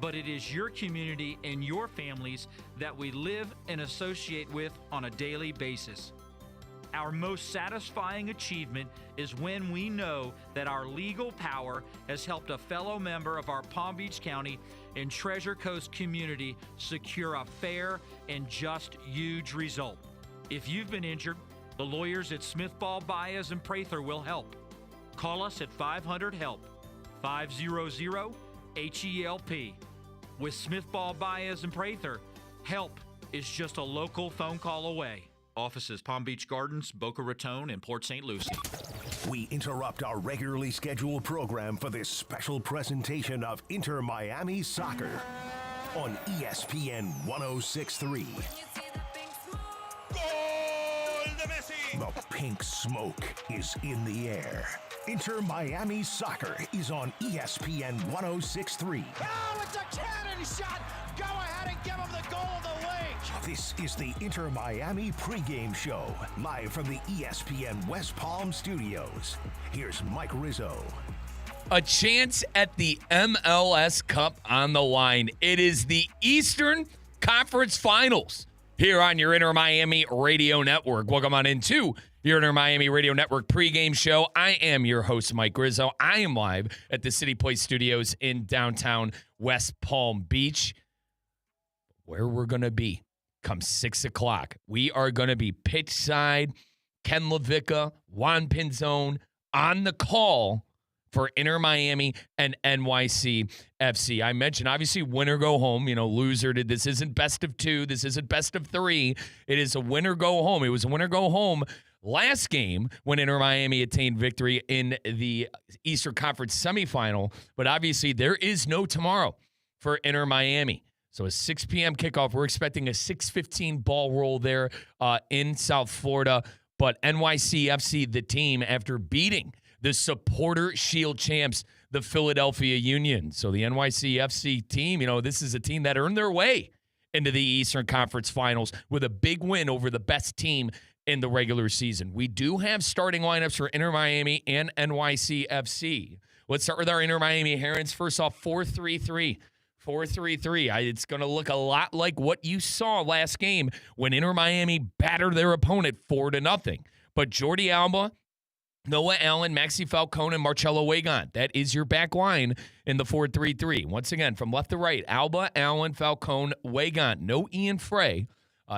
but it is your community and your families that we live and associate with on a daily basis. Our most satisfying achievement is when we know that our legal power has helped a fellow member of our Palm Beach County and Treasure Coast community secure a fair and just huge result. If you've been injured, the lawyers at Smithball, Baez, and Prather will help. Call us at 500-HELP, 500-HELP. With Smithball, Baez, and Prather, help is just a local phone call away. Offices Palm Beach Gardens, Boca Raton, and Port St. Lucie. We interrupt our regularly scheduled program for this special presentation of Inter Miami Soccer on ESPN 106.3. The pink smoke is in the air. Inter Miami Soccer is on ESPN 106.3. Oh, it's a cannon shot! Go ahead and give him the goal of the week! This is the Inter Miami pregame show, live from the ESPN West Palm Studios. Here's Mike Rizzo. A chance at the MLS Cup on the line. It is the Eastern Conference Finals here on your Inter Miami Radio Network. Welcome on into your Inter Miami Radio Network pregame show. I am your host, Mike Rizzo. I am live at the City Place Studios in downtown West Palm Beach, where we're going to be come 6 o'clock. We are going to be pitch side, Ken LaVicka, Juan Pinzone on the call for Inter Miami and NYCFC. I mentioned, obviously, winner go home. Loser did. This isn't best of two. This isn't best of three. It is a winner go home. It was a winner go home last game when Inter Miami attained victory in the Eastern Conference semifinal. But obviously, there is no tomorrow for Inter Miami. So a 6 p.m. kickoff. We're expecting a 6:15 ball roll there in South Florida. But NYCFC, the team, after beating the Supporter Shield champs, the Philadelphia Union. So the NYCFC team, this is a team that earned their way into the Eastern Conference Finals with a big win over the best team in the regular season. We do have starting lineups for Inter Miami and NYCFC. Let's start with our Inter Miami Herons. First off, 4-3-3. 4-3-3. It's going to look a lot like what you saw last game when Inter Miami battered their opponent 4-0. But Jordi Alba, Noah Allen, Maxi Falcone, and Marcelo Wagon. That is your back line in the 4-3-3. Once again, from left to right, Alba, Allen, Falcone, Wagon. No Ian Frey.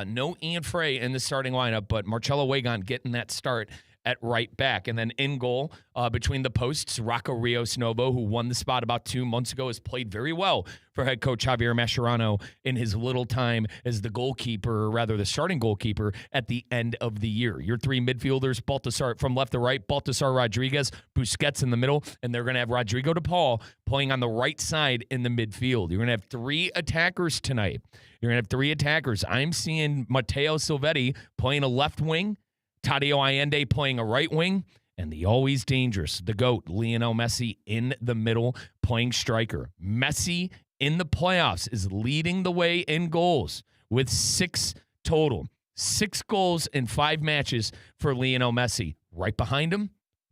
No Ian Frey in the starting lineup, but Marcelo Wagon getting that start at right back. And then in goal, between the posts, Rocco Rios Novo, who won the spot about 2 months ago, has played very well for head coach Javier Mascherano in his little time as the goalkeeper, or rather the starting goalkeeper, at the end of the year. Your three midfielders, Baltasar from left to right, Baltasar Rodriguez, Busquets in the middle, and they're going to have Rodrigo de Paul playing on the right side in the midfield. You're going to have three attackers tonight. I'm seeing Matteo Silvetti playing a left wing, Tadio Allende playing a right wing, and the always dangerous, the GOAT, Lionel Messi in the middle playing striker. Messi in the playoffs is leading the way in goals with 6 total. 6 goals in 5 matches for Lionel Messi. Right behind him,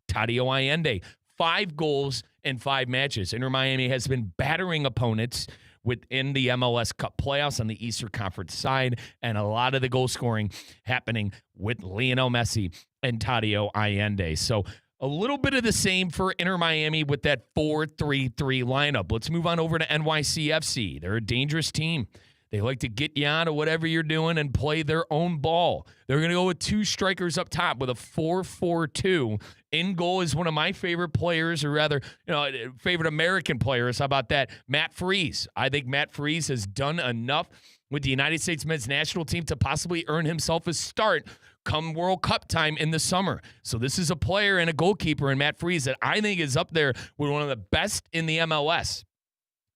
Tadio Allende. 5 goals in 5 matches. Inter Miami has been battering opponents within the MLS Cup playoffs on the Eastern Conference side, and a lot of the goal scoring happening with Lionel Messi and Tadio Allende. So a little bit of the same for Inter Miami with that 4-3-3 lineup. Let's move on over to NYCFC. They're a dangerous team. They like to get you out of whatever you're doing and play their own ball. They're going to go with 2 strikers up top with a 4-4-2. In goal is one of my favorite players, or rather, favorite American players. How about that? Matt Freese. I think Matt Freese has done enough with the United States men's national team to possibly earn himself a start come World Cup time in the summer. So this is a player and a goalkeeper in Matt Freese that I think is up there with one of the best in the MLS.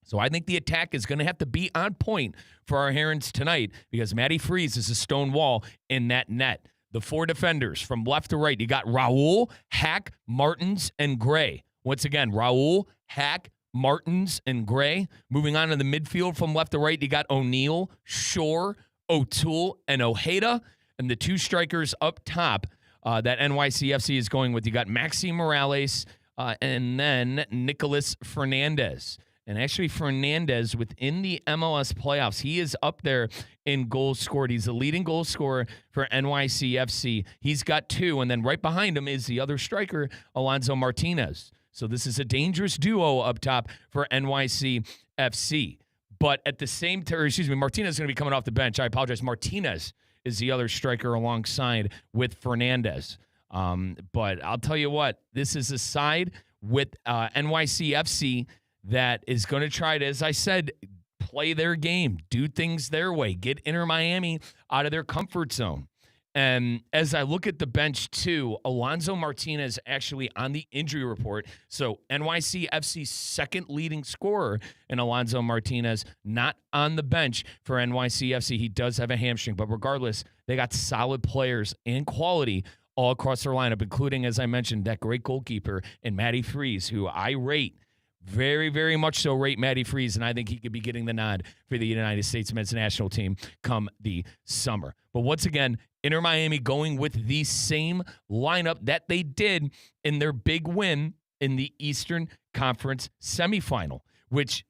So I think the attack is going to have to be on point for our Herons tonight because Matty Freese is a stone wall in that net. The 4 defenders from left to right, you got Raul, Hack, Martins, and Gray. Once again, Raul, Hack, Martins, and Gray. Moving on to the midfield from left to right, you got O'Neal, Shore, O'Toole, and Ojeda. And the 2 strikers up top that NYCFC is going with, you got Maxi Morales and then Nicolas Fernandez. And actually, Fernandez, within the MLS playoffs, he is up there in goals scored. He's the leading goal scorer for NYCFC. He's got 2, and then right behind him is the other striker, Alonso Martinez. So this is a dangerous duo up top for NYCFC. But at the same time, Martinez is going to be coming off the bench. I apologize. Martinez is the other striker alongside with Fernandez. But I'll tell you what, this is a side with NYCFC that is going to try to, as I said, play their game, do things their way, get Inter Miami out of their comfort zone. And as I look at the bench, too, Alonso Martinez actually on the injury report. So NYCFC's second leading scorer in Alonso Martinez, not on the bench for NYCFC. He does have a hamstring, but regardless, they got solid players and quality all across their lineup, including, as I mentioned, that great goalkeeper in Matty Freeze, who I rate. Very, very much so rate Matty Freeze, and I think he could be getting the nod for the United States men's national team come the summer. But once again, Inter Miami going with the same lineup that they did in their big win in the Eastern Conference semifinal, which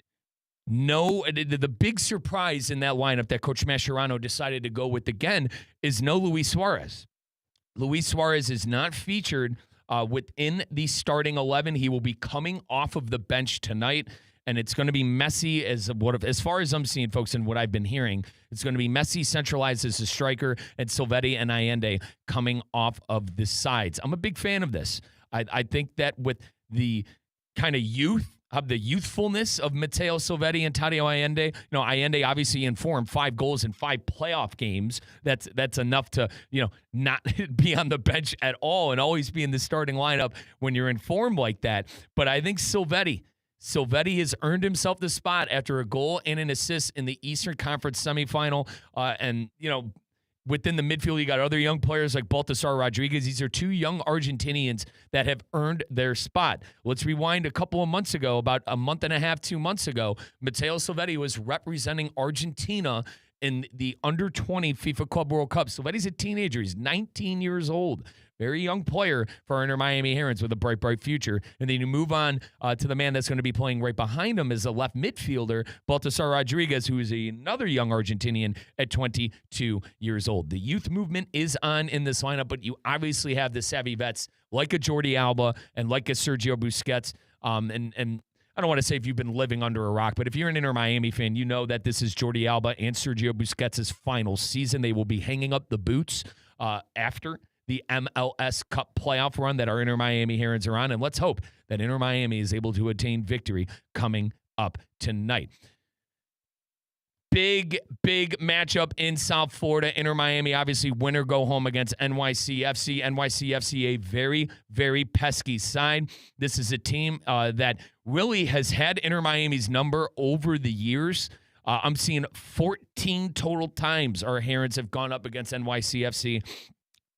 the big surprise in that lineup that Coach Mascherano decided to go with again is no Luis Suarez. Luis Suarez is not featured within the starting 11. He will be coming off of the bench tonight, and it's going to be Messi as far as I'm seeing, folks, and what I've been hearing. It's going to be Messi centralized as a striker and Silvetti and Allende coming off of the sides. I'm a big fan of this. I think that with the kind of youthfulness of Matteo Silvetti and Tadio Allende. Allende obviously in form, 5 goals in 5 playoff games. That's enough to, not be on the bench at all and always be in the starting lineup when you're in form like that. But I think Silvetti has earned himself the spot after a goal and an assist in the Eastern Conference semifinal. Within the midfield, you got other young players like Baltasar Rodriguez. These are 2 young Argentinians that have earned their spot. Let's rewind a couple of months ago, about a month and a half, 2 months ago. Matteo Silvetti was representing Argentina in the under-20 FIFA Club World Cup. Silvetti's a teenager. He's 19 years old. Very young player for our Inter Miami Herons with a bright, bright future. And then you move on to the man that's going to be playing right behind him as a left midfielder, Baltasar Rodriguez, who is another young Argentinian at 22 years old. The youth movement is on in this lineup, but you obviously have the savvy vets like a Jordi Alba and like a Sergio Busquets. And I don't want to say if you've been living under a rock, but if you're an Inter Miami fan, you know that this is Jordi Alba and Sergio Busquets' final season. They will be hanging up the boots after the MLS Cup playoff run that our Inter Miami Herons are on. And let's hope that Inter Miami is able to attain victory coming up tonight. Big matchup in South Florida. Inter Miami, obviously, win or go home against NYCFC. NYCFC, a very, very pesky side. This is a team that really has had Inter Miami's number over the years. I'm seeing 14 total times our Herons have gone up against NYCFC.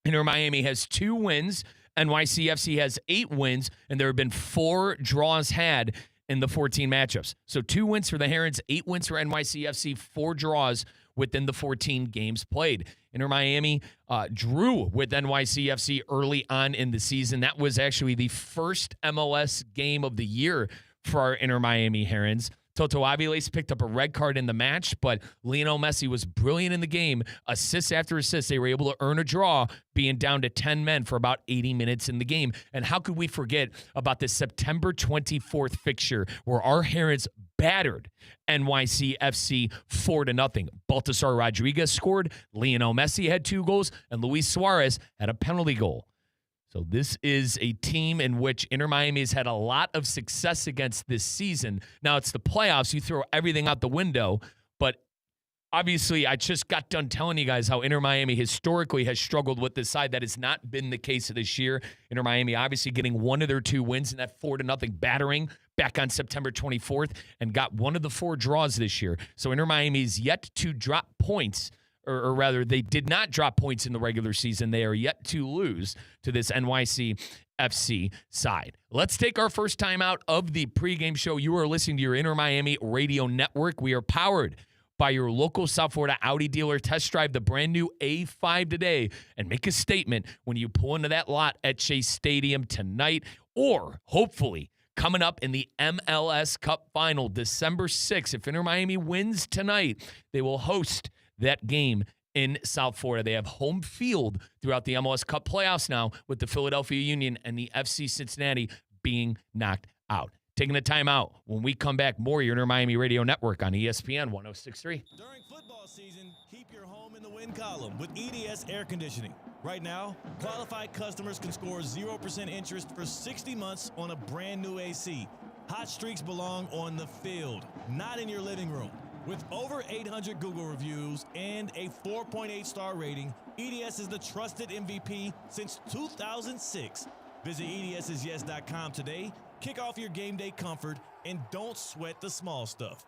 Inter Miami has 2 wins. NYCFC has 8 wins, and there have been 4 draws had in the 14 matchups. So 2 wins for the Herons, 8 wins for NYCFC, 4 draws within the 14 games played. Inter Miami drew with NYCFC early on in the season. That was actually the first MLS game of the year for our Inter Miami Herons. Toto Aviles picked up a red card in the match, but Lionel Messi was brilliant in the game. Assist after assist, they were able to earn a draw, being down to 10 men for about 80 minutes in the game. And how could we forget about the September 24th fixture where our Herons battered NYCFC 4-0. Baltasar Rodriguez scored, Lionel Messi had 2 goals, and Luis Suarez had a penalty goal. So this is a team in which Inter Miami has had a lot of success against this season. Now it's the playoffs. You throw everything out the window. But obviously, I just got done telling you guys how Inter Miami historically has struggled with this side. That has not been the case this year. Inter Miami obviously getting one of their 2 wins in that 4-0 battering back on September 24th and got one of the 4 draws this year. So Inter Miami is yet to drop points. Or rather, they did not drop points in the regular season. They are yet to lose to this NYCFC side. Let's take our first time out of the pregame show. You are listening to your Inter Miami Radio Network. We are powered by your local South Florida Audi dealer. Test drive the brand new A5 today and make a statement when you pull into that lot at Chase Stadium tonight, or hopefully coming up in the MLS Cup Final, December 6th. If Inter Miami wins tonight, they will host that game in South Florida. They have home field throughout the MLS Cup playoffs now, with the Philadelphia Union and the FC Cincinnati being knocked out. Taking a timeout. When we come back, more your Inter Miami Radio Network on ESPN 106.3. During football season, keep your home in the win column with EDS Air Conditioning. Right now, qualified customers can score 0% interest for 60 months on a brand new AC. Hot streaks belong on the field, not in your living room. With over 800 Google reviews and a 4.8 star rating, EDS is the trusted MVP since 2006. Visit EDSIsyes.com today. Kick off your game day comfort and don't sweat the small stuff.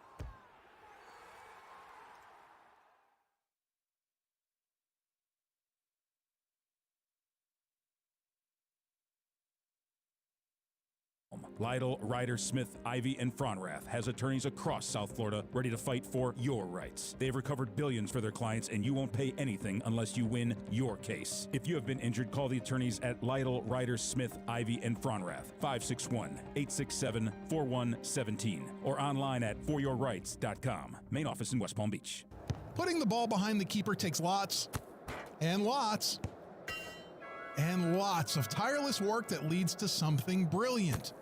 Lytle, Ryder, Smith, Ivy, and Fronrath has attorneys across South Florida ready to fight for your rights. They've recovered billions for their clients, and you won't pay anything unless you win your case. If you have been injured, call the attorneys at Lytle, Ryder, Smith, Ivy, and Fronrath, 561-867-4117, or online at foryourrights.com. Main office in West Palm Beach. Putting the ball behind the keeper takes lots and lots and lots of tireless work that leads to something brilliant.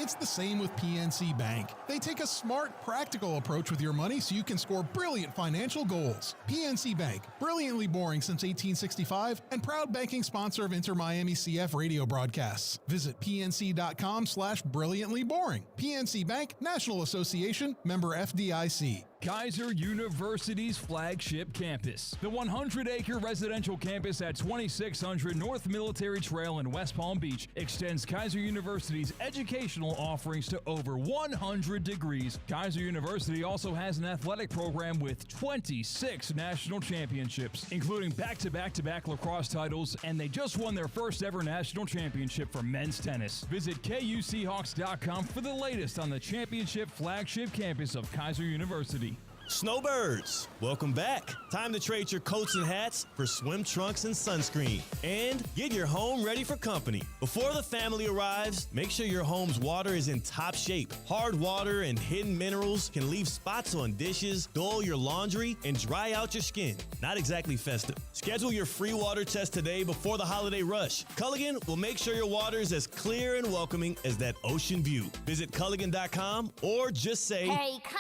It's the same with PNC Bank. They take a smart, practical approach with your money so you can score brilliant financial goals. PNC Bank, brilliantly boring since 1865 and proud banking sponsor of Inter Miami CF radio broadcasts. Visit pnc.com/brilliantlyboring. PNC Bank, National Association, member FDIC. Kaiser University's flagship campus. The 100-acre residential campus at 2600 North Military Trail in West Palm Beach extends Kaiser University's educational offerings to over 100 degrees. Kaiser University also has an athletic program with 26 national championships, including back-to-back-to-back lacrosse titles, and they just won their first ever national championship for men's tennis. Visit KUSeahawks.com for the latest on the championship flagship campus of Kaiser University. Snowbirds, welcome back. Time to trade your coats and hats for swim trunks and sunscreen. And get your home ready for company. Before the family arrives, make sure your home's water is in top shape. Hard water and hidden minerals can leave spots on dishes, dull your laundry, and dry out your skin. Not exactly festive. Schedule your free water test today before the holiday rush. Culligan will make sure your water is as clear and welcoming as that ocean view. Visit Culligan.com or just say, "Hey, Culligan man!"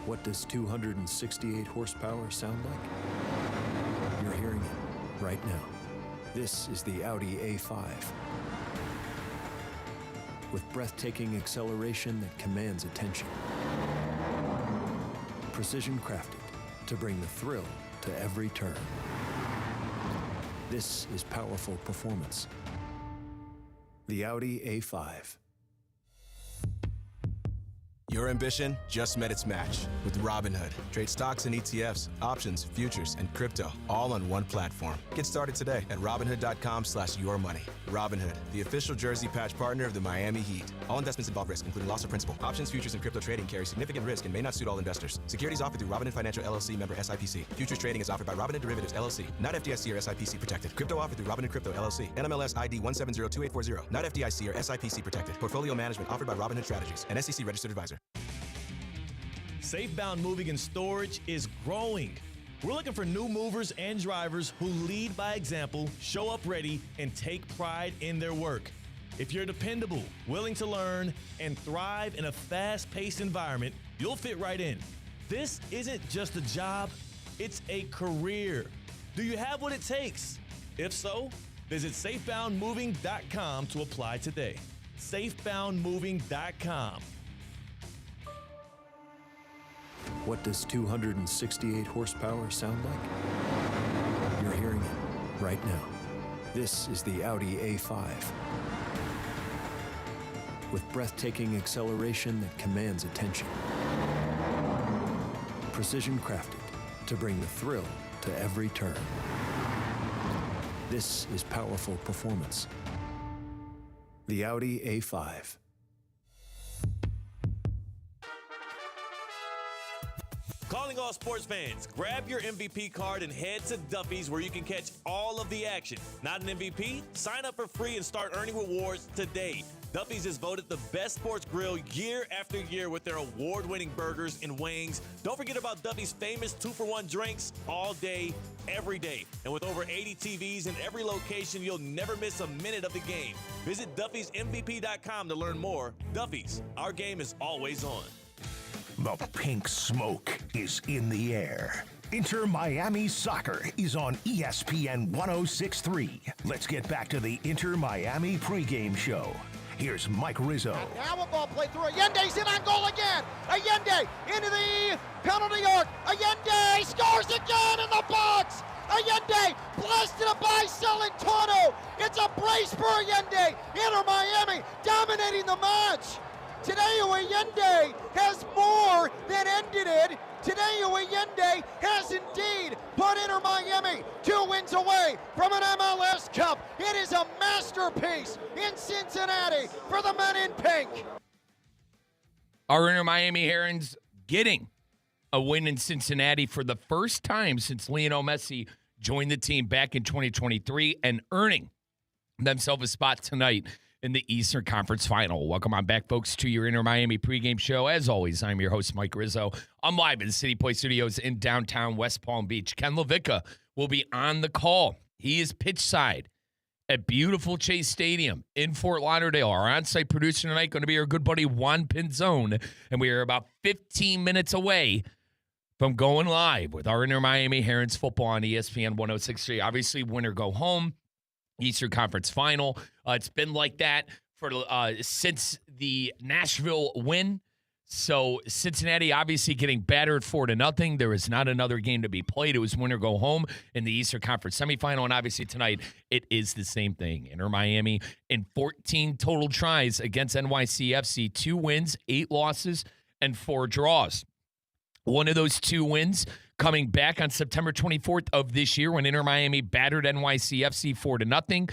What does 268 horsepower sound like? You're hearing it right now. This is the Audi A5. With breathtaking acceleration that commands attention. Precision crafted to bring the thrill to every turn. This is powerful performance. The Audi A5. Your ambition just met its match with Robinhood. Trade stocks and ETFs, options, futures, and crypto all on one platform. Get started today at Robinhood.com/yourmoney. Robinhood, the official jersey patch partner of the Miami Heat. All investments involve risk, including loss of principal. Options, futures, and crypto trading carry significant risk and may not suit all investors. Securities offered through Robinhood Financial LLC, member SIPC. Futures trading is offered by Robinhood Derivatives LLC, not FDIC or SIPC protected. Crypto offered through Robinhood Crypto LLC, NMLS ID 1702840, not FDIC or SIPC protected. Portfolio management offered by Robinhood Strategies, an SEC registered advisor. Safebound Moving and Storage is growing. We're looking for new movers and drivers who lead by example, show up ready, and take pride in their work. If you're dependable, willing to learn, and thrive in a fast-paced environment, you'll fit right in. This isn't just a job, it's a career. Do you have what it takes? If so, visit safeboundmoving.com to apply today. safeboundmoving.com. What does 268 horsepower sound like? You're hearing it right now. This is the Audi A5. With breathtaking acceleration that commands attention. Precision crafted to bring the thrill to every turn. This is powerful performance. The Audi A5. Calling all sports fans, grab your MVP card and head to Duffy's where you can catch all of the action. Not an MVP? Sign up for free and start earning rewards today. Duffy's is voted the best sports grill year after year with their award-winning burgers and wings. Don't forget about Duffy's famous 2-for-1 drinks all day, every day. And with over 80 TVs in every location, you'll never miss a minute of the game. Visit Duffy'sMVP.com to learn more. Duffy's, our game is always on. The pink smoke is in the air. Inter Miami Soccer is on ESPN 106.3. Let's get back to the Inter Miami pregame show. Here's Mike Rizzo. And now a ball played through. Allende's in on goal again. Allende into the penalty arc. Allende scores again in the box. Allende blasted it by Celentano. It's a brace for Allende. Inter Miami dominating the match. Today Allende has more than ended it. Today Allende has indeed put Inter Miami 2 wins away from an MLS Cup. It is a masterpiece in Cincinnati for the men in pink. Our Inter Miami Herons getting a win in Cincinnati for the first time since Lionel Messi joined the team back in 2023 and earning themselves a spot tonight in the Eastern Conference Final. Welcome on back, folks, to your Inter Miami pregame show. As always, I'm your host, Mike Rizzo. I'm live in the City Point Studios in downtown West Palm Beach. Ken LaVicka will be on the call. He is pitch side at beautiful Chase Stadium in Fort Lauderdale. Our on-site producer tonight going to be our good buddy Juan Pinzone, and we are about 15 minutes away from going live with our Inter Miami Herons football on ESPN 106.3. Obviously, winner go home. Eastern Conference Final. It's been like that for since the Nashville win. So Cincinnati obviously getting battered 4-0. There is not another game to be played. It was win or go home in the Eastern Conference semifinal. And obviously tonight it is the same thing. Inter Miami in 14 total tries against NYCFC. 2 wins, 8 losses, and 4 draws. One of those 2 wins coming back on September 24th of this year when Inter Miami battered NYCFC 4-0.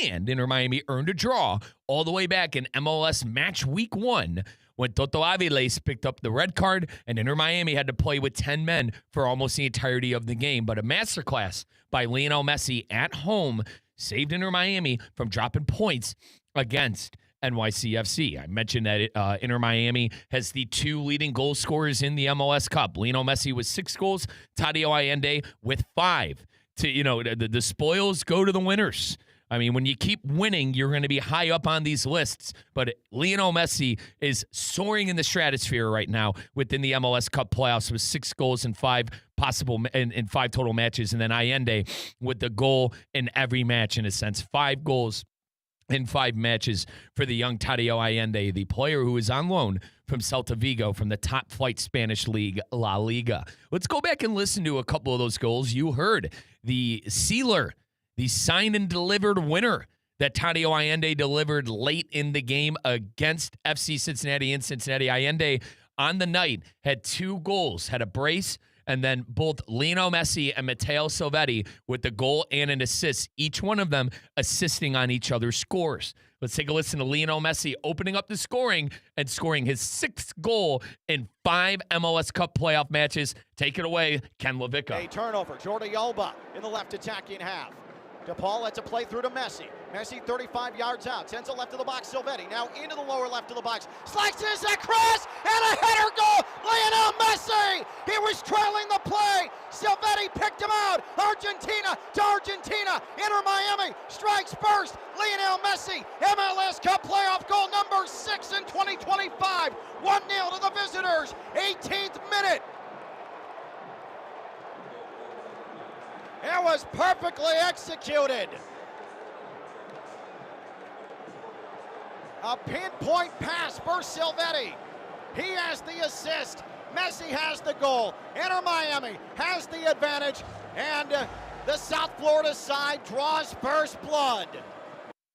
And Inter Miami earned a draw all the way back in MLS match week 1 when Toto Aviles picked up the red card and Inter Miami had to play with 10 men for almost the entirety of the game. But a masterclass by Lionel Messi at home saved Inter Miami from dropping points against NYCFC. I mentioned that Inter Miami has the 2 leading goal scorers in the MLS Cup. Lionel Messi with 6 goals, Tadio Allende with 5. The spoils go to the winners. I mean, when you keep winning, you're going to be high up on these lists. But Lionel Messi is soaring in the stratosphere right now within the MLS Cup playoffs with 6 goals in 5 possible in 5 total matches, and then Allende with the goal in every match in a sense. 5 goals in 5 matches for the young Tadio Allende, the player who is on loan from Celta Vigo from the top flight Spanish league, La Liga. Let's go back and listen to a couple of those goals. You heard the sealer, the signed and delivered winner that Tadio Allende delivered late in the game against FC Cincinnati in Cincinnati. Allende on the night had 2 goals, had a brace, and then both Lionel Messi and Matteo Silvetti with the goal and an assist, each one of them assisting on each other's scores. Let's take a listen to Lionel Messi opening up the scoring and scoring his 6th goal in 5 MLS Cup playoff matches. Take it away, Ken LaVicka. A turnover. Jordi Alba in the left attacking half. DePaul lets it play through to Messi. Messi 35 yards out. Sends it left of the box. Silvetti now into the lower left of the box. Slices across and a header goal. Lionel Messi. He was trailing the play. Silvetti picked him out. Argentina to Argentina. Inter Miami strikes first. Lionel Messi. MLS Cup playoff goal number 6 in 2025. 1-0 to the visitors. 18th minute. It was perfectly executed. A pinpoint pass for Silvetti. He has the assist. Messi has the goal. Inter Miami has the advantage. And the South Florida side draws first blood.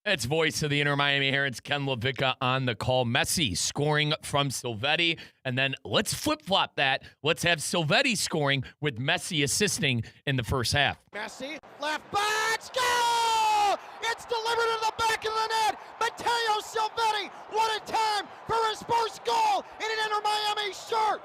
That's voice of the Inter Miami Herons, Ken LaVicka, on the call. Messi scoring from Silvetti. And then let's flip-flop that. Let's have Silvetti scoring with Messi assisting in the first half. Messi, left back, goal! It's delivered to the back of the net. Matteo Silvetti, what a time for his first goal in an Inter Miami shirt.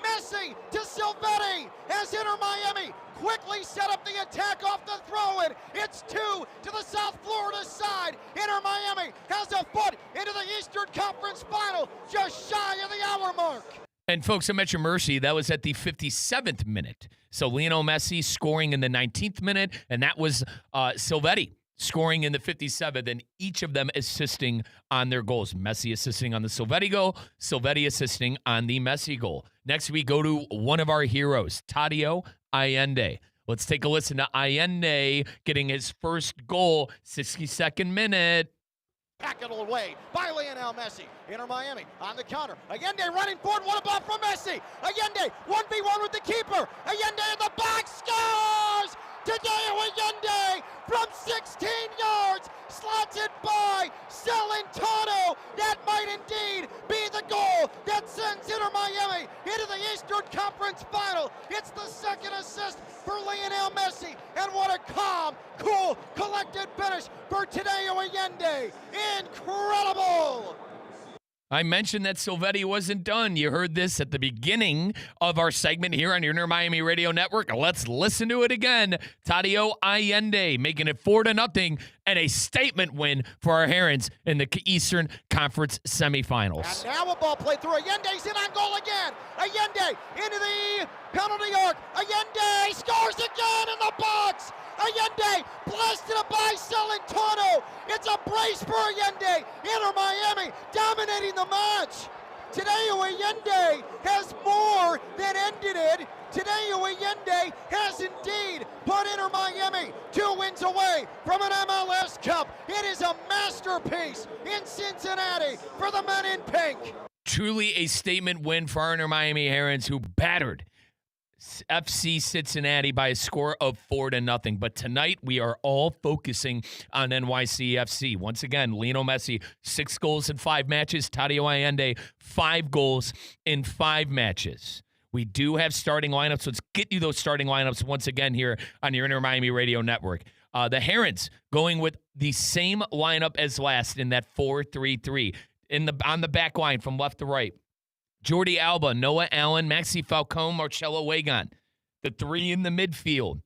Messi to Silvetti as Inter Miami quickly set up the attack off the throw-in. It's 2 to the South Florida side. Inter Miami has a foot into the Eastern Conference Final, just shy of the hour mark. And folks, I'm at your mercy. That was at the 57th minute. So Lionel Messi scoring in the 19th minute, and that was Silvetti scoring in the 57th, and each of them assisting on their goals. Messi assisting on the Silvetti goal, Silvetti assisting on the Messi goal. Next, we go to one of our heroes, Tadeo Allende. Let's take a listen to Allende getting his first goal, 62nd minute. Tackled away by Lionel Messi. Inter Miami on the counter. Allende running forward. What a ball from Messi. Allende 1v1 with the keeper. Allende in the box scores! Tadeo Allende from 16 yards slots it by Celentano. That might indeed be the goal that sends Inter Miami into the Eastern Conference Final. It's the second assist for Lionel Messi, and what a calm, cool, collected finish for Tadeo Allende. Incredible! I mentioned that Silvetti wasn't done. You heard this at the beginning of our segment here on your Inter Miami Radio Network. Let's listen to it again. Tadeo Allende making it 4-0 and a statement win for our Herons in the Eastern Conference semifinals. And now a ball played through. Allende's in on goal again. Allende into the penalty arc. Allende scores again in the box. Allende blasted it by Celentano. It's a brace for Allende. Inter Miami dominating the match. Tadeo Allende has more than ended it. Tadeo Allende has indeed put Inter Miami 2 wins away from an MLS Cup. It is a masterpiece in Cincinnati for the men in pink. Truly a statement win for our Inter Miami Herons, who battered FC Cincinnati by a score of 4-0. But tonight we are all focusing on NYCFC. Once again, Lionel Messi, 6 goals in 5 matches. Tadeo Allende, 5 goals in 5 matches. We do have starting lineups, so let's get you those starting lineups once again here on your Inter Miami Radio Network. The Herons going with the same lineup as last in that 4-3-3 on the back line from left to right. Jordi Alba, Noah Allen, Maxi Falcone, Marcelo Wagon. The 3 in the midfield.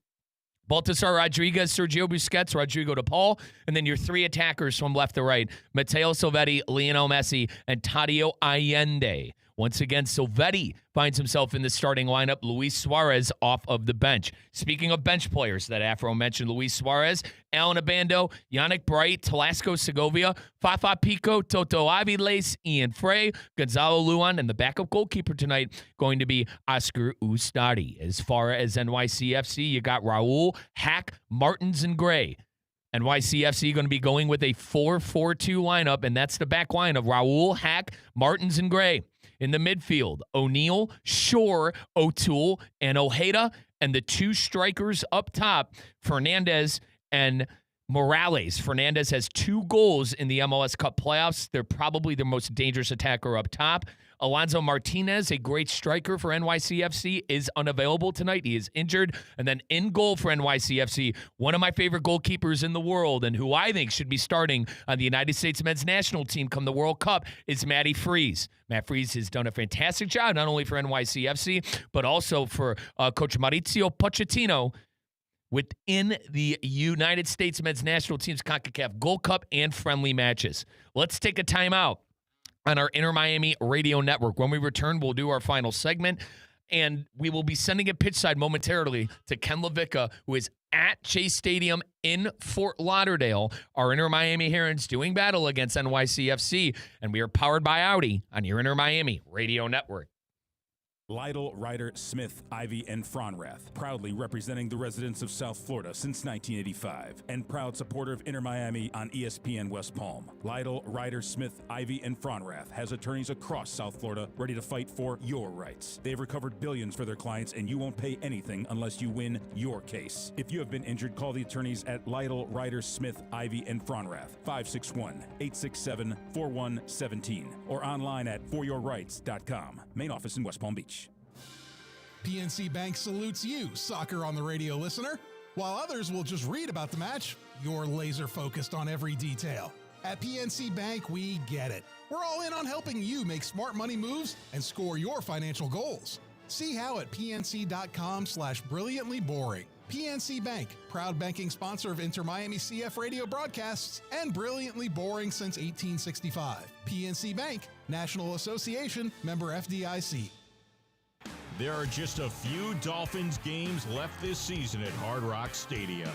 Baltasar Rodriguez, Sergio Busquets, Rodrigo de Paul, and then your 3 attackers from left to right. Matteo Silvetti, Lionel Messi, and Tadeo Allende. Once again, Silvetti finds himself in the starting lineup. Luis Suarez off of the bench. Speaking of bench players that Afro mentioned, Luis Suarez, Alan Abando, Yannick Bright, Talasco Segovia, Fafa Pico, Toto Aviles, Ian Frey, Gonzalo Luan, and the backup goalkeeper tonight going to be Oscar Ustadi. As far as NYCFC, you got Raul, Hack, Martins, and Gray. NYCFC going to be going with a 4-4-2 lineup, and that's the back line of Raul, Hack, Martins, and Gray. In the midfield, O'Neal, Shore, O'Toole, and Ojeda, and the 2 strikers up top, Fernandez and Morales. Fernandez has 2 goals in the MLS Cup playoffs. They're probably the most dangerous attacker up top. Alonso Martinez, a great striker for NYCFC, is unavailable tonight. He is injured. And then in goal for NYCFC, one of my favorite goalkeepers in the world and who I think should be starting on the United States men's national team come the World Cup is Matty Freese. Matt Freese has done a fantastic job, not only for NYCFC, but also for Coach Maurizio Pochettino within the United States men's national team's CONCACAF Gold Cup and friendly matches. Let's take a timeout on our Inter Miami Radio Network. When we return, we'll do our final segment, and we will be sending it pitchside momentarily to Ken LaVicka, who is at Chase Stadium in Fort Lauderdale. Our Inter Miami Herons doing battle against NYCFC, and we are powered by Audi on your Inter Miami Radio Network. Lytle, Ryder, Smith, Ivy, and Fronrath, proudly representing the residents of South Florida since 1985, and proud supporter of Inter Miami on ESPN West Palm. Lytle, Ryder, Smith, Ivy, and Fronrath has attorneys across South Florida ready to fight for your rights. They've recovered billions for their clients, and you won't pay anything unless you win your case. If you have been injured, call the attorneys at Lytle, Ryder, Smith, Ivy, and Fronrath, 561-867-4117, or online at foryourrights.com. Main office in West Palm Beach. PNC Bank salutes you, Soccer on the Radio listener. While others will just read about the match, you're laser focused on every detail. At PNC Bank, we get it. We're all in on helping you make smart money moves and score your financial goals. See how at pnc.com/brilliantlyboring. PNC Bank, proud banking sponsor of Inter Miami CF radio broadcasts and Brilliantly Boring since 1865. PNC Bank, National Association, member FDIC. There are just a few Dolphins games left this season at Hard Rock Stadium.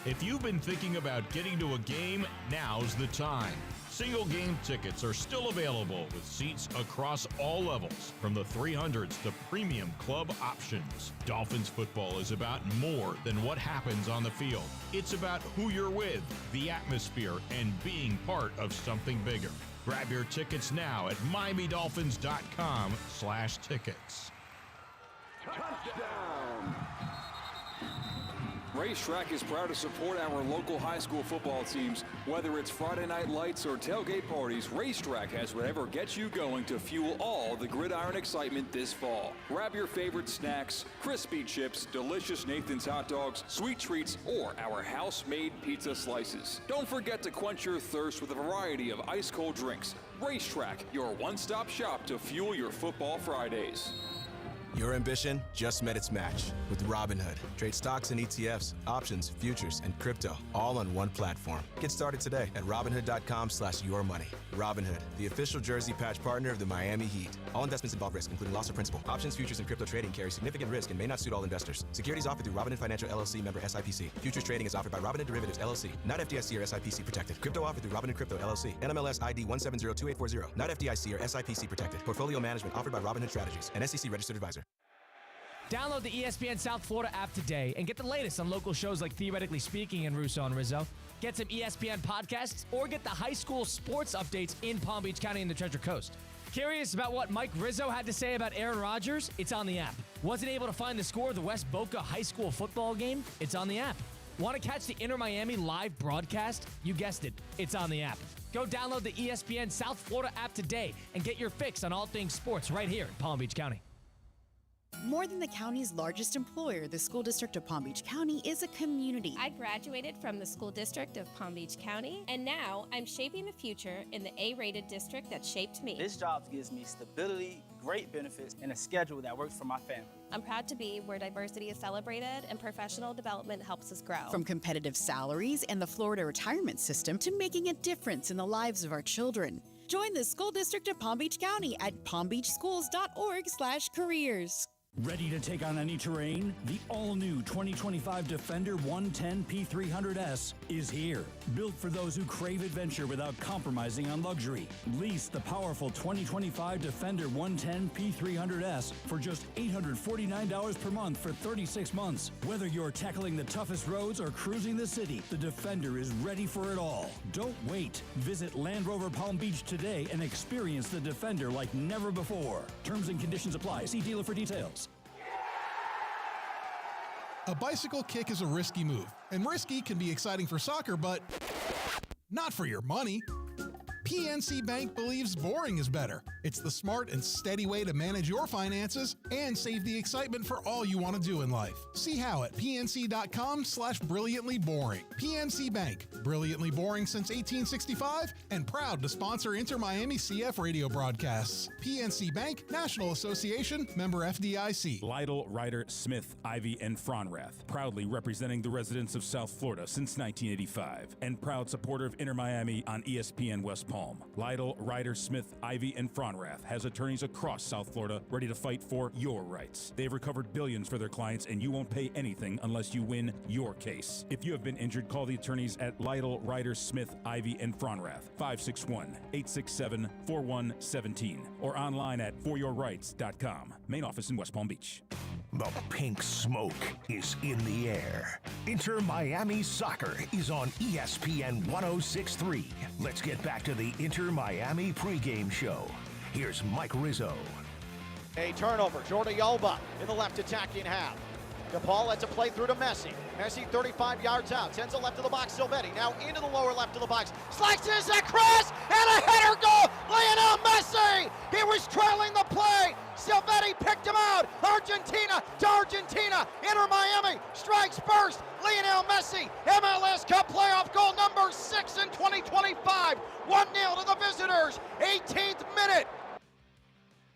If you've been thinking about getting to a game, now's the time. Single game tickets are still available with seats across all levels, from the 300s to premium club options. Dolphins football is about more than what happens on the field. It's about who you're with, the atmosphere, and being part of something bigger. Grab your tickets now at MiamiDolphins.com/tickets. Touchdown! Racetrack is proud to support our local high school football teams. Whether it's Friday night lights or tailgate parties, Racetrack has whatever gets you going to fuel all the gridiron excitement this fall. Grab your favorite snacks, crispy chips, delicious Nathan's hot dogs, sweet treats, or our house-made pizza slices. Don't forget to quench your thirst with a variety of ice-cold drinks. Racetrack, your one-stop shop to fuel your football Fridays. Your ambition just met its match with Robinhood. Trade stocks and ETFs, options, futures, and crypto all on one platform. Get started today at Robinhood.com/yourmoney. Robinhood, the official jersey patch partner of the Miami Heat. All investments involve risk, including loss of principal. Options, futures, and crypto trading carry significant risk and may not suit all investors. Securities offered through Robinhood Financial LLC, member SIPC. Futures trading is offered by Robinhood Derivatives LLC, not FDIC or SIPC protected. Crypto offered through Robinhood Crypto LLC, NMLS ID 1702840, not FDIC or SIPC protected. Portfolio management offered by Robinhood Strategies, an SEC registered advisor. Download the ESPN South Florida app today and get the latest on local shows like Theoretically Speaking and Russo and Rizzo. Get some ESPN podcasts or get the high school sports updates in Palm Beach County and the Treasure Coast. Curious about what Mike Rizzo had to say about Aaron Rodgers? It's on the app. Wasn't able to find the score of the West Boca High School football game? It's on the app. Want to catch the Inter Miami live broadcast? You guessed it. It's on the app. Go download the ESPN South Florida app today and get your fix on all things sports right here in Palm Beach County. More than the county's largest employer, the School District of Palm Beach County is a community. I graduated from the School District of Palm Beach County, and now I'm shaping the future in the A-rated district that shaped me. This job gives me stability, great benefits, and a schedule that works for my family. I'm proud to be where diversity is celebrated and professional development helps us grow. From competitive salaries and the Florida retirement system to making a difference in the lives of our children. Join the School District of Palm Beach County at palmbeachschools.org/careers. Ready to take on any terrain? The all-new 2025 Defender 110 P300S is here. Built for those who crave adventure without compromising on luxury. Lease the powerful 2025 Defender 110 P300S for just $849 per month for 36 months. Whether you're tackling the toughest roads or cruising the city, the Defender is ready for it all. Don't wait. Visit Land Rover Palm Beach today and experience the Defender like never before. Terms and conditions apply. See dealer for details. A bicycle kick is a risky move, and risky can be exciting for soccer, but not for your money. PNC Bank believes boring is better. It's the smart and steady way to manage your finances and save the excitement for all you want to do in life. See how at pnc.com/brilliantlyboring. PNC Bank, brilliantly boring since 1865 and proud to sponsor Inter Miami CF radio broadcasts. PNC Bank, National Association, member FDIC. Lytle, Ryder, Smith, Ivy, and Fronrath, proudly representing the residents of South Florida since 1985 and proud supporter of Inter Miami on ESPN West Palm. Lytle, Ryder, Smith, Ivy, and Fronrath has attorneys across South Florida ready to fight for your rights. They've recovered billions for their clients, and you won't pay anything unless you win your case. If you have been injured, call the attorneys at Lytle, Ryder, Smith, Ivy, and Fronrath, 561-867-4117, or online at foryourrights.com. Main office in West Palm Beach. The pink smoke is in the air. Inter Miami Soccer is on ESPN 106.3. Let's get back to the Inter Miami pregame show. Here's Mike Rizzo. A turnover. Jordi Alba in the left attacking half. DePaul lets a play through to Messi. Messi 35 yards out. Sends it left of the box. Silvetti now into the lower left of the box. Slices across and a header goal. Lionel Messi. He was trailing the play. Silvetti picked him out. Argentina to Argentina. Inter Miami strikes first. Lionel Messi. MLS Cup playoff goal number 6 in 2025. 1-0 to the visitors. 18th minute.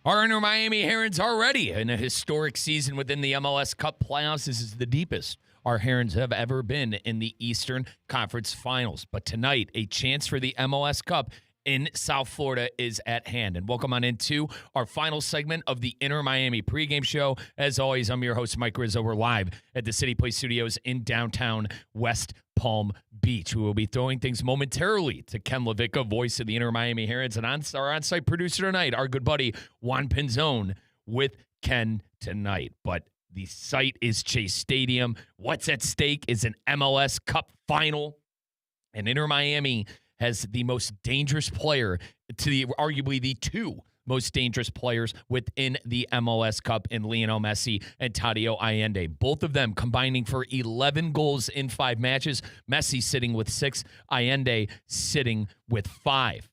Our Inter Miami Herons are ready in a historic season within the MLS Cup playoffs. This is the deepest our Herons have ever been in the Eastern Conference Finals. But tonight, a chance for the MLS Cup in South Florida is at hand. And welcome on into our final segment of the Inter Miami pregame show. As always, I'm your host, Mike Rizzo. We're live at the City Place Studios in downtown West Palm Beach. We will be throwing things momentarily to Ken Levica, voice of the Inter Miami Herons, and our on-site producer tonight, our good buddy Juan Pinzone, with Ken tonight. But the site is Chase Stadium. What's at stake is an MLS Cup final, and Inter Miami has the most dangerous player to arguably the two most dangerous players within the MLS Cup in Lionel Messi and Tadeo Allende. Both of them combining for 11 goals in 5 matches. Messi sitting with 6, Allende sitting with 5.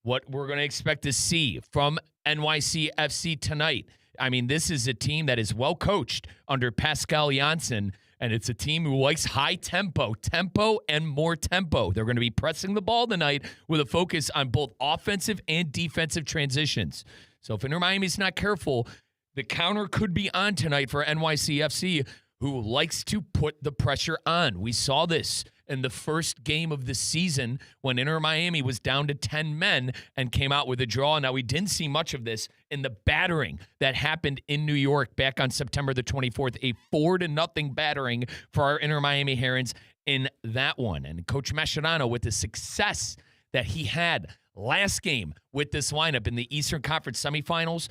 What we're going to expect to see from NYCFC tonight. I mean, this is a team that is well coached under Pascal Janssen, and it's a team who likes high tempo and more tempo. They're going to be pressing the ball tonight with a focus on both offensive and defensive transitions. So if Inter Miami's not careful, the counter could be on tonight for NYCFC, who likes to put the pressure on. We saw this in the first game of the season when Inter Miami was down to 10 men and came out with a draw. Now, we didn't see much of this in the battering that happened in New York back on September the 24th, a 4-0 battering for our Inter Miami Herons in that one. And Coach Mascherano, with the success that he had last game with this lineup in the Eastern Conference semifinals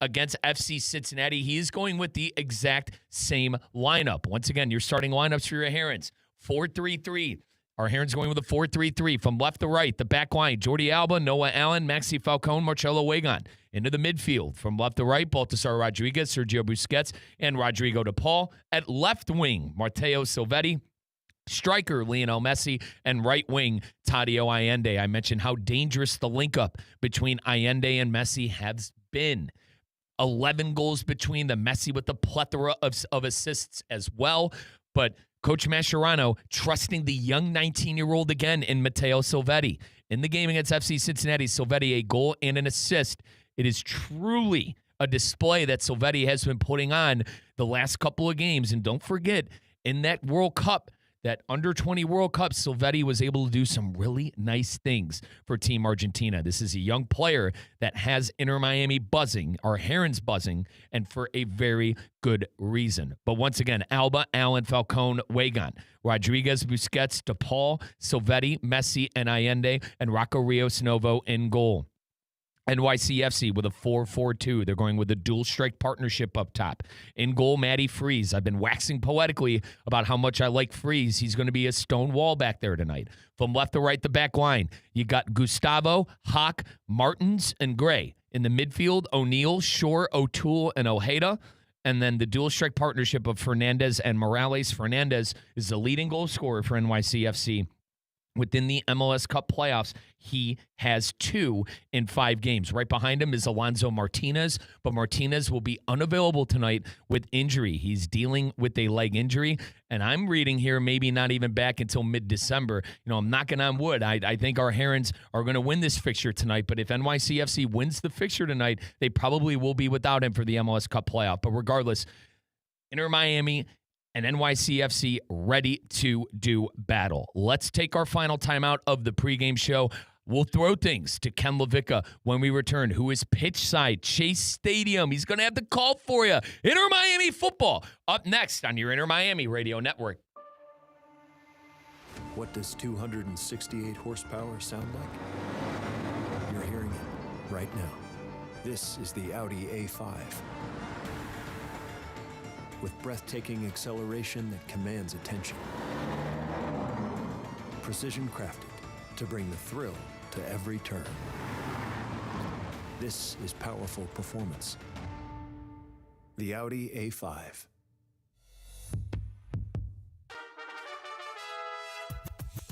against FC Cincinnati, he is going with the exact same lineup. Once again, your starting lineups for your Herons: 4-3-3. Our Herons going with a 4-3-3 from left to right. The back line: Jordi Alba, Noah Allen, Maxi Falcone, Marcelo Wagon. Into the midfield from left to right: Baltasar Rodriguez, Sergio Busquets, and Rodrigo de Paul. At left wing: Matteo Silvetti. Striker Lionel Messi, and right wing Tadeo Allende. I mentioned how dangerous the link-up between Allende and Messi has been. 11 goals between them. Messi with the plethora of assists as well. But Coach Mascherano trusting the young 19-year-old again in Matteo Silvetti. In the game against FC Cincinnati, Silvetti a goal and an assist. It is truly a display that Silvetti has been putting on the last couple of games. And don't forget, in that World Cup, that under-20 World Cup, Silvetti was able to do some really nice things for Team Argentina. This is a young player that has Inter Miami buzzing, our Herons buzzing, and for a very good reason. But once again, Alba, Allen, Falcone, Wagon, Rodriguez, Busquets, De Paul, Silvetti, Messi, and Allende, and Rocco Rios Novo in goal. NYCFC with a 4-4-2. They're going with a dual strike partnership up top. In goal, Matty Freeze. I've been waxing poetically about how much I like Freeze. He's going to be a stone wall back there tonight. From left to right, the back line, you got Gustavo, Hawk, Martins, and Gray. In the midfield, O'Neal, Shore, O'Toole, and Ojeda. And then the dual strike partnership of Fernandez and Morales. Fernandez is the leading goal scorer for NYCFC. Within the MLS Cup playoffs, he has 2 in 5 games. Right behind him is Alonso Martinez, but Martinez will be unavailable tonight with injury. He's dealing with a leg injury, and I'm reading here maybe not even back until mid-December. You know, I'm knocking on wood. I think our Herons are going to win this fixture tonight, but if NYCFC wins the fixture tonight, they probably will be without him for the MLS Cup playoff. But regardless, Inter Miami and NYCFC ready to do battle. Let's take our final timeout of the pregame show. We'll throw things to Ken Levica when we return, who is pitch side, Chase Stadium. He's going to have the call for you. Inter Miami football up next on your Inter Miami Radio Network. What does 268 horsepower sound like? You're hearing it right now. This is the Audi A5. With breathtaking acceleration that commands attention. Precision crafted to bring the thrill to every turn. This is powerful performance. The Audi A5.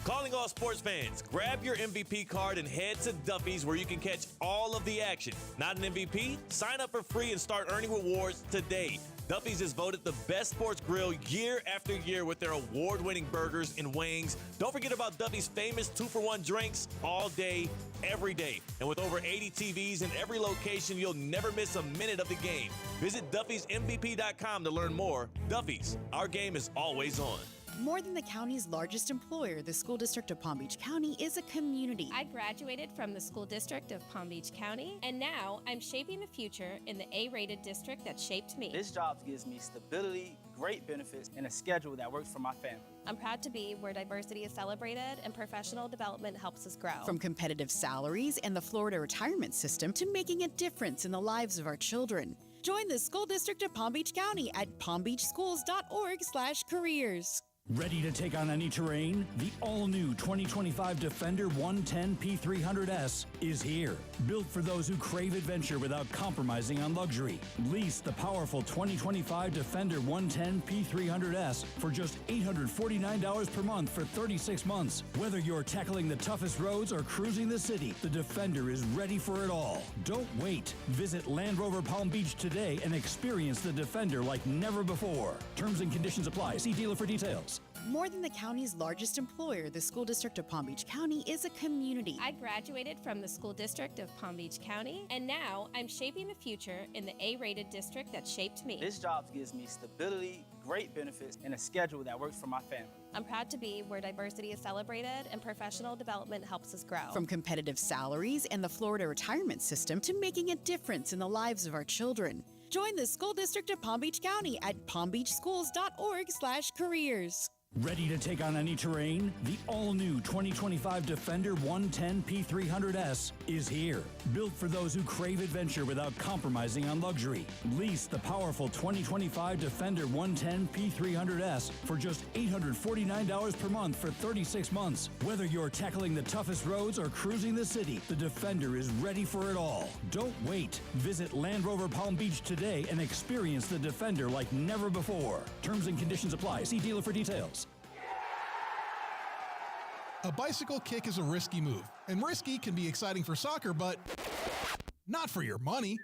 Calling all sports fans, grab your MVP card and head to Duffy's where you can catch all of the action. Not an MVP? Sign up for free and start earning rewards today. Duffy's is voted the best sports grill year after year with their award-winning burgers and wings. Don't forget about Duffy's famous 2-for-1 drinks all day, every day. And with over 80 TVs in every location, you'll never miss a minute of the game. Visit Duffy'sMVP.com to learn more. Duffy's, our game is always on. More than the county's largest employer, the School District of Palm Beach County is a community. I graduated from the School District of Palm Beach County, and now I'm shaping the future in the A-rated district that shaped me. This job gives me stability, great benefits, and a schedule that works for my family. I'm proud to be where diversity is celebrated and professional development helps us grow. From competitive salaries and the Florida retirement system to making a difference in the lives of our children. Join the School District of Palm Beach County at palmbeachschools.org/careers. Ready to take on any terrain? The all-new 2025 Defender 110 P300S is here. Built for those who crave adventure without compromising on luxury. Lease the powerful 2025 Defender 110 P300S for just $849 per month for 36 months. Whether you're tackling the toughest roads or cruising the city, the Defender is ready for it all. Don't wait. Visit Land Rover Palm Beach today and experience the Defender like never before. Terms and conditions apply. See dealer for details. More than the county's largest employer, the School District of Palm Beach County is a community. I graduated from the School District of Palm Beach County, and now I'm shaping the future in the A-rated district that shaped me. This job gives me stability, great benefits, and a schedule that works for my family. I'm proud to be where diversity is celebrated and professional development helps us grow. From competitive salaries and the Florida retirement system to making a difference in the lives of our children. Join the School District of Palm Beach County at palmbeachschools.org/careers. Ready to take on any terrain? The all-new 2025 Defender 110 P300S is here. Built for those who crave adventure without compromising on luxury. Lease the powerful 2025 Defender 110 P300S for just $849 per month for 36 months. Whether you're tackling the toughest roads or cruising the city, the Defender is ready for it all. Don't wait. Visit Land Rover Palm Beach today and experience the Defender like never before. Terms and conditions apply. See dealer for details. A bicycle kick is a risky move, and risky can be exciting for soccer, but not for your money.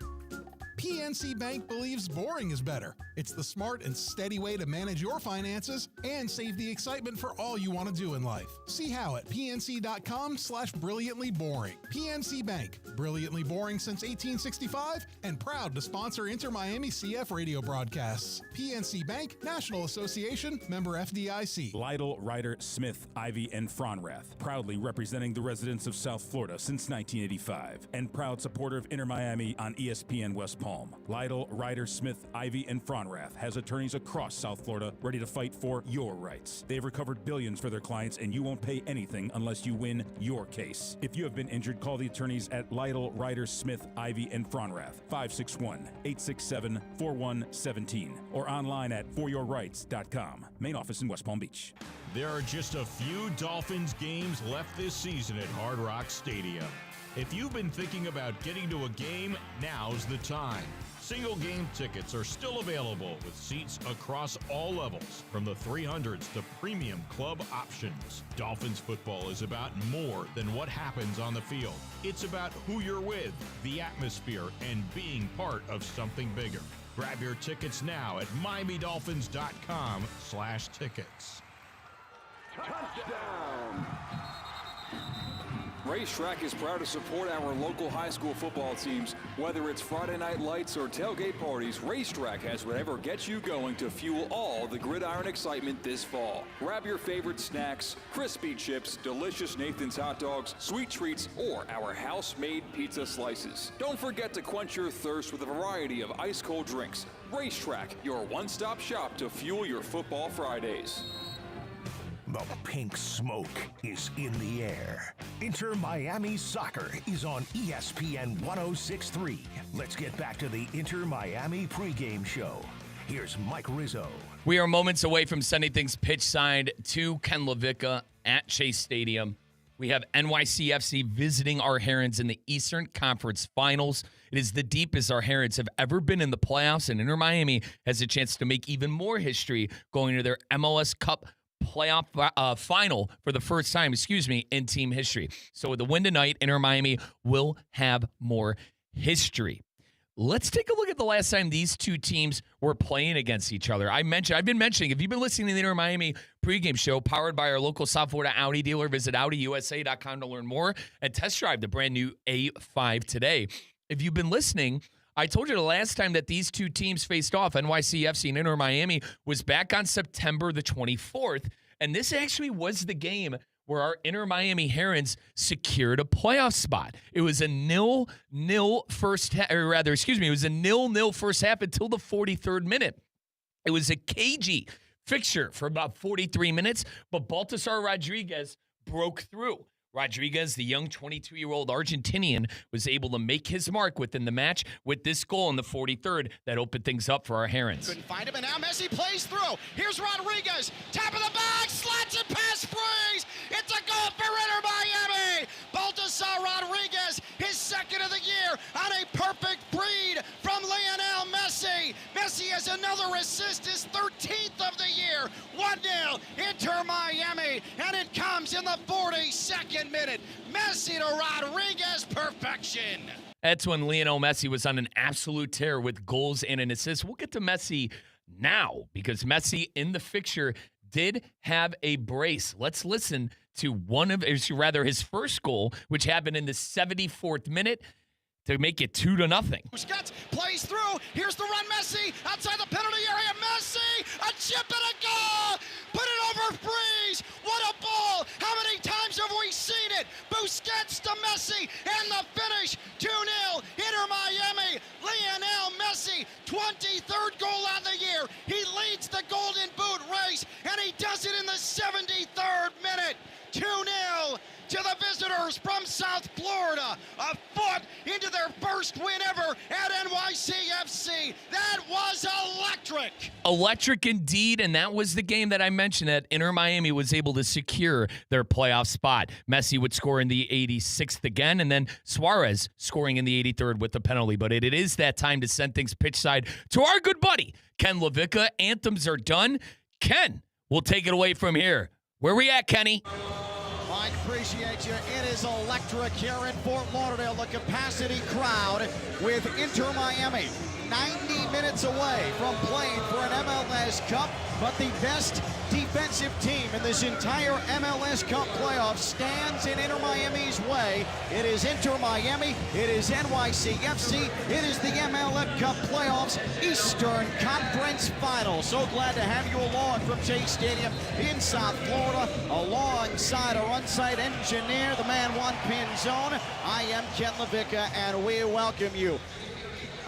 PNC Bank believes boring is better. It's the smart and steady way to manage your finances and save the excitement for all you want to do in life. See how at pnc.com/brilliantlyboring. PNC Bank, brilliantly boring since 1865 and proud to sponsor Inter-Miami CF radio broadcasts. PNC Bank, National Association, member FDIC. Lytle, Ryder, Smith, Ivy, and Fronrath, proudly representing the residents of South Florida since 1985 and proud supporter of Inter-Miami on ESPN West Palm. Lytle, Ryder, Smith, Ivy, and Fronrath has attorneys across South Florida ready to fight for your rights. They've recovered billions for their clients, and you won't pay anything unless you win your case. If you have been injured, call the attorneys at Lytle, Ryder, Smith, Ivy, and Fronrath, 561-867-4117, or online at foryourrights.com. Main office in West Palm Beach. There are just a few Dolphins games left this season at Hard Rock Stadium. If you've been thinking about getting to a game, now's the time. Single game tickets are still available with seats across all levels, from the 300s to premium club options. Dolphins football is about more than what happens on the field. It's about who you're with, the atmosphere, and being part of something bigger. Grab your tickets now at MiamiDolphins.com/tickets. Touchdown! Racetrack is proud to support our local high school football teams. Whether it's Friday night lights or tailgate parties, Racetrack has whatever gets you going to fuel all the gridiron excitement this fall. Grab your favorite snacks, crispy chips, delicious Nathan's hot dogs, sweet treats, or our house-made pizza slices. Don't forget to quench your thirst with a variety of ice-cold drinks. Racetrack, your one-stop shop to fuel your football Fridays. The pink smoke is in the air. Inter-Miami Soccer is on ESPN 106.3. Let's get back to the Inter-Miami pregame show. Here's Mike Rizzo. We are moments away from sending things pitch side to Ken LaVicka at Chase Stadium. We have NYCFC visiting our Herons in the Eastern Conference Finals. It is the deepest our Herons have ever been in the playoffs, and Inter-Miami has a chance to make even more history going to their MLS Cup playoff final for the first time, in team history. So with the win tonight, Inter-Miami will have more history. Let's take a look at the last time these two teams were playing against each other. I've been mentioning, if you've been listening to the Inter Miami pregame show powered by our local South Florida Audi dealer, visit AudiUSA.com to learn more and test drive the brand new A5 today. If you've been listening, I told you the last time that these two teams faced off, NYCFC and Inter Miami, was back on September the 24th. And this actually was the game where our Inter Miami Herons secured a playoff spot. It was a 0-0 first half, or rather, excuse me, it was a 0-0 first half until the 43rd minute. It was a cagey fixture for about 43 minutes, but Baltasar Rodriguez broke through. Rodriguez, the young 22-year-old Argentinian, was able to make his mark within the match with this goal in the 43rd that opened things up for our Herons. Couldn't find him, and now Messi plays through. Here's Rodriguez, top of the bag, slots it past Freeze. It's a goal for Inter Miami. Baltasar Rodriguez, his second of the year, on a perfect breed from Lionel Messi. Messi has another assist, his 13th of the year. 1-0, Inter Miami, and it comes in the 42nd minute. Messi to Rodriguez, perfection. That's when Lionel Messi was on an absolute tear with goals and an assist. We'll get to Messi now because Messi in the fixture did have a brace. Let's listen to his first goal, which happened in the 74th minute to make it 2-0. Busquets plays through. Here's the run, Messi outside the penalty area. Messi, a chip and a goal. Put it over Freeze. What a ball. How many times have we seen it? Busquets to Messi, and the finish, 2-0. Inter Miami, Lionel Messi, 23rd goal on the year. He leads the Golden Boot race, and he does it in the 73rd minute. 2-0 to the visitors from South Florida. A foot into their first win ever at NYCFC. That was electric. Electric indeed, and that was the game that I mentioned that Inter Miami was able to secure their playoff spot. Messi would score in the 86th again, and then Suarez scoring in the 83rd with the penalty. But it is that time to send things pitch side to our good buddy, Ken LaVicka. Anthems are done. Ken will take it away from here. Where we at, Kenny? Mike, appreciate you. It is electric here in Fort Lauderdale. The capacity crowd with Inter Miami 90 minutes away from playing for an MLS Cup, but the best defensive team in this entire MLS Cup playoff stands in Inter Miami's way. It is Inter Miami, it is NYCFC, it is the MLS Cup playoffs Eastern Conference Final. So glad to have you along from Chase Stadium in South Florida, alongside our on-site engineer, the man Juan Pinzone. I am Ken LaVicka, and we welcome you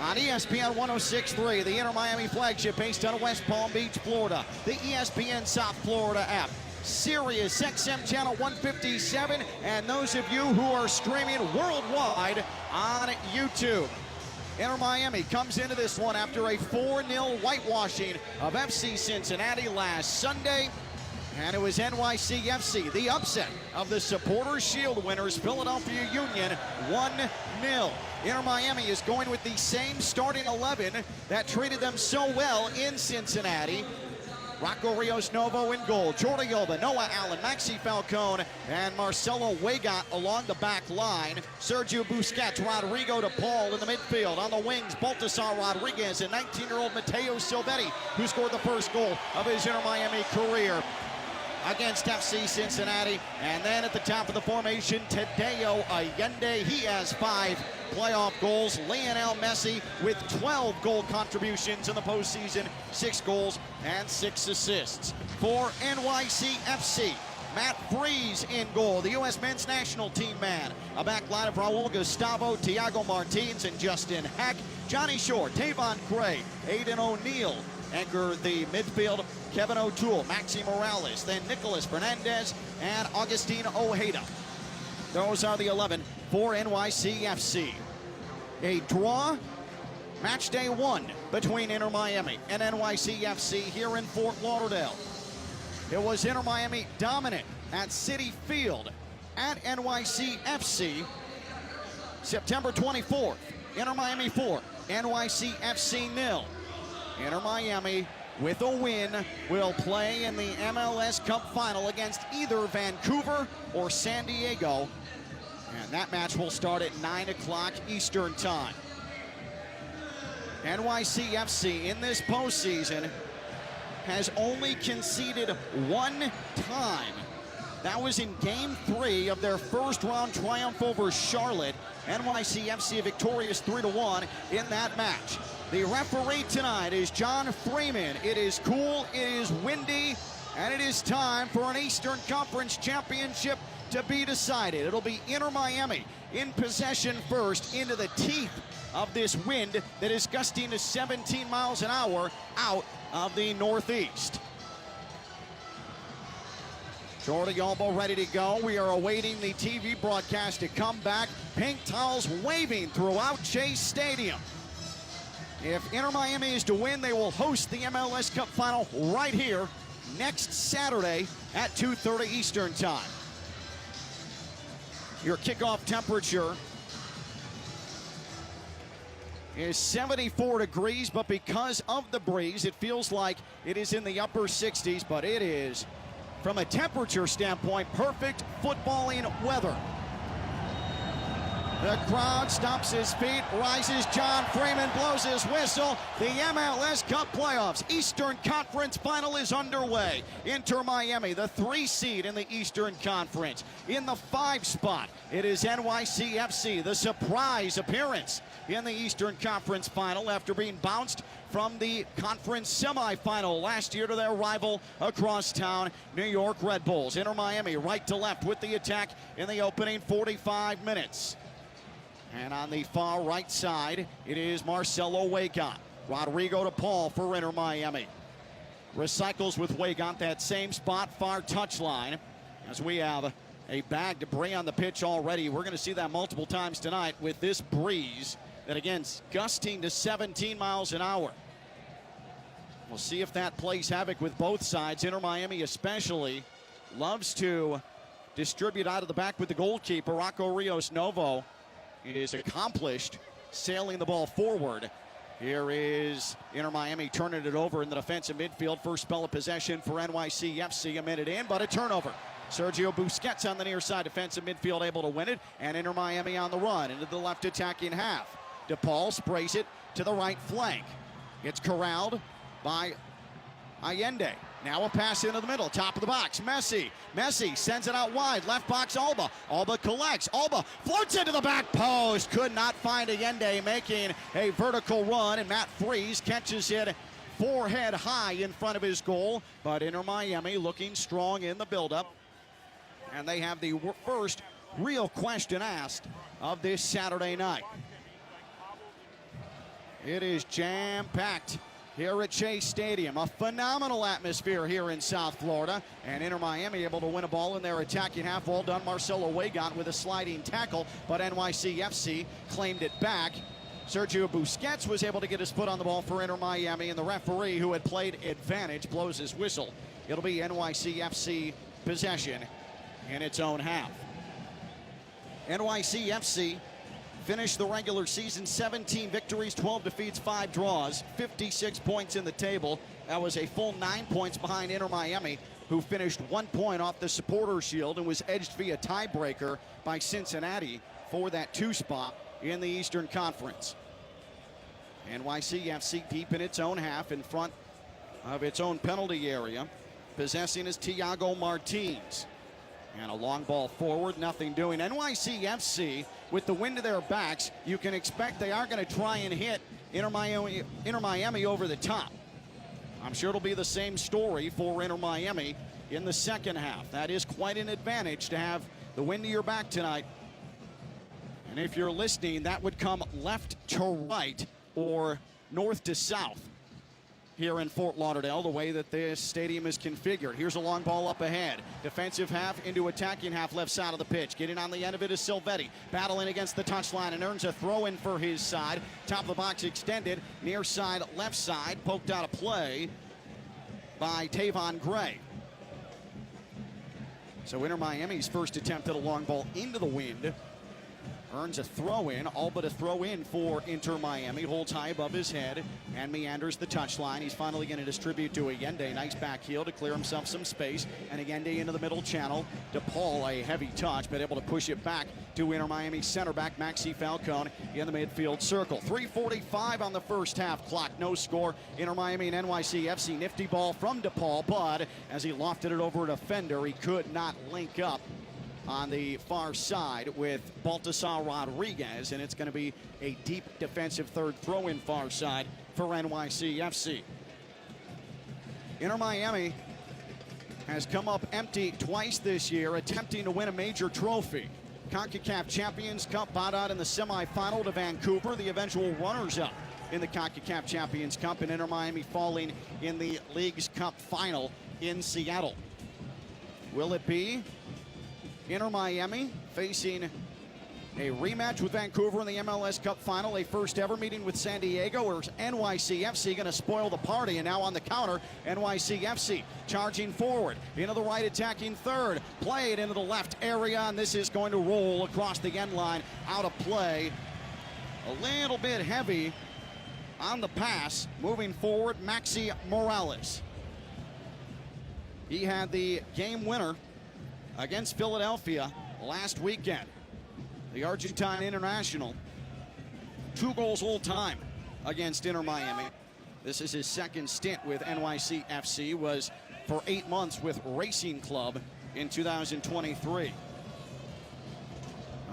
on ESPN 106.3, the Inter Miami flagship based out of West Palm Beach, Florida. The ESPN South Florida app, Sirius XM channel 157, and those of you who are streaming worldwide on YouTube. Inter Miami comes into this one after a 4-0 whitewashing of FC Cincinnati last Sunday. And it was NYCFC, the upset of the Supporters Shield winners, Philadelphia Union, 1-0. Inter Miami is going with the same starting 11 that treated them so well in Cincinnati. Rocco Rios Novo in goal, Jordi Alba, Noah Allen, Maxi Falcone, and Marcelo Wegat along the back line. Sergio Busquets, Rodrigo de Paul in the midfield. On the wings, Baltasar Rodriguez and 19-year-old Matteo Silvetti, who scored the first goal of his Inter Miami career against FC Cincinnati. And then at the top of the formation, Tadeo Allende. He has 5 playoff goals. Lionel Messi with 12 goal contributions in the postseason, 6 goals and 6 assists. For NYCFC, Matt Freeze in goal, the U.S. men's national team man. A back line of Raul Gustavo, Thiago Martins, and Justin Hack. Johnny Shore, Tavon Cray, Aiden O'Neill anchor the midfield. Kevin O'Toole, Maxi Morales, then Nicolas Fernandez, and Agustin Ojeda. Those are the 11 for NYCFC. A draw, match day 1 between Inter Miami and NYCFC here in Fort Lauderdale. It was Inter Miami dominant at Citi Field at NYCFC, September 24th. Inter Miami 4, NYCFC 0. Inter Miami, with a win, will play in the MLS Cup final against either Vancouver or San Diego. And that match will start at 9 o'clock Eastern time. NYCFC in this postseason has only conceded one time. That was in Game 3 of their first-round triumph over Charlotte. NYCFC victorious 3-1 in that match. The referee tonight is John Freeman. It is cool, it is windy, and it is time for an Eastern Conference Championship to be decided. It'll be Inter Miami in possession first into the teeth of this wind that is gusting to 17 miles an hour out of the northeast. Jordi Alba ready to go. We are awaiting the TV broadcast to come back. Pink towels waving throughout Chase Stadium. If Inter Miami is to win, they will host the MLS Cup final right here next Saturday at 2:30 Eastern Time. Your kickoff temperature is 74 degrees, but because of the breeze, it feels like it is in the upper 60s, but it is, from a temperature standpoint, perfect footballing weather. The crowd stomps his feet, rises. John Freeman blows his whistle. The MLS Cup playoffs, Eastern Conference final is underway. Inter Miami, the 3 seed in the Eastern Conference. In the 5 spot, it is NYCFC, the surprise appearance in the Eastern Conference final after being bounced from the conference semifinal last year to their rival across town, New York Red Bulls. Inter Miami right to left with the attack in the opening 45 minutes. And on the far right side, it is Marcelo Weigant. Rodrigo to Paul for Inter Miami. Recycles with Weigant, that same spot, far touchline. As we have a bag debris on the pitch already. We're going to see that multiple times tonight with this breeze that, again, is gusting to 17 miles an hour. We'll see if that plays havoc with both sides. Inter Miami especially loves to distribute out of the back with the goalkeeper. Rocco Rios Novo is accomplished sailing the ball forward. Here is Inter Miami turning it over in the defensive midfield. First spell of possession for NYCFC, a minute in, but a turnover. Sergio Busquets on the near side, defensive midfield, able to win it, and Inter Miami on the run into the left attacking half. DePaul sprays it to the right flank. It's corralled by Allende. Now a pass into the middle, top of the box. Messi sends it out wide, left box Alba. Alba collects, Alba floats into the back post. Could not find Allende, making a vertical run, and Matt Freese catches it forehead high in front of his goal. But Inter Miami looking strong in the buildup. And they have the first real question asked of this Saturday night. It is jam-packed here at Chase Stadium. A phenomenal atmosphere here in South Florida. And Inter Miami able to win a ball in their attacking half. Well done, Marcelo Weigant with a sliding tackle, but NYCFC claimed it back. Sergio Busquets was able to get his foot on the ball for Inter Miami, and the referee, who had played advantage, blows his whistle. It'll be NYCFC possession in its own half. NYCFC finished the regular season 17 victories, 12 defeats, 5 draws, 56 points in the table. That was a full 9 points behind Inter Miami, who finished 1 point off the Supporters' Shield and was edged via tiebreaker by Cincinnati for that 2 spot in the Eastern Conference. NYCFC deep in its own half, in front of its own penalty area. Possessing is Thiago Martins. And a long ball forward, nothing doing. NYCFC, with the wind to their backs, you can expect they are going to try and hit Inter Miami over the top. I'm sure it'll be the same story for Inter Miami in the second half. That is quite an advantage to have the wind to your back tonight. And if you're listening, that would come left to right or north to south here in Fort Lauderdale, the way that this stadium is configured. Here's a long ball up ahead. Defensive half into attacking half, left side of the pitch. Getting on the end of it is Silvetti, battling against the touchline and earns a throw in for his side. Top of the box extended, near side, left side, poked out of play by Tavon Gray. So Inter Miami's first attempt at a long ball into the wind earns a throw-in, all but a throw-in for Inter Miami. Holds high above his head and meanders the touchline. He's finally going to distribute to Allende. Nice back heel to clear himself some space. And Allende into the middle channel. DePaul, a heavy touch, but able to push it back to Inter Miami center back Maxi Falcone in the midfield circle. 3:45 on the first half clock. No score. Inter Miami and NYCFC. Nifty ball from DePaul, but as he lofted it over a defender, he could not link up on the far side with Baltasar Rodriguez, and it's going to be a deep defensive third throw-in far side for NYCFC. Inter Miami has come up empty twice this year, attempting to win a major trophy. CONCACAF Champions Cup bowed out in the semifinal to Vancouver, the eventual runners-up in the CONCACAF Champions Cup, and Inter Miami falling in the League's Cup final in Seattle. Will it be Inter Miami facing a rematch with Vancouver in the MLS Cup final, a first ever meeting with San Diego, or is NYCFC going to spoil the party? And now on the counter, NYCFC charging forward into the right attacking third, played into the left area, and this is going to roll across the end line, out of play. A little bit heavy on the pass. Moving forward, Maxi Morales. He had the game winner against Philadelphia last weekend. The Argentine international, 2 goals all time against Inter Miami. This is his second stint with NYCFC, was for 8 months with Racing Club in 2023.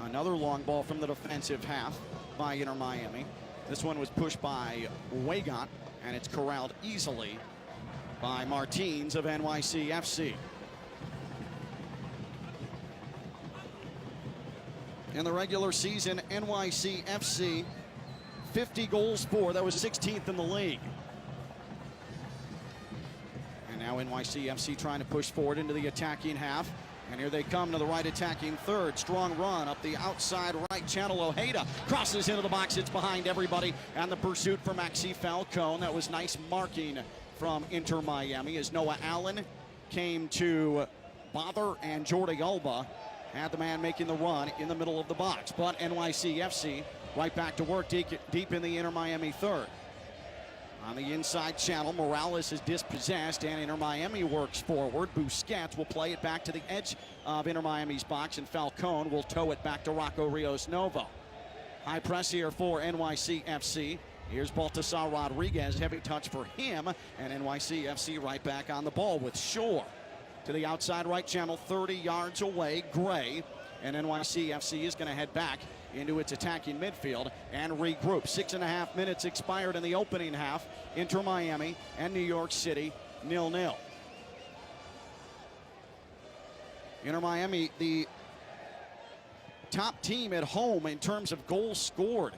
Another long ball from the defensive half by Inter Miami. This one was pushed by Weigott, and it's corralled easily by Martins of NYCFC. In the regular season, NYCFC 50 goals for. That was 16th in the league. And now NYCFC trying to push forward into the attacking half. And here they come to the right attacking third. Strong run up the outside right channel. Ojeda crosses into the box. It's behind everybody. And the pursuit for Maxi Falcone. That was nice marking from Inter Miami as Noah Allen came to bother, and Jordi Alba had the man making the run in the middle of the box. But NYCFC right back to work deep in the Inter Miami third. On the inside channel, Morales is dispossessed, and Inter Miami works forward. Busquets will play it back to the edge of Inter Miami's box, and Falcone will tow it back to Rocco Rios Novo. High press here for NYCFC. Here's Baltasar Rodriguez, heavy touch for him, and NYCFC right back on the ball with Shore. To the outside right channel, 30 yards away, Gray, and NYCFC is going to head back into its attacking midfield and regroup. 6.5 minutes expired in the opening half. Inter Miami and New York City 0-0. Inter Miami, the top team at home in terms of goals scored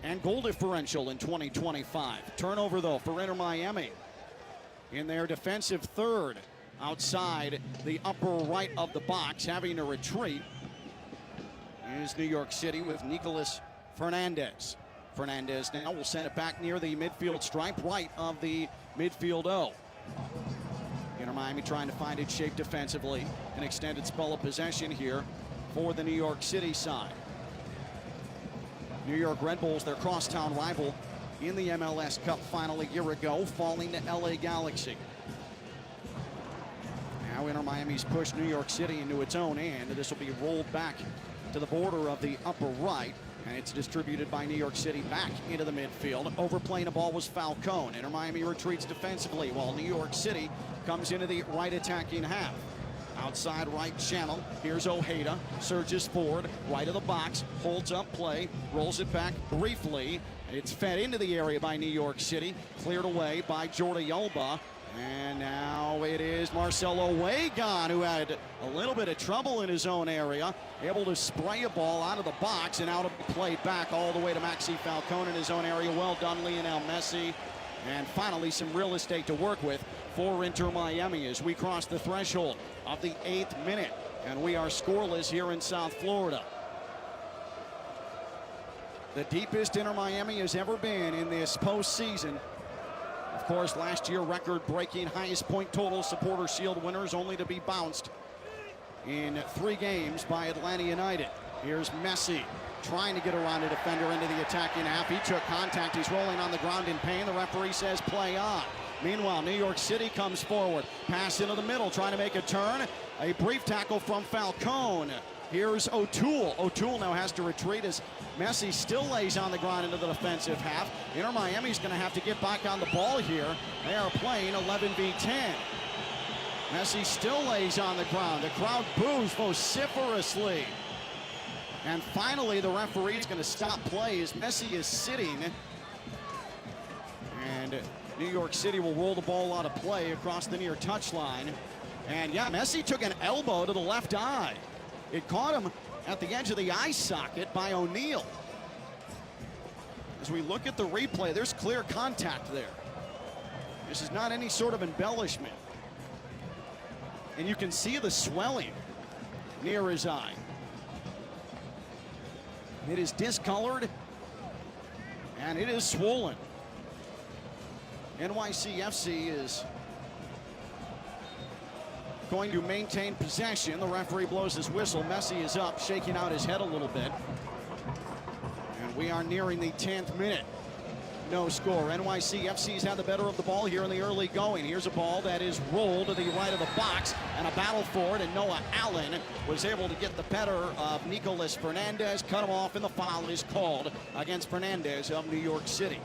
and goal differential in 2025. Turnover, though, for Inter Miami in their defensive third outside the upper right of the box, having a retreat is New York City with Nicolas Fernandez. Fernandez now will send it back near the midfield stripe, right of the midfield O. Inter Miami trying to find its shape defensively. An extended spell of possession here for the New York City side. New York Red Bulls, their crosstown rival in the MLS Cup final a year ago, falling to LA Galaxy. Now Inter Miami's pushed New York City into its own end. This will be rolled back to the border of the upper right, and it's distributed by New York City back into the midfield. Overplaying the ball was Falcone. Inter Miami retreats defensively while New York City comes into the right attacking half. Outside right channel, here's Ojeda, surges forward, right of the box, holds up play, rolls it back briefly. It's fed into the area by New York City, cleared away by Jordi Alba. And now it is Marcelo Weigott, who had a little bit of trouble in his own area, able to spray a ball out of the box and out of play back all the way to Maxi Falcone in his own area. Well done, Lionel Messi. And finally, some real estate to work with for Inter Miami as we cross the threshold of the 8th minute. And we are scoreless here in South Florida. The deepest Inter Miami has ever been in this postseason. Of course, last year, record-breaking highest point total Supporter Shield winners, only to be bounced in 3 games by Atlanta United. Here's Messi trying to get around a defender into the attacking half. He took contact. He's rolling on the ground in pain. The referee says play on. Meanwhile, New York City comes forward. Pass into the middle, trying to make a turn. A brief tackle from Falcone. Here's O'Toole. O'Toole now has to retreat as Messi still lays on the ground into the defensive half. Inter Miami's going to have to get back on the ball here. They are playing 11v10. Messi still lays on the ground. The crowd boos vociferously. And finally, the referee is going to stop play as Messi is sitting. And New York City will roll the ball out of play across the near touchline. And yeah, Messi took an elbow to the left eye. It caught him at the edge of the eye socket by O'Neal. As we look at the replay, there's clear contact there. This is not any sort of embellishment. And you can see the swelling near his eye. It is discolored and it is swollen. NYCFC is going to maintain possession. The referee blows his whistle. Messi is up, shaking out his head a little bit. And we are nearing the 10th minute. No score. NYCFC's had the better of the ball here in the early going. Here's a ball that is rolled to the right of the box, and a battle for it, and Noah Allen was able to get the better of Nicolas Fernandez. Cut him off, and the foul is called against Fernandez of New York City.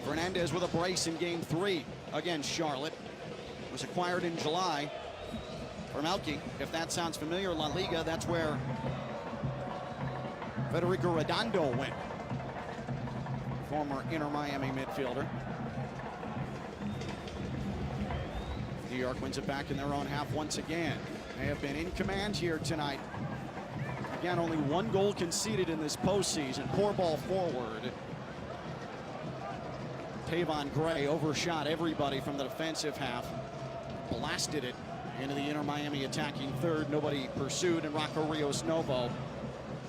Fernandez with a brace in game 3 against Charlotte. Was acquired in July from Elke. If that sounds familiar, La Liga, that's where Federico Redondo went. Former Inter Miami midfielder. New York wins it back in their own half once again. They have been in command here tonight. Again, only one goal conceded in this postseason. Poor ball forward. Tavon Gray overshot everybody from the defensive half. Blasted it into the Inter Miami attacking third. Nobody pursued, and Rocco Rios Novo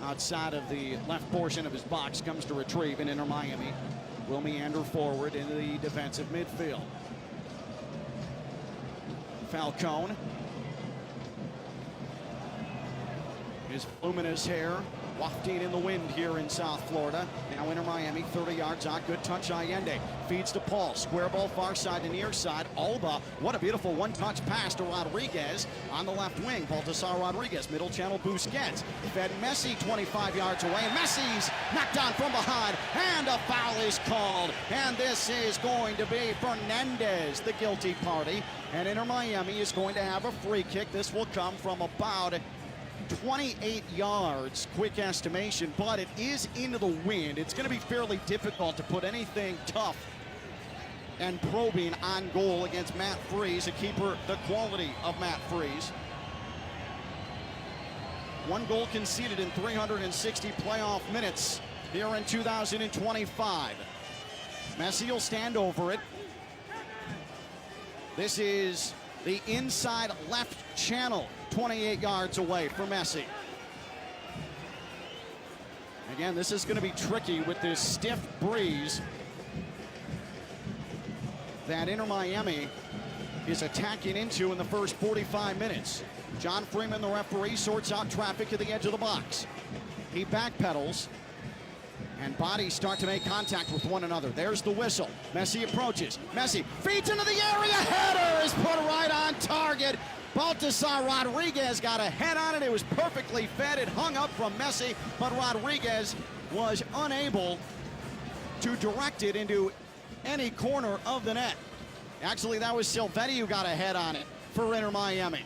outside of the left portion of his box comes to retrieve, and Inter Miami will meander forward into the defensive midfield. Falcone. His luminous hair wafting in the wind here in South Florida. Now Inter Miami, 30 yards out. Good touch, Allende. Feeds to Paul. Square ball far side to near side. Alba, what a beautiful one-touch pass to Rodriguez on the left wing. Baltasar Rodriguez, middle channel, Busquets. Fed Messi 25 yards away. And Messi's knocked down from behind. And a foul is called. And this is going to be Fernandez, the guilty party. And Inter Miami is going to have a free kick. This will come from about 28 yards, quick estimation, but it is into the wind. It's going to be fairly difficult to put anything tough and probing on goal against Matt Freese, a keeper the quality of Matt Freese. One goal conceded in 360 playoff minutes here in 2025. Messi will stand over it. This is the inside left channel, 28 yards away for Messi. Again, this is going to be tricky with this stiff breeze that Inter Miami is attacking into in the first 45 minutes. John Freeman, the referee, sorts out traffic at the edge of the box. He backpedals, and bodies start to make contact with one another. There's the whistle. Messi approaches. Messi feeds into the area. Header is put right on target. Baltasar Rodriguez got a head on it. It was perfectly fed. It hung up from Messi, but Rodriguez was unable to direct it into any corner of the net. Actually, that was Silvetti who got a head on it for Inter Miami.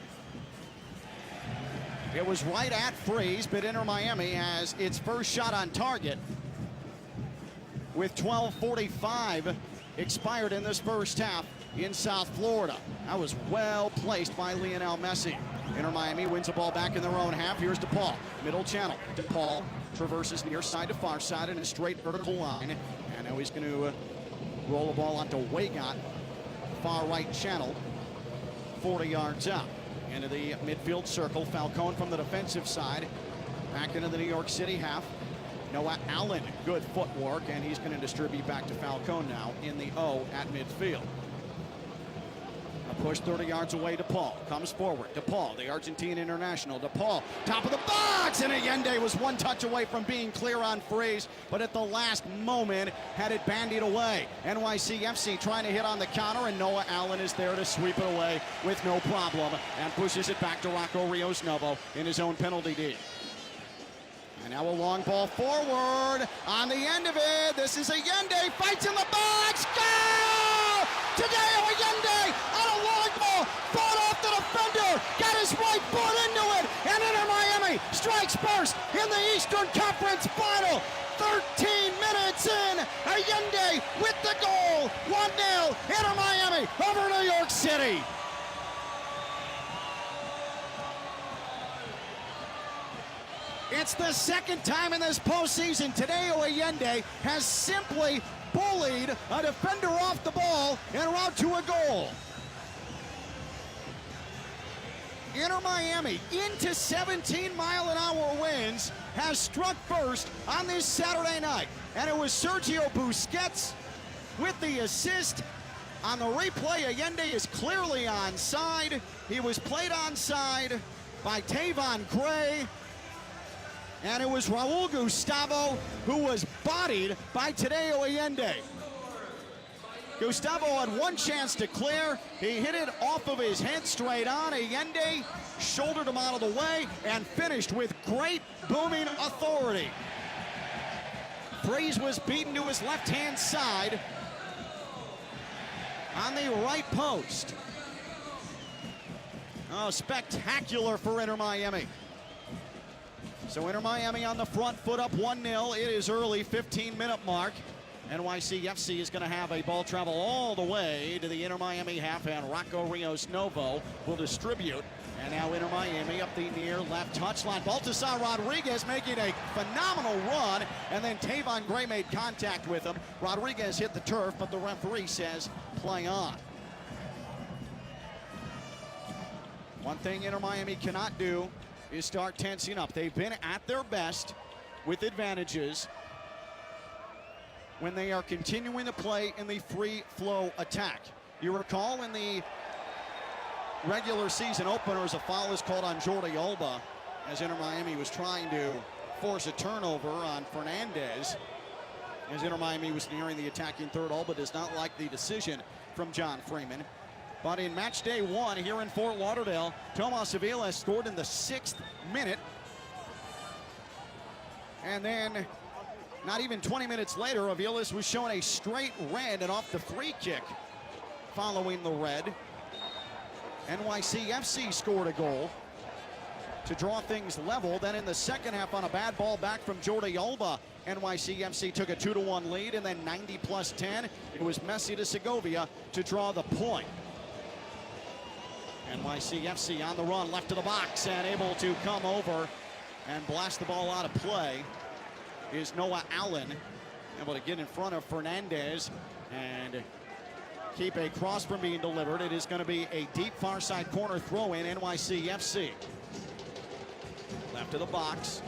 It was right at Freese, but Inter Miami has its first shot on target with 12:45 expired in this first half in South Florida. That was well placed by Lionel Messi. Inter Miami wins the ball back in their own half. Here's DePaul, middle channel. DePaul traverses near side to far side in a straight vertical line. And now he's going to roll the ball onto Weigott, far right channel, 40 yards out. Into the midfield circle. Falcone from the defensive side. Back into the New York City half. Noah Allen, good footwork, and he's going to distribute back to Falcone now in the O at midfield. A Push 30 yards away. DePaul comes forward. DePaul, the Argentine international. DePaul, top of the box, and Allende was one touch away from being clear on Freeze, but at the last moment had it bandied away. NYCFC trying to hit on the counter, and Noah Allen is there to sweep it away with no problem and pushes it back to Rocco Rios Novo in his own penalty D. And now a long ball forward. On the end of it, this is Allende, fights in the box, goal! Tadeo Allende on a long ball, fought off the defender, got his right foot into it, and Inter Miami strikes first in the Eastern Conference Final. 13 minutes in, Allende with the goal, 1-0, Inter Miami over New York City. It's the second time in this postseason Tadeo Allende has simply bullied a defender off the ball en route to a goal. Inter Miami into 17-mile-an-hour winds has struck first on this Saturday night. And it was Sergio Busquets with the assist. On the replay, Allende is clearly onside. He was played onside by Tavon Gray. And it was Raul Gustavo who was bodied by Tadeo Allende. Gustavo had one chance to clear. He hit it off of his head straight on. Allende shouldered him out of the way and finished with great booming authority. Freeze was beaten to his left-hand side on the right post. Oh, spectacular for Inter Miami. So Inter Miami on the front foot, up 1-0. It is early, 15-minute mark. NYCFC is going to have a ball travel all the way to the Inter Miami half, and Rocco Rios Novo will distribute. And now Inter Miami up the near left touchline. Baltasar Rodriguez making a phenomenal run, and then Tavon Gray made contact with him. Rodriguez hit the turf, but the referee says play on. One thing Inter Miami cannot do is start tensing up. They've been at their best with advantages when they are continuing to play in the free flow attack. You recall in the regular season openers, a foul is called on Jordi Alba as Inter Miami was trying to force a turnover on Fernandez. As Inter Miami was nearing the attacking third, Alba does not like the decision from John Freeman. But in match day one here in Fort Lauderdale, Tomas Avila scored in the 6th minute. And then not even 20 minutes later, Avilas was shown a straight red and off the free kick following the red. NYCFC scored a goal to draw things level. Then in the second half, on a bad ball back from Jordi Alba, NYCFC took a 2-1 lead, and then 90+10. It was Messi to Segovia to draw the point. NYCFC on the run, left to the box, and able to come over and blast the ball out of play is Noah Allen, able to get in front of Fernandez and keep a cross from being delivered. It is going to be a deep far side corner throw in, NYCFC. Left to the box.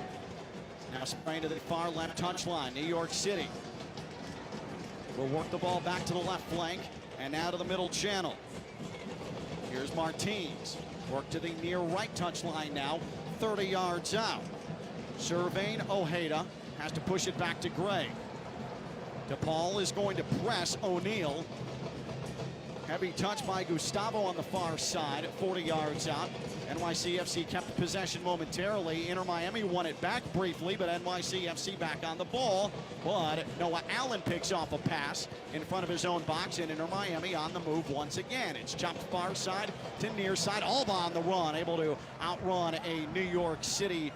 Now spraying to the far left touchline. New York City will work the ball back to the left flank and now to the middle channel. Here's Martins. Work to the near right touchline now, 30 yards out. Surveying Ojeda, has to push it back to Gray. DePaul is going to press O'Neal. Heavy touch by Gustavo on the far side at 40 yards out. NYCFC kept possession momentarily. Inter Miami won it back briefly, but NYCFC back on the ball. But Noah Allen picks off a pass in front of his own box, and Inter Miami on the move once again. It's chopped far side to near side. Alba on the run, able to outrun a New York City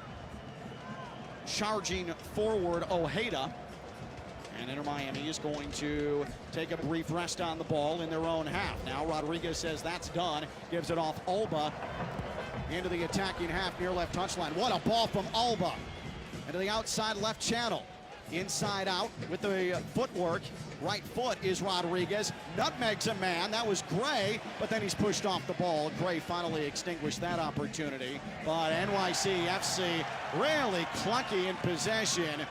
charging forward Ojeda. And Inter Miami is going to take a brief rest on the ball in their own half. Now Rodriguez says that's done. Gives it off Alba into the attacking half near left touchline. What a ball from Alba into the outside left channel. Inside out with the footwork. Right foot is Rodriguez. Nutmegs a man. That was Gray, but then he's pushed off the ball. Gray finally extinguished that opportunity. But NYCFC really clunky in possession.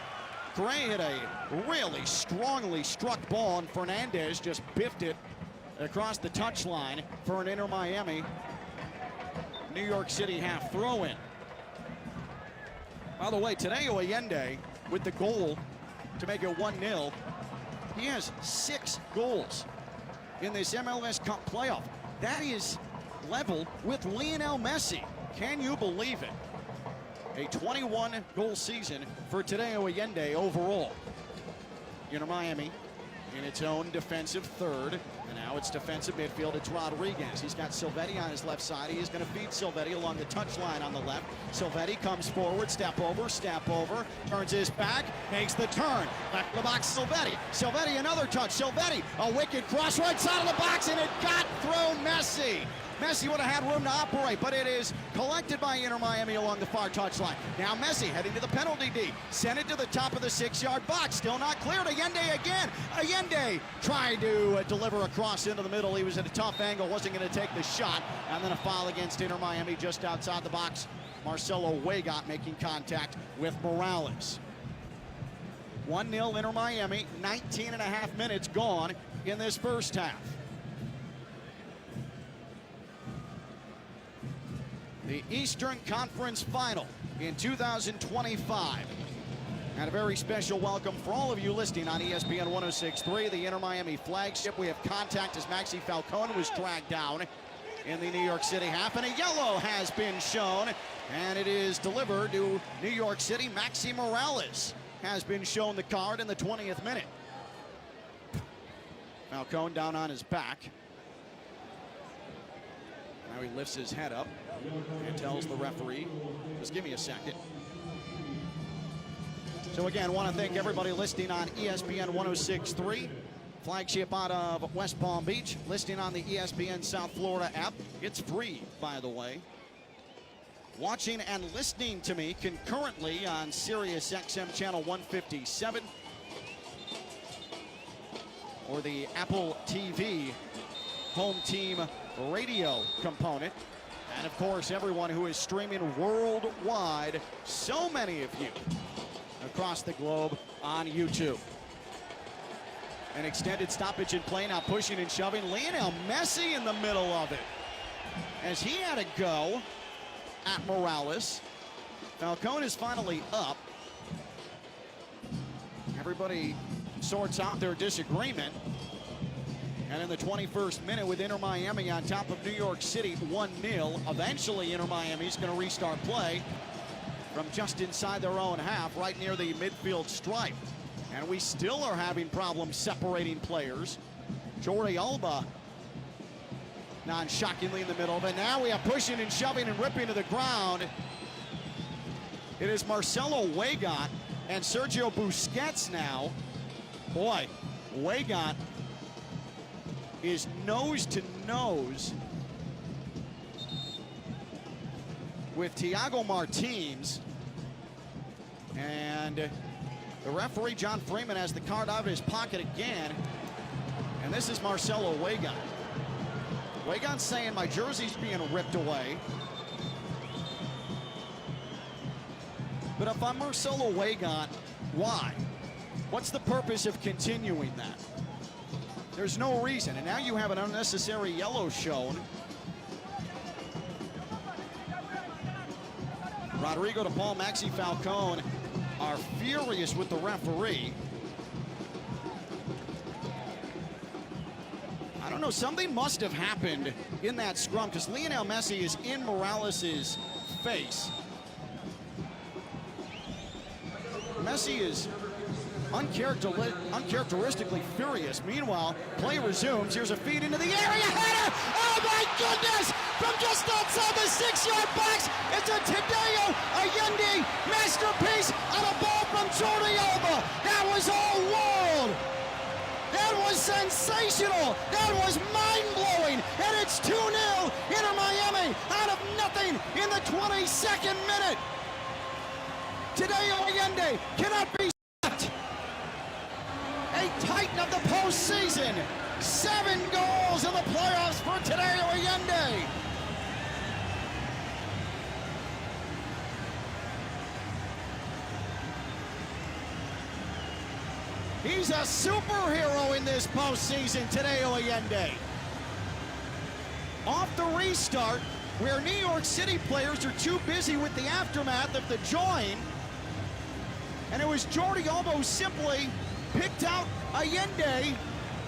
Gray hit a really strongly struck ball, and Fernandez just biffed it across the touchline for an Inter Miami New York City half throw-in. By the way, Tadeo Allende with the goal to make it 1-0. He has 6 goals in this MLS Cup playoff. That is level with Lionel Messi. Can you believe it? A 21-goal season for Tadeo Allende overall. Inter Miami in its own defensive third, and now it's defensive midfield. It's Rodriguez. He's got Silvetti on his left side. He is going to feed Silvetti along the touchline on the left. Silvetti comes forward, step over, turns his back, makes the turn. Left of the box, Silvetti. Silvetti, another touch. Silvetti, a wicked cross right side of the box, and it got through Messi. Messi would have had room to operate, but it is collected by Inter Miami along the far touchline. Now Messi heading to the penalty D. Sent it to the top of the 6-yard box. Still not cleared. Allende again. Allende trying to deliver a cross into the middle. He was at a tough angle, wasn't going to take the shot. And then a foul against Inter Miami just outside the box. Marcelo Weigott making contact with Morales. 1-0 Inter Miami. 19 and a half minutes gone in this first half. The Eastern Conference Final in 2025. And a very special welcome for all of you listening on ESPN 106.3, the Inter Miami flagship. We have contact as Maxi Falcone was dragged down in the New York City half, and a yellow has been shown, and it is delivered to New York City. Maxi Morales has been shown the card in the 20th minute. Falcone down on his back. Now he lifts his head up and tells the referee, just give me a second. So again, want to thank everybody listening on ESPN 106.3, flagship out of West Palm Beach, listening on the ESPN South Florida app. It's free, by the way. Watching and listening to me concurrently on Sirius XM channel 157 or the Apple TV home team radio component. And of course, everyone who is streaming worldwide, so many of you across the globe on YouTube. An extended stoppage in play, now pushing and shoving. Lionel Messi in the middle of it, as he had a go at Morales. Falcone is finally up. Everybody sorts out their disagreement. And in the 21st minute, with Inter Miami on top of New York City 1-0, eventually Inter Miami's going to restart play from just inside their own half, right near the midfield stripe. And we still are having problems separating players. Jordi Alba, non-shockingly in the middle, but now we have pushing and shoving and ripping to the ground. It is Marcelo Weigott and Sergio Busquets now. Boy, Weigott is nose to nose with Thiago Martins, and the referee John Freeman has the card out of his pocket again, and this is Marcelo Weigott. Weigott's saying my jersey's being ripped away, but if I'm Marcelo Weigott, why? What's the purpose of continuing that? There's no reason, and now you have an unnecessary yellow shown. Rodrigo de Paul, Maxi Falcone are furious with the referee. I don't know, something must have happened in that scrum, because Lionel Messi is in Morales' face. Messi is uncharacteristically furious. Meanwhile, play resumes. Here's a feed into the area. Header! Oh my goodness! From just outside the 6-yard box, it's a Tadeo Allende masterpiece on a ball from Jordi Alba. That was all world. That was sensational. That was mind-blowing. And it's 2-0 Inter Miami out of nothing in the 22nd minute. Tadeo Allende cannot be stopped. A titan of the postseason. 7 goals in the playoffs for Tadeo Allende. He's a superhero in this postseason, Tadeo Allende. off the restart, where New York City players are too busy with the aftermath of the join. And it was Jordi Alba who simply picked out Allende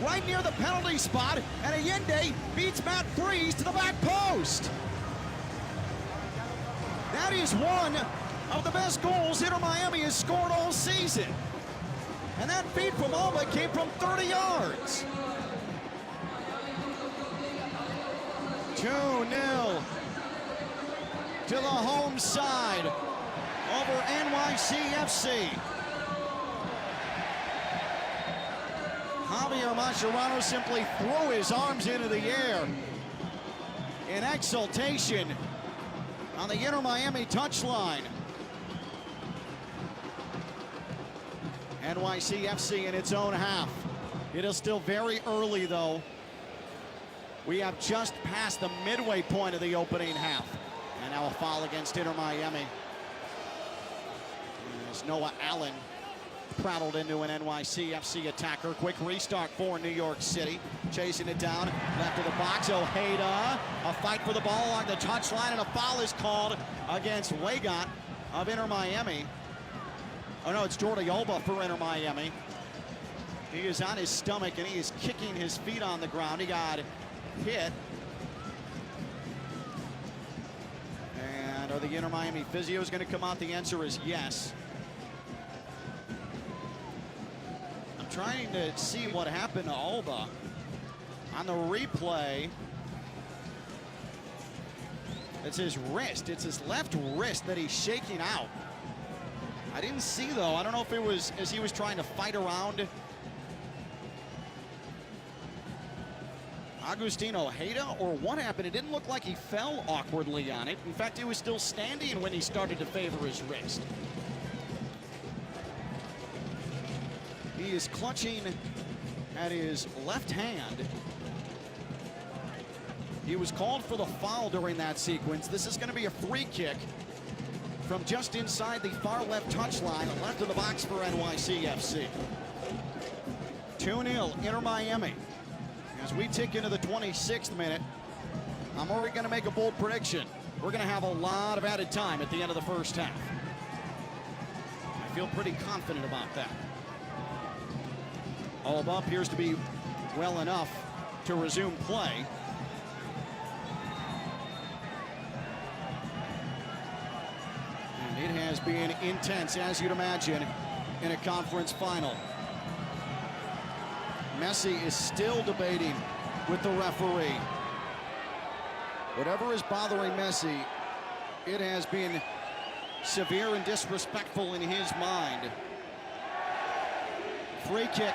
right near the penalty spot, and Allende beats Matt Freese to the back post. That is one of the best goals Inter Miami has scored all season. And that feed from Alba came from 30 yards. 2-0 to the home side over NYCFC. Javier Mascherano simply threw his arms into the air in exultation on the Inter Miami touchline. NYCFC in its own half. It is still very early, though. We have just passed the midway point of the opening half. And now a foul against Inter Miami. As Noah Allen prattled into an NYCFC attacker. Quick restart for New York City. Chasing it down, left of the box. Ojeda, a fight for the ball along the touchline, and a foul is called against Weigott of Inter Miami. Oh no, it's Jordi Alba for Inter Miami. He is on his stomach and he is kicking his feet on the ground. He got hit. And are the Inter Miami physios going to come out? The answer is yes. I'm trying to see what happened to Alba. On the replay, it's his wrist. It's his left wrist that he's shaking out. I didn't see, though. I don't know if it was as he was trying to fight around Agustin Ojeda or what happened. It didn't look like he fell awkwardly on it. In fact, he was still standing when he started to favor his wrist. He is clutching at his left hand. He was called for the foul during that sequence. This is going to be a free kick from just inside the far left touchline, left of the box for NYCFC. 2-0, Inter Miami. As we tick into the 26th minute, I'm already going to make a bold prediction. We're going to have a lot of added time at the end of the first half. I feel pretty confident about that. Alba appears to be well enough to resume play. It has been intense, as you'd imagine, in a conference final. Messi is still debating with the referee. Whatever is bothering Messi, it has been severe and disrespectful in his mind. Free kick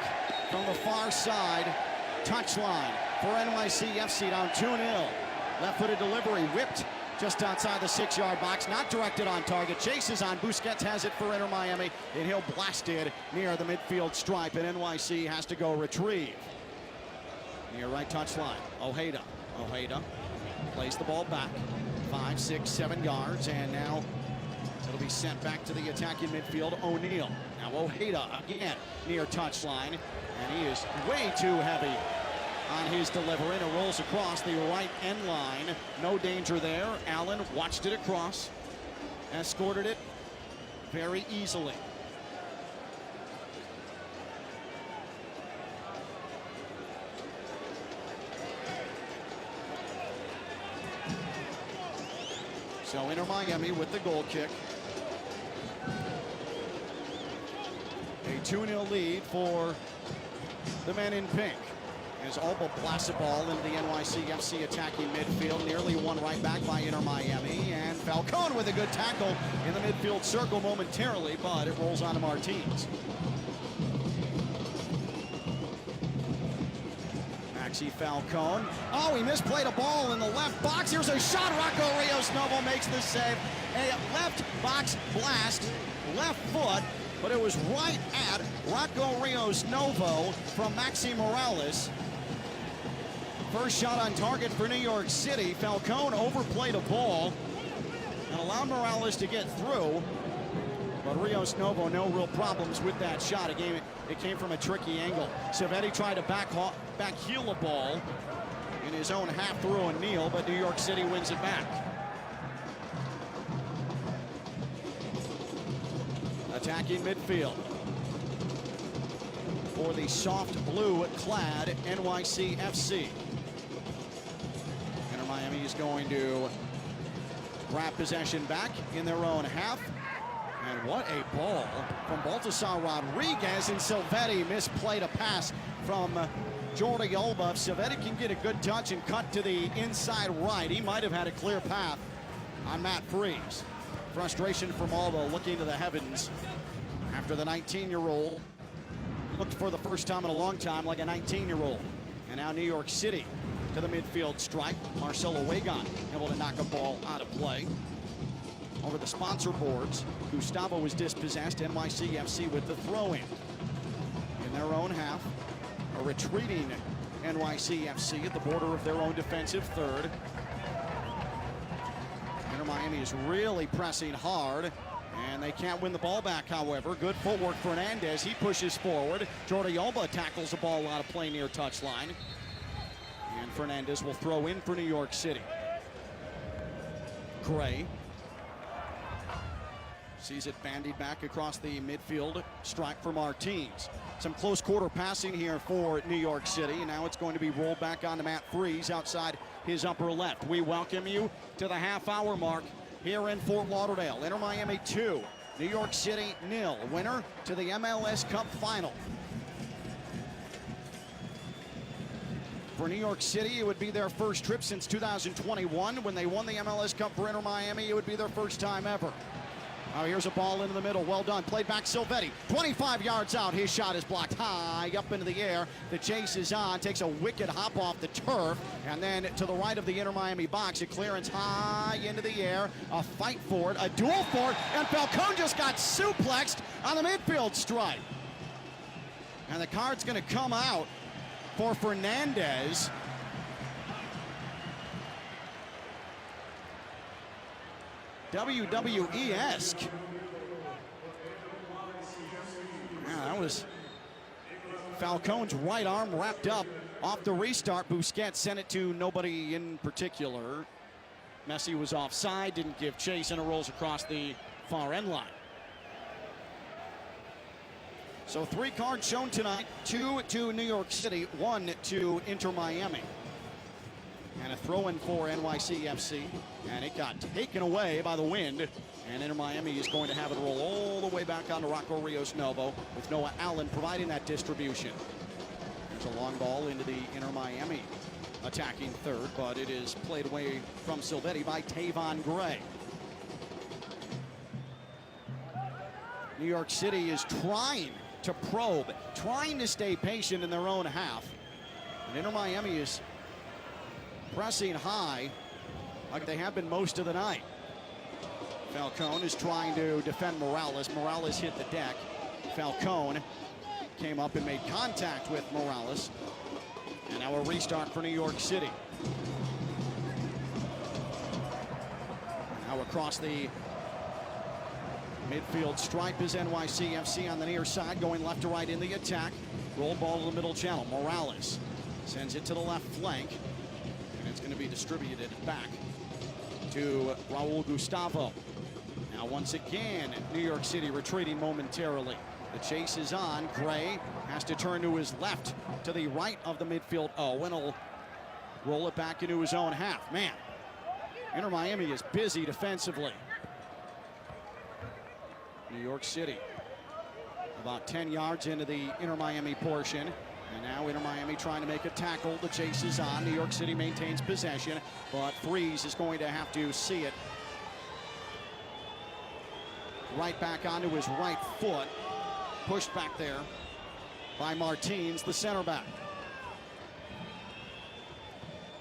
from the far side, touchline for NYCFC, down 2-0. Left-footed delivery, whipped just outside the 6-yard box, not directed on target. Chases on, Busquets has it for Inter Miami, and he'll blast it near the midfield stripe, and NYC has to go retrieve. Near right touchline, Ojeda plays the ball back, 5, 6, 7 yards, and now it'll be sent back to the attacking midfield, O'Neal. Now Ojeda again near touchline, and he is way too heavy on his delivery, and it rolls across the right end line. No danger there. Allen watched it across, escorted it very easily. So Inter Miami with the goal kick. A 2-0 lead for the men in pink. As Alba blasts a ball into the NYCFC attacking midfield, nearly won right back by Inter Miami, and Falcone with a good tackle in the midfield circle momentarily, but it rolls on to Martins. Maxi Falcone. Oh, he misplayed a ball in the left box. Here's a shot. Rocco Rios Novo makes the save. A left box blast, left foot, but it was right at Rocco Rios Novo from Maxi Morales. First shot on target for New York City. Falcone overplayed a ball and allowed Morales to get through. But Rios Novo, no real problems with that shot. It came from a tricky angle. Savetti tried to back heel a ball in his own half through a kneel, but New York City wins it back. Attacking midfield for the soft blue-clad NYCFC. Inter Miami is going to grab possession back in their own half. And what a ball from Baltasar Rodriguez, and Silvetti misplayed a pass from Jordi Alba. If Silvetti can get a good touch and cut to the inside right, he might have had a clear path on Matt Freese. Frustration from Alba looking to the heavens after the 19-year-old looked for the first time in a long time like a 19-year-old. And now New York City to the midfield strike. Marcelo Wagon able to knock a ball out of play. Over the sponsor boards, Gustavo was dispossessed. NYCFC with the throw-in. In their own half, a retreating NYCFC at the border of their own defensive third. Inter Miami is really pressing hard, and they can't win the ball back, however. Good footwork for Fernandez. He pushes forward. Jordi Alba tackles the ball out of play near touchline. And Fernandez will throw in for New York City. Gray sees it bandied back across the midfield. Strike for Martins. Some close quarter passing here for New York City. Now it's going to be rolled back onto Matt Freese outside his upper left. We welcome you to the half-hour mark here in Fort Lauderdale. Inter Miami 2, New York City 0. Winner to the MLS Cup final. For New York City, it would be their first trip since 2021. When they won the MLS Cup for Inter Miami, it would be their first time ever. Oh, here's a ball into the middle. Well done. Played back Silvetti. 25 yards out. His shot is blocked high up into the air. The chase is on. Takes a wicked hop off the turf. And then to the right of the Inter Miami box. A clearance high into the air. A fight for it. A duel for it. And Falcone just got suplexed on the midfield strike. And the card's going to come out for Fernandez. WWE-esque. Yeah, that was Falcone's right arm wrapped up off the restart. Busquets sent it to nobody in particular. Messi was offside, didn't give chase, and it rolls across the far end line. So 3 cards shown tonight, 2 to New York City, 1 to Inter Miami. And a throw-in for NYCFC, and it got taken away by the wind. And Inter Miami is going to have it roll all the way back onto Rocco Rios Novo, with Noah Allen providing that distribution. There's a long ball into the Inter Miami attacking third, but it is played away from Silvetti by Tavon Gray. New York City is trying to probe, trying to stay patient in their own half. And Inter Miami is pressing high like they have been most of the night. Falcone is trying to defend Morales. Morales hit the deck. Falcone came up and made contact with Morales. And now a restart for New York City. Now across the midfield stripe is NYCFC on the near side, going left to right in the attack. Roll ball to the middle channel. Morales sends it to the left flank. And it's going to be distributed back to Raul Gustavo. Now once again, New York City retreating momentarily. The chase is on. Gray has to turn to his left to the right of the midfield. Oh, and he'll roll it back into his own half. Man, Inter Miami is busy defensively. New York City about 10 yards into the Inter Miami portion. And now Inter Miami trying to make a tackle. The chase is on. New York City maintains possession, but Freese is going to have to see it right back onto his right foot. Pushed back there by Martins, the center back.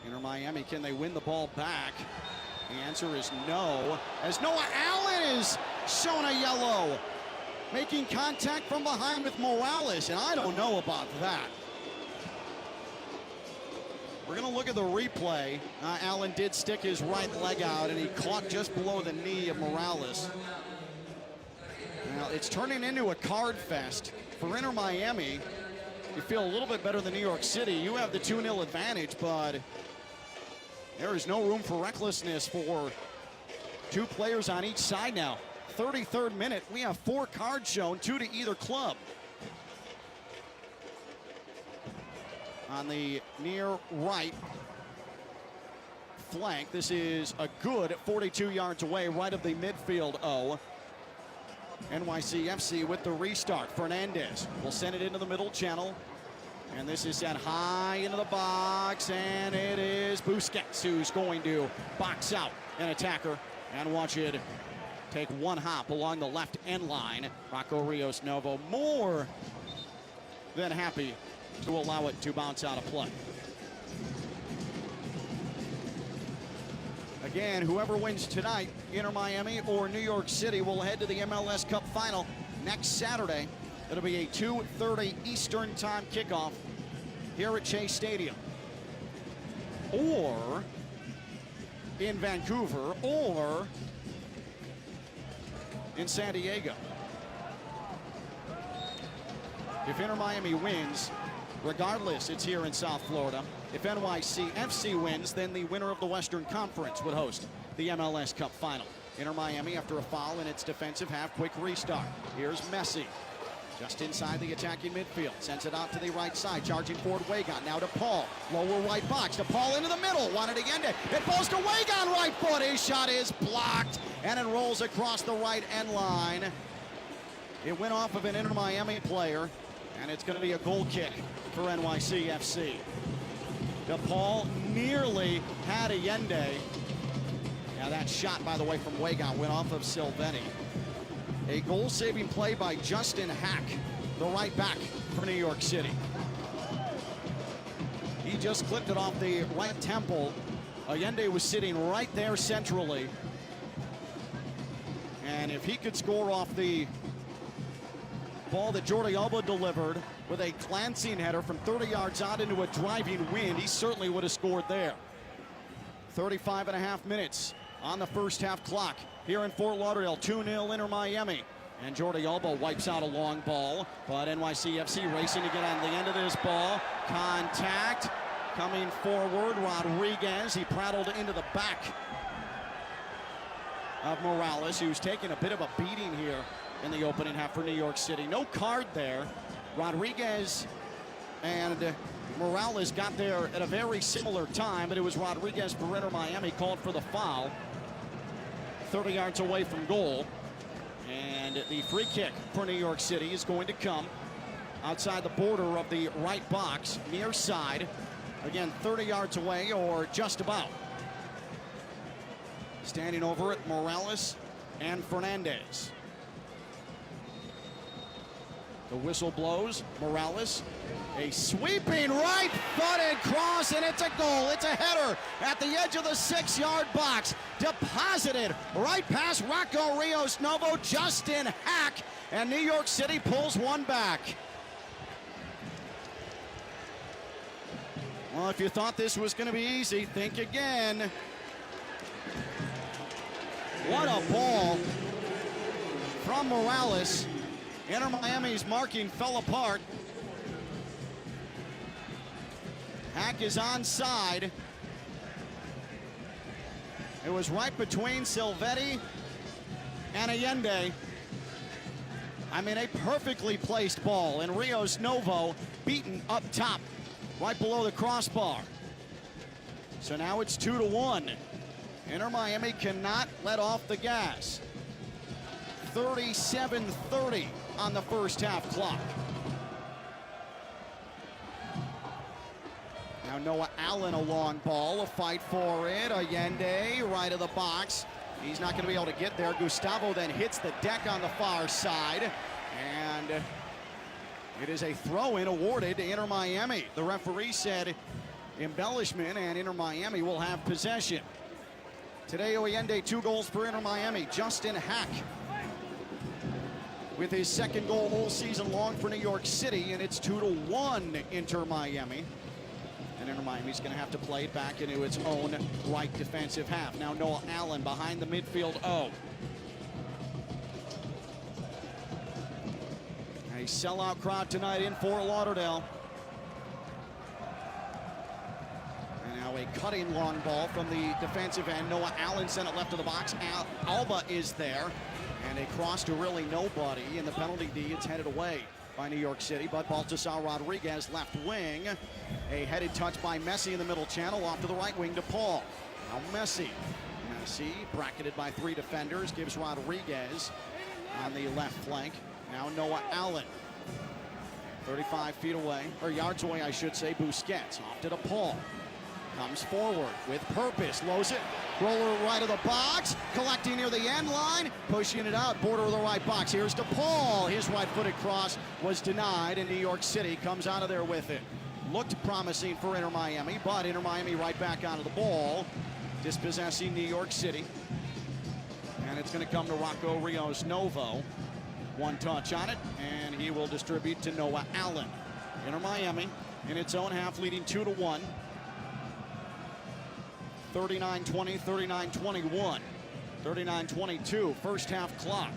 Inter Miami, can they win the ball back? The answer is no, as Noah Allen is shown a yellow. Making contact from behind with Morales, and I don't know about that. We're going to look at the replay. Allen did stick his right leg out, and he caught just below the knee of Morales. Now, it's turning into a card fest. For Inter Miami, you feel a little bit better than New York City. You have the 2-0 advantage, but There is no room for recklessness for two players on each side now. 33rd minute, we have 4 cards shown, 2 to either club. On the near right flank, this is a good 42 yards away, right of the midfield O. NYCFC with the restart. Fernandez will send it into the middle channel. And this is sent high into the box, and it is Busquets who's going to box out an attacker and watch it take one hop along the left end line. Rocco Rios Novo more than happy to allow it to bounce out of play. Again, whoever wins tonight, Inter Miami or New York City, will head to the MLS Cup final next Saturday. It'll be a 2:30 Eastern Time kickoff here at Chase Stadium, or in Vancouver, or in San Diego. If Inter Miami wins, regardless, it's here in South Florida. If NYCFC wins, then the winner of the Western Conference would host the MLS Cup final. Inter Miami, after a foul in its defensive half, quick restart. Here's Messi, just inside the attacking midfield. Sends it out to the right side, charging forward Wagon. Now to Paul, lower right box. To Paul into the middle, wanted again. It falls to Wagon, right foot. His shot is blocked, and it rolls across the right end line. It went off of an Inter Miami player, and it's going to be a goal kick for NYCFC. DePaul nearly had Allende. Now that shot, by the way, from Wagon went off of Silvetti. A goal-saving play by Justin Hack, the right back for New York City. He just clipped it off the right temple. Allende was sitting right there centrally. And if he could score off the ball that Jordi Alba delivered with a glancing header from 30 yards out into a driving wind, he certainly would have scored there. 35.5 minutes on the first half clock here in Fort Lauderdale. 2-0 Inter Miami. And Jordi Alba wipes out a long ball, but NYCFC racing to get on the end of this ball. Contact coming forward. Rodriguez, he prattled into the back of Morales, who's taking a bit of a beating here in the opening half for New York City. No card there. Rodriguez and Morales got there at a very similar time, but it was Rodriguez for Inter Miami called for the foul. 30 yards away from goal. And the free kick for New York City is going to come outside the border of the right box, near side. Again, 30 yards away, or just about. Standing over it, Morales and Fernandez. The whistle blows. Morales, a sweeping right-footed cross, and it's a goal. It's a header at the edge of the 6-yard box. Deposited right past Rocco Rios Novo, Justin Hack, and New York City pulls one back. Well, if you thought this was going to be easy, think again. What a ball from Morales. Inter Miami's marking fell apart. Hack is onside. It was right between Silvetti and Allende. I mean, a perfectly placed ball, and Rios Novo beaten up top, right below the crossbar. So now it's 2-1. Inter Miami cannot let off the gas. 37-30 on the first half clock. Now Noah Allen, a long ball, a fight for it. Allende, right of the box. He's not going to be able to get there. Gustavo then hits the deck on the far side. And it is a throw-in awarded to Inter Miami. The referee said embellishment, and Inter Miami will have possession. Tadeo Allende, 2 goals for Inter Miami. Justin Hack with his second goal all season long for New York City, and it's 2-1 Inter Miami. And Inter Miami's going to have to play it back into its own right defensive half. Now Noah Allen behind the midfield O. A sellout crowd tonight in Fort Lauderdale. And now a cutting long ball from the defensive end. Noah Allen sent it left of the box. Alba is there. And a cross to really nobody in the penalty D. It's headed away by New York City, but Baltasar Rodriguez left wing. A headed touch by Messi in the middle channel, off to the right wing to Paul. Now Messi. Messi, bracketed by 3 defenders, gives Rodriguez on the left flank. Now Noah Allen. 35 feet away, or yards away, I should say. Busquets off to DePaul. Comes forward with purpose, lows it, roller right of the box, collecting near the end line, pushing it out, border of the right box. Here's DePaul. His right-footed cross was denied, and New York City comes out of there with it. Looked promising for Inter Miami, but Inter Miami right back onto the ball, dispossessing New York City. And it's going to come to Rocco Rios Novo. 1 touch on it, and he will distribute to Noah Allen. Inter Miami in its own half, leading 2-1. 39-20, 39-21, 39-22, first half clock.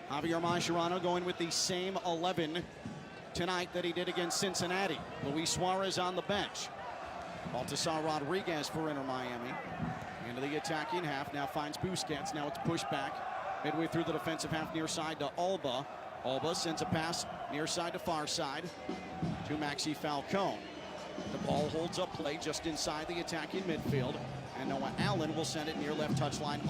Javier Mascherano going with the same 11 tonight that he did against Cincinnati. Luis Suarez on the bench. Baltasar Rodriguez for Inter Miami. Into the attacking half, now finds Busquets. Now it's pushed back midway through the defensive half, near side to Alba. Alba sends a pass near side to far side to Maxi Falcone. The ball holds up play just inside the attacking midfield, and Noah Allen will send it near left touchline.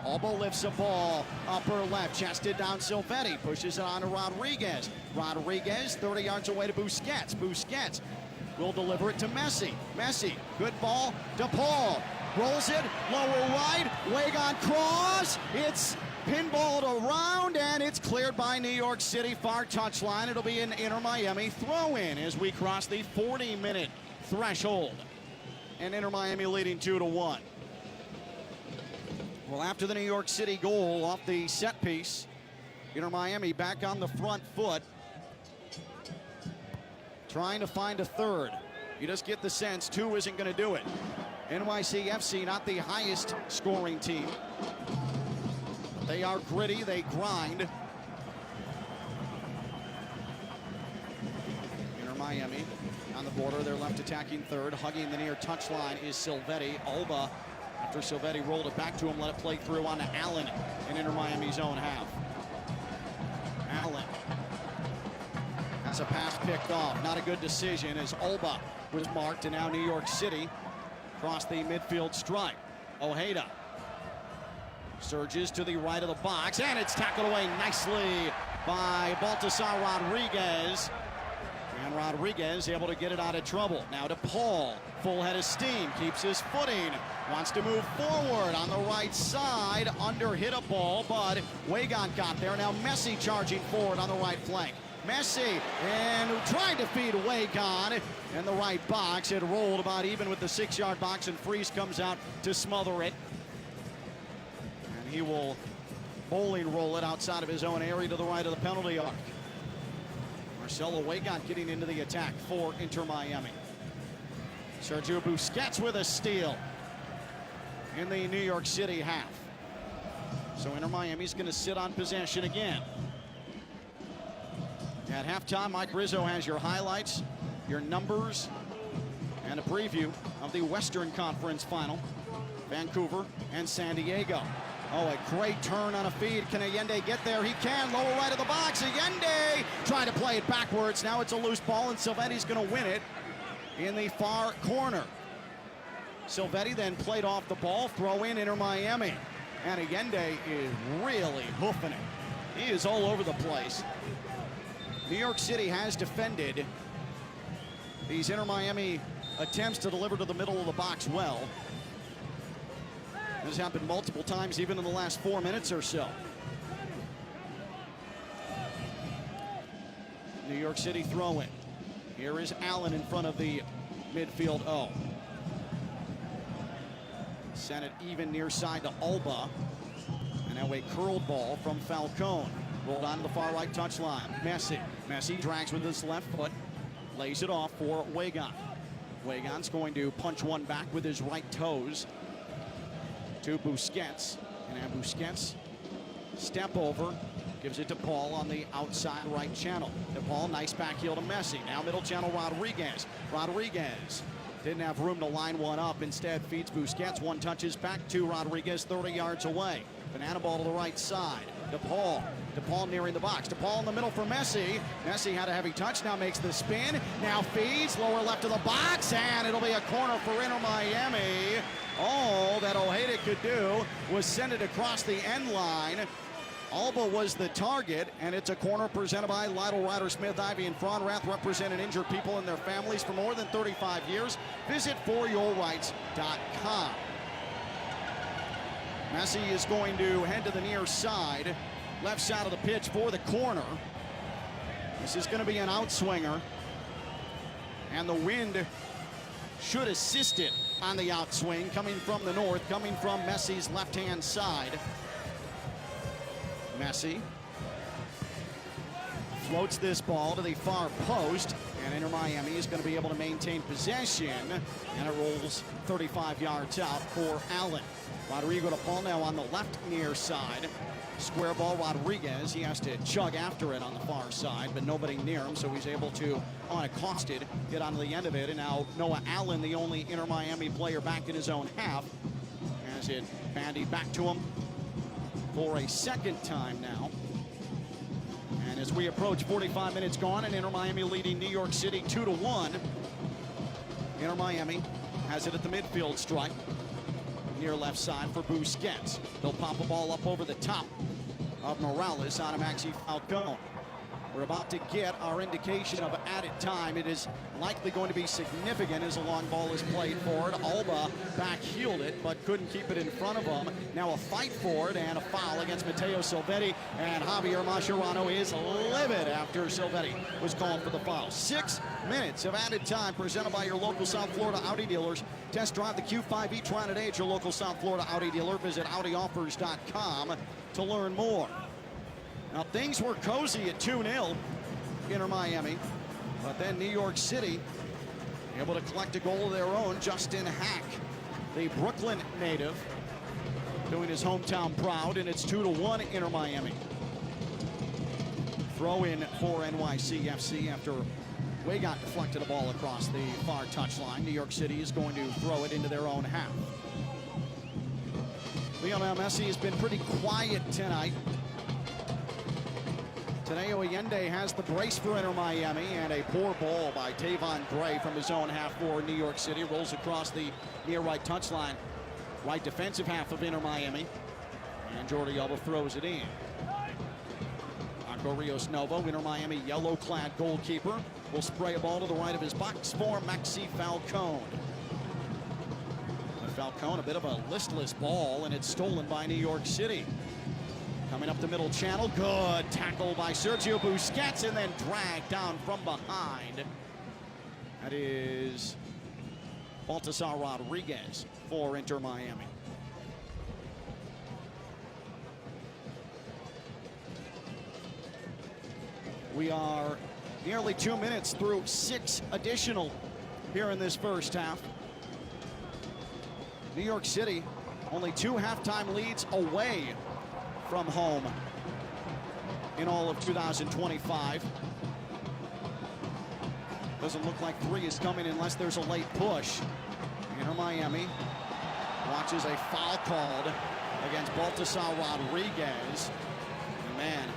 Alba lifts a ball, upper left, chested down Silvetti, pushes it on to Rodriguez. Rodriguez 30 yards away to Busquets. Busquets will deliver it to Messi. Messi, good ball to Paul. Rolls it, lower right, Wagon cross. It's pinballed around, and it's cleared by New York City, far touchline. It'll be an Inter Miami throw-in as we cross the 40-minute threshold. And Inter Miami leading 2-1. Well, after the New York City goal off the set piece, Inter Miami back on the front foot, trying to find a third. You just get the sense 2 isn't going to do it. NYCFC, not the highest scoring team. They are gritty, they grind. Inter Miami on the border, their left attacking third. Hugging the near touchline is Silvetti. Alba, after Silvetti rolled it back to him, let it play through on to Allen in Inter Miami's own half. Allen has a pass picked off. Not a good decision as Alba was marked, and now New York City across the midfield stripe. Ojeda surges to the right of the box, and it's tackled away nicely by Baltasar Rodriguez. And Rodriguez able to get it out of trouble. Now to Paul, full head of steam, keeps his footing, wants to move forward on the right side, under hit a ball, but Wagon got there. Now Messi charging forward on the right flank. Messi, and trying to feed Wagon in the right box. It rolled about even with the 6-yard box, and Freese comes out to smother it. And he will bowling roll it outside of his own area to the right of the penalty arc. Marcelo Wagon getting into the attack for Inter Miami. Sergio Busquets with a steal in the New York City half. So Inter Miami's going to sit on possession again. At halftime, Mike Rizzo has your highlights, your numbers, and a preview of the Western Conference Final. Vancouver and San Diego. Oh, a great turn on a feed. Can Allende get there? He can. Lower right of the box. Allende trying to play it backwards. Now it's a loose ball, and Silvetti's going to win it in the far corner. Silvetti then played off the ball. Throw in Inter Miami. And Allende is really hoofing it. He is all over the place. New York City has defended these Inter Miami attempts to deliver to the middle of the box well. This happened multiple times, even in the last 4 minutes or so. New York City throw-in. Here is Allen in front of the midfield O. Sent it even near side to Alba. And now a curled ball from Falcone. Rolled onto the far right touchline. Messi drags with his left foot. Lays it off for Wagon. Wagon's going to punch one back with his right toes to Busquets. And now Busquets step over. Gives it to Paul on the outside right channel. To Paul, nice back heel to Messi. Now middle channel, Rodriguez. Rodriguez Didn't have room to line one up. Instead, feeds Busquets. One touches back to Rodriguez, 30 yards away. Banana ball to the right side. DePaul. DePaul nearing the box. DePaul in the middle for Messi. Messi had a heavy touch. Now makes the spin. Now feeds. Lower left of the box. And it'll be a corner for Inter Miami. All that Ojeda could do was send it across the end line. Alba was the target, and it's a corner presented by Lytle, Ryder, Smith, Ivy, and Fronrath, representing injured people and their families for more than 35 years. Visit foryourrights.com. Messi is going to head to the near side, left side of the pitch for the corner. This is going to be an outswinger, and the wind should assist it on the outswing, coming from the north, coming from Messi's left-hand side. Messi floats this ball to the far post, and Inter Miami is going to be able to maintain possession, and it rolls 35 yards out for Allen. Rodrigo to Paul now on the left near side. Square ball, Rodriguez. He has to chug after it on the far side, but nobody near him, so he's able to, unaccosted, get onto the end of it. And now Noah Allen, the only Inter Miami player back in his own half, has it bandied back to him for a second time now. And as we approach 45 minutes gone, and Inter Miami leading New York City 2-1. Inter Miami has it at the midfield stripe, near left side for Busquets. They'll pop a ball up over the top of Morales on a Maxi Falcone. We're about to get our indication of added time. It is likely going to be significant as a long ball is played forward. Alba back-heeled it, but couldn't keep it in front of him. Now a fight for it and a foul against Matteo Silvetti, and Javier Mascherano is livid after Silvetti was called for the foul. 6 minutes of added time presented by your local South Florida Audi dealers. Test drive the Q5 e-tron today at your local South Florida Audi dealer. Visit AudiOffers.com to learn more. Now, things were cozy at 2-0, Inter Miami, but then New York City able to collect a goal of their own. Justin Hack, the Brooklyn native, doing his hometown proud, and it's 2-1 Inter Miami. Throw in for NYCFC after Weigott deflected a ball across the far touchline. New York City is going to throw it into their own half. Lionel Messi has been pretty quiet tonight. Tadeo Allende has the brace for Inter Miami, and a poor ball by Tavon Gray from his own half for New York City. Rolls across the near right touchline. Right defensive half of Inter Miami. And Jordi Alba throws it in. Marco Rios Novo, Inter Miami yellow-clad goalkeeper, will spray a ball to the right of his box for Maxi Falcone. Falcone, a bit of a listless ball, and it's stolen by New York City. Coming up the middle channel, good tackle by Sergio Busquets, and then dragged down from behind. That is Baltasar Rodriguez for Inter Miami. We are nearly 2 minutes through 6 additional here in this first half. New York City only 2 halftime leads away from home in all of 2025. Doesn't look like 3 is coming unless there's a late push. Inter Miami watches a foul called against Baltasar Rodriguez. And man,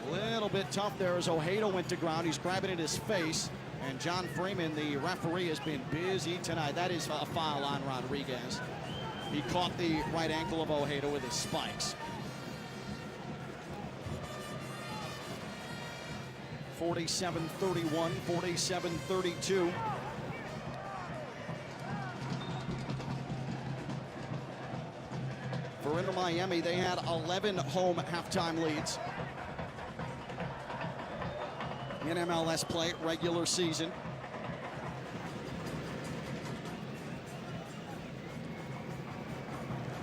a little bit tough there as Ojeda went to ground. He's grabbing at his face. And John Freeman, the referee, has been busy tonight. That is a foul on Rodriguez. He caught the right ankle of Ojeda with his spikes. 47-31, 47-32. For Inter Miami, they had 11 home halftime leads in MLS play regular season.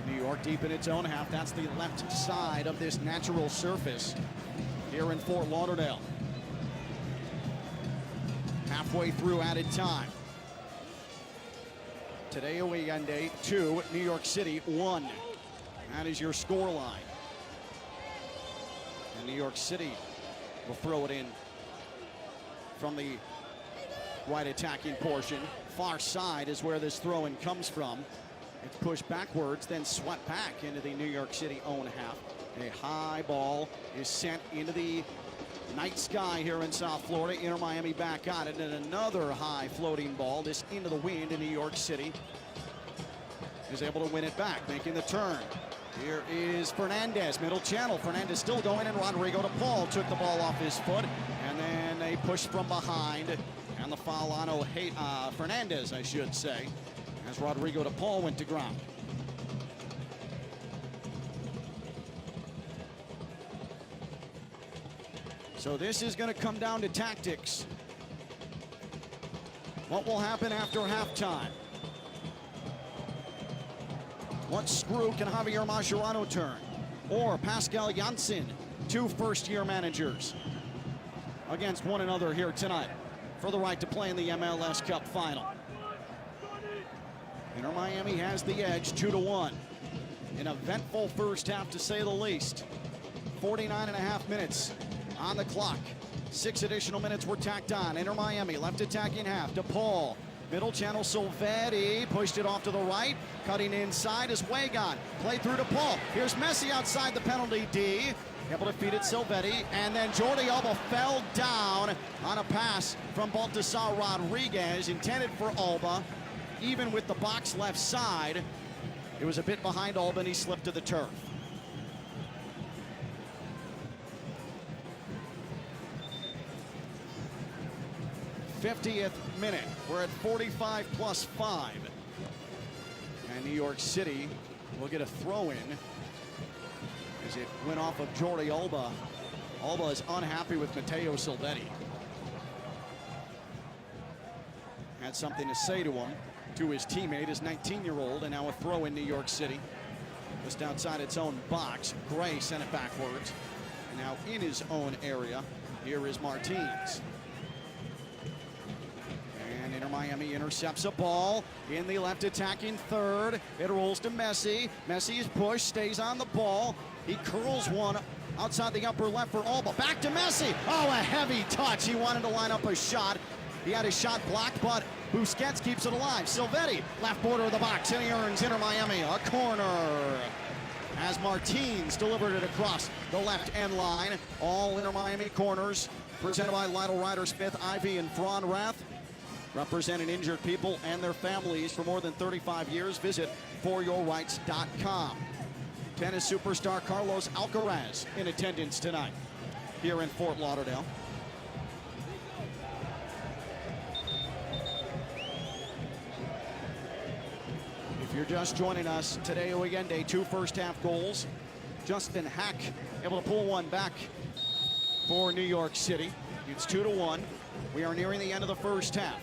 New York deep in its own half. That's the left side of this natural surface here in Fort Lauderdale. Halfway through added time. Tadeo Allende 2, New York City 1. That is your score line. And New York City will throw it in from the right attacking portion. Far side is where this throw-in comes from. It's pushed backwards, then swept back into the New York City own half. A high ball is sent into the night sky here in South Florida. Inter Miami back on it, and another high floating ball, this into the wind in New York City. Is able to win it back, making the turn. Here is Fernandez, middle channel. Fernandez still going, and Rodrigo to Paul. Took the ball off his foot, and then a push from behind. And the foul on Fernandez, I should say, as Rodrigo to Paul went to ground. So this is going to come down to tactics. What will happen after halftime? What screw can Javier Mascherano turn? Or Pascal Janssen, two first-year managers against one another here tonight for the right to play in the MLS Cup final. Inter Miami has the edge, 2-1. An eventful first half, to say the least. 49.5 minutes on the clock. 6 additional minutes were tacked on. Inter Miami left attacking half to Paul. Middle channel, Silvetti pushed it off to the right. Cutting inside is Wagon. Play through to Paul. Here's Messi outside the penalty D. Able to feed it Silvetti. And then Jordi Alba fell down on a pass from Baltasar Rodriguez, intended for Alba. Even with the box left side, it was a bit behind Alba, and he slipped to the turf. '50th minute. We're at 45 plus 5. And New York City will get a throw-in as it went off of Jordi Alba. Alba is unhappy with Matteo Silvetti. Had something to say to him, to his teammate, his 19-year-old, and now a throw in New York City. Just outside its own box. Gray sent it backwards. And now in his own area, here is Martins. And Inter Miami intercepts a ball in the left attacking third. It rolls to Messi. Messi is pushed, stays on the ball. He curls one outside the upper left for Alba. Back to Messi. Oh, a heavy touch. He wanted to line up a shot. He had his shot blocked, but Busquets keeps it alive. Silvetti, left border of the box, and he earns Inter Miami a corner as Martins delivered it across the left end line. All Inter Miami corners presented by Lytle Ryder Smith, Ivy, and Frauenrath. Representing injured people and their families for more than 35 years. Visit foryourrights.com. Tennis superstar Carlos Alcaraz in attendance tonight here in Fort Lauderdale. If you're just joining us, Tadeo Allende, 2 first-half goals. Justin Hack able to pull one back for New York City. It's 2-1. We are nearing the end of the first half.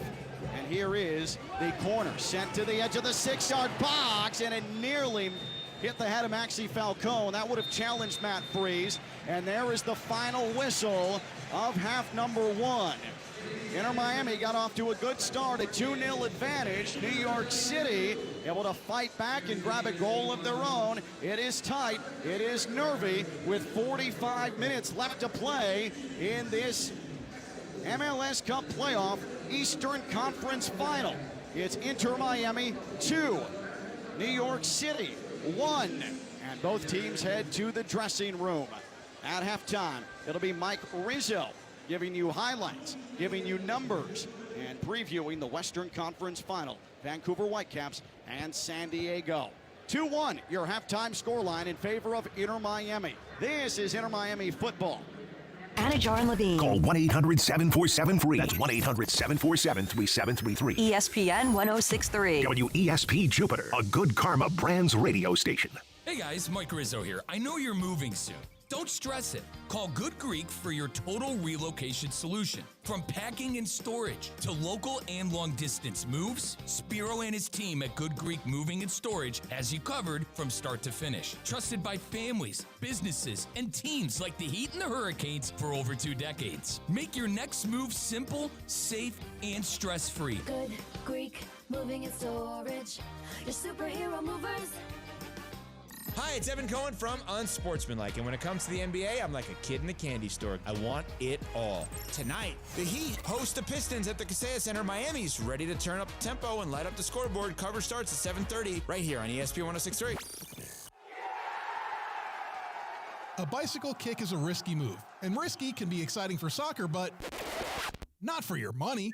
And here is the corner sent to the edge of the 6-yard box, and it nearly hit the head of Maxi Falcone. That would have challenged Matt Freese. And there is the final whistle of half number 1. Inter Miami got off to a good start, a 2-0 advantage. New York City able to fight back and grab a goal of their own. It is tight, it is nervy, with 45 minutes left to play in this MLS Cup playoff Eastern Conference final. It's Inter Miami 2, New York City 1, and both teams head to the dressing room. At halftime, it'll be Mike Rizzo giving you highlights, giving you numbers, and previewing the Western Conference final. Vancouver Whitecaps and San Diego. 2-1, your halftime scoreline in favor of Inter Miami. This is Inter Miami football. Anajar and Levine. Call 1-800-747-FREE. That's 1-800-747-3733. ESPN 1063. WESP Jupiter, a Good Karma Brands radio station. Hey guys, Mike Rizzo here. I know you're moving soon. Don't stress it. Call Good Greek for your total relocation solution. From packing and storage to local and long distance moves, Spiro and his team at Good Greek Moving and Storage has you covered from start to finish. Trusted by families, businesses, and teams like the Heat and the Hurricanes for over 2 decades. Make your next move simple, safe, and stress-free. Good Greek Moving and Storage. Your superhero movers. Hi, it's Evan Cohen from Unsportsmanlike, and when it comes to the NBA, I'm like a kid in a candy store. I want it all. Tonight, the Heat host the Pistons at the Kaseya Center. Miami's ready to turn up the tempo and light up the scoreboard. Cover starts at 7:30 right here on ESPN 106.3. A bicycle kick is a risky move, and risky can be exciting for soccer, but not for your money.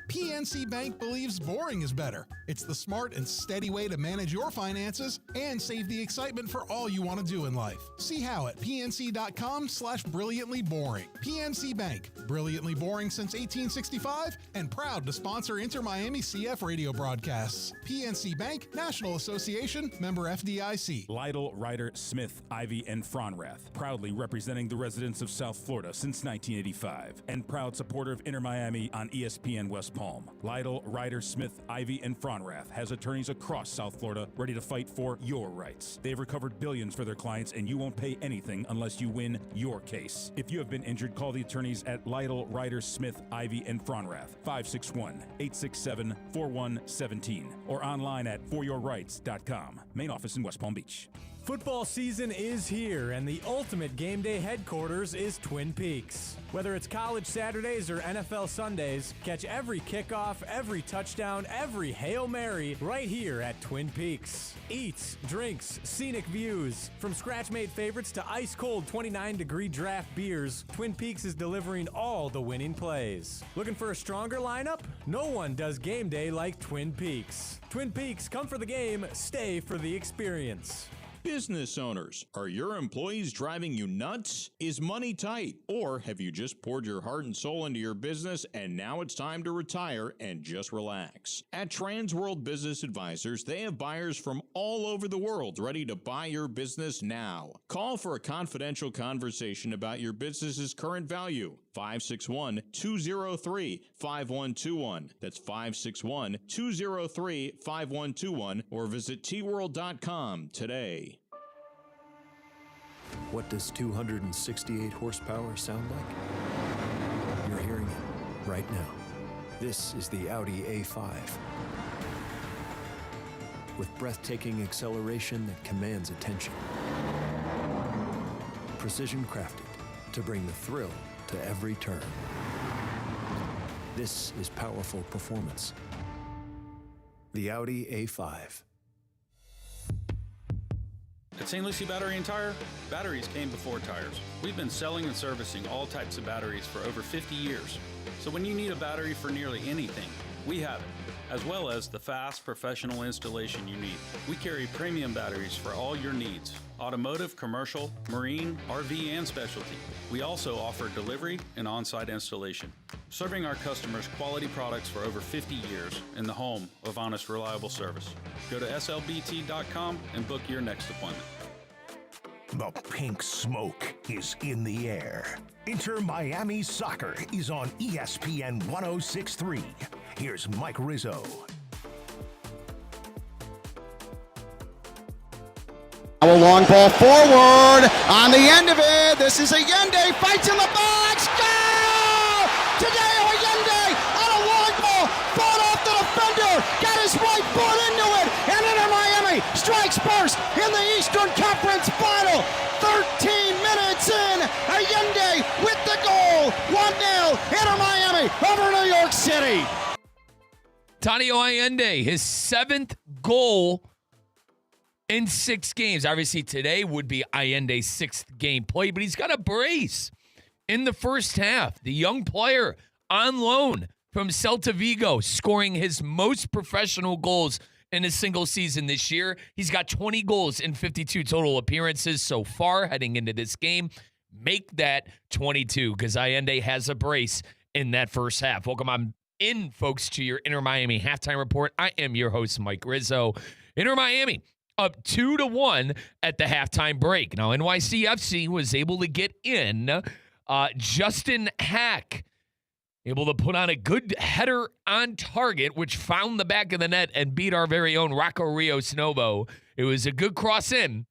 PNC Bank believes boring is better. It's the smart and steady way to manage your finances and save the excitement for all you want to do in life. See how at pnc.com/brilliantlyboring. PNC Bank, brilliantly boring since 1865 and proud to sponsor Inter-Miami CF radio broadcasts. PNC Bank, National Association, member FDIC. Lytle, Ryder, Smith, Ivy, and Fronrath, proudly representing the residents of South Florida since 1985 and proud supporter of Inter-Miami on ESPN West Palm. Lytle, Ryder, Smith, Ivy, and Fronrath has attorneys across South Florida ready to fight for your rights. They've recovered billions for their clients, and you won't pay anything unless you win your case. If you have been injured, call the attorneys at Lytle, Ryder, Smith, Ivy, and Fronrath, 561-867-4117, or online at foryourrights.com. Main office in West Palm Beach. Football season is here, and the ultimate game day headquarters is Twin Peaks. Whether it's college Saturdays or NFL Sundays, catch every kickoff, every touchdown, every Hail Mary right here at Twin Peaks. Eats, drinks, scenic views. From scratch-made favorites to ice-cold 29-degree draft beers, Twin Peaks is delivering all the winning plays. Looking for a stronger lineup? No one does game day like Twin Peaks. Twin Peaks, come for the game, stay for the experience. Business owners, are your employees driving you nuts? Is money tight? Or have you just poured your heart and soul into your business and now it's time to retire and just relax? At Transworld Business Advisors, they have buyers from all over the world ready to buy your business now. Call for a confidential conversation about your business's current value. 561-203-5121. That's 561-203-5121, or visit tworld.com today. What does 268 horsepower sound like? You're hearing it right now. This is the Audi A5. With breathtaking acceleration that commands attention. Precision crafted to bring the thrill to every turn. This is powerful performance. The Audi A5. At St. Lucie Battery and Tire, batteries came before tires. We've been selling and servicing all types of batteries for over 50 years. So when you need a battery for nearly anything, we have it, as well as the fast professional installation you need. We carry premium batteries for all your needs: automotive, commercial, marine, RV, and specialty. We also offer delivery and on-site installation, serving our customers quality products for over 50 years in the home of honest, reliable service. Go to slbt.com and book your next appointment. The pink smoke is in the air. Inter-Miami Soccer is on ESPN 106.3. Here's Mike Rizzo. A long ball forward. On the end of it, this is Allende. Fights in the box. Goal! Tadeo Allende on a long ball. Fought off the defender. Got his right foot into it. And Inter-Miami strikes first in the Eastern Conference Final. 13 minutes in. Allende with the goal. 1-0. Inter-Miami over New York City. Tadeo Allende, his 7th goal in 6 games. Obviously, today would be Allende's 6th game play, but he's got a brace in the first half. The young player on loan from Celta Vigo, scoring his most professional goals in a single season this year. He's got 20 goals in 52 total appearances so far heading into this game. Make that 22 because Allende has a brace in that first half. Welcome on in, folks, to your Inter-Miami halftime report. I am your host, Mike Rizzo. Inter-Miami up 2-1 at the halftime break. Now, NYCFC was able to get in. Justin Hack able to put on a good header on target, which found the back of the net and beat our very own Rocco Rios Novo. It was a good cross in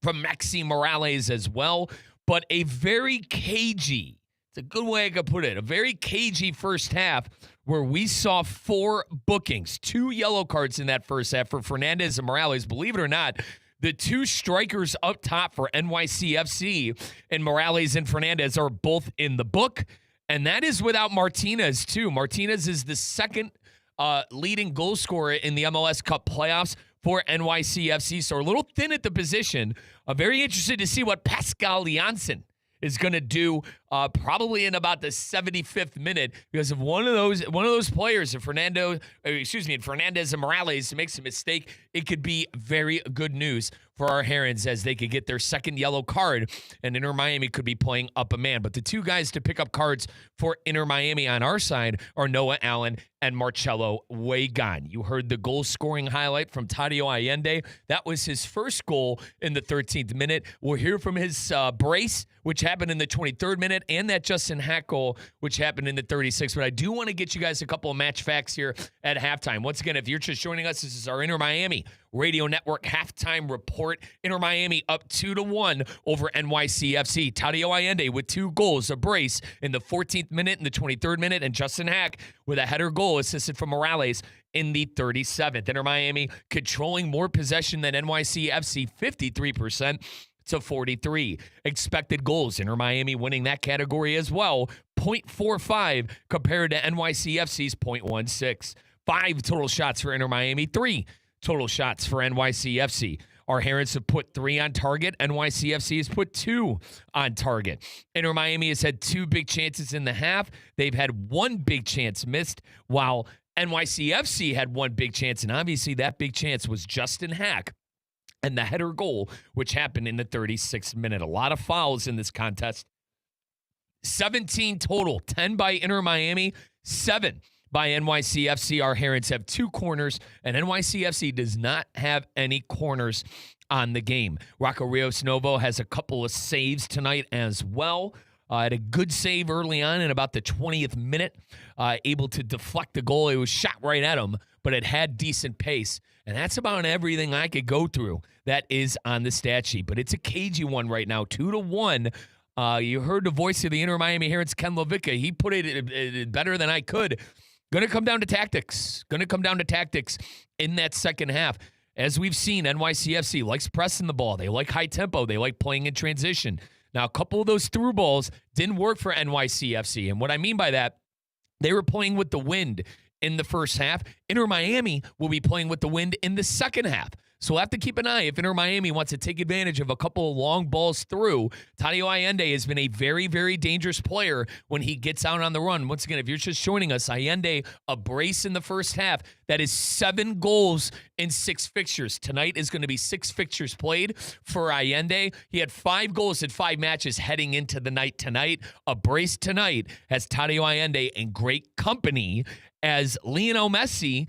from Maxi Morales as well, but a very cagey, it's a good way I could put it, a very cagey first half where we saw 4 bookings, 2 yellow cards in that first half for Fernandez and Morales. Believe it or not, The two strikers up top for NYCFC and Morales and Fernandez are both in the book, and that is without Martinez, too. Martinez is the second leading goal scorer in the MLS Cup playoffs for NYCFC, so a little thin at the position. I'm very interested to see what Pascal Janssen is going to do probably in about the 75th minute, because if one of those players, if Fernandez and Morales makes a mistake, it could be very good news for our Herons, as they could get their second yellow card, and Inter Miami could be playing up a man. But the two guys to pick up cards for Inter Miami on our side are Noah Allen and Marcelo Wagan. You heard the goal-scoring highlight from Tadio Allende. That was his first goal in the 13th minute. We'll hear from his brace, which happened in the 23rd minute, and that Justin Hack goal, which happened in the 36th. But I do want to get you guys a couple of match facts here at halftime. Once again, if you're just joining us, this is our Inter Miami Radio Network halftime report. Inter Miami up 2-1 over NYCFC. Tadio Allende with 2 goals, a brace in the 14th minute and the 23rd minute, and Justin Hack with a header goal assisted from Morales in the 37th. Inter Miami controlling more possession than NYCFC, 53% to 43. Expected goals, Inter Miami winning that category as well, 0.45 compared to NYCFC's 0.16. 5 total shots for Inter Miami, 3 total shots for NYCFC. Our Herons have put 3 on target. NYCFC has put 2 on target. Inter Miami has had 2 big chances in the half. They've had 1 big chance missed, while NYCFC had 1 big chance, and obviously that big chance was Justin Hack and the header goal, which happened in the 36th minute. A lot of fouls in this contest. 17 total, 10 by Inter Miami, 7 by NYCFC. Our Herons have 2 corners, and NYCFC does not have any corners on the game. Rocco Rios Novo has a couple of saves tonight as well. Had a good save early on in about the 20th minute, able to deflect the goal. It was shot right at him, but it had decent pace. And that's about everything I could go through that is on the stat sheet. But it's a cagey one right now, 2-1. You heard the voice of the Inter Miami Herons, Ken Levica. He put it better than I could. Going to come down to tactics. Going to come down to tactics in that second half. As we've seen, NYCFC likes pressing the ball. They like high tempo. They like playing in transition. Now, a couple of those through balls didn't work for NYCFC. And what I mean by that, they were playing with the wind in the first half. Inter Miami will be playing with the wind in the second half. So we'll have to keep an eye if Inter Miami wants to take advantage of a couple of long balls through. Tadio Allende has been a very, very dangerous player when he gets out on the run. Once again, if you're just joining us, Allende, a brace in the first half. That is 7 goals in 6 fixtures. Tonight is going to be 6 fixtures played for Allende. He had 5 goals in 5 matches heading into the night tonight. A brace tonight has Tadio Allende in great company as Lionel Messi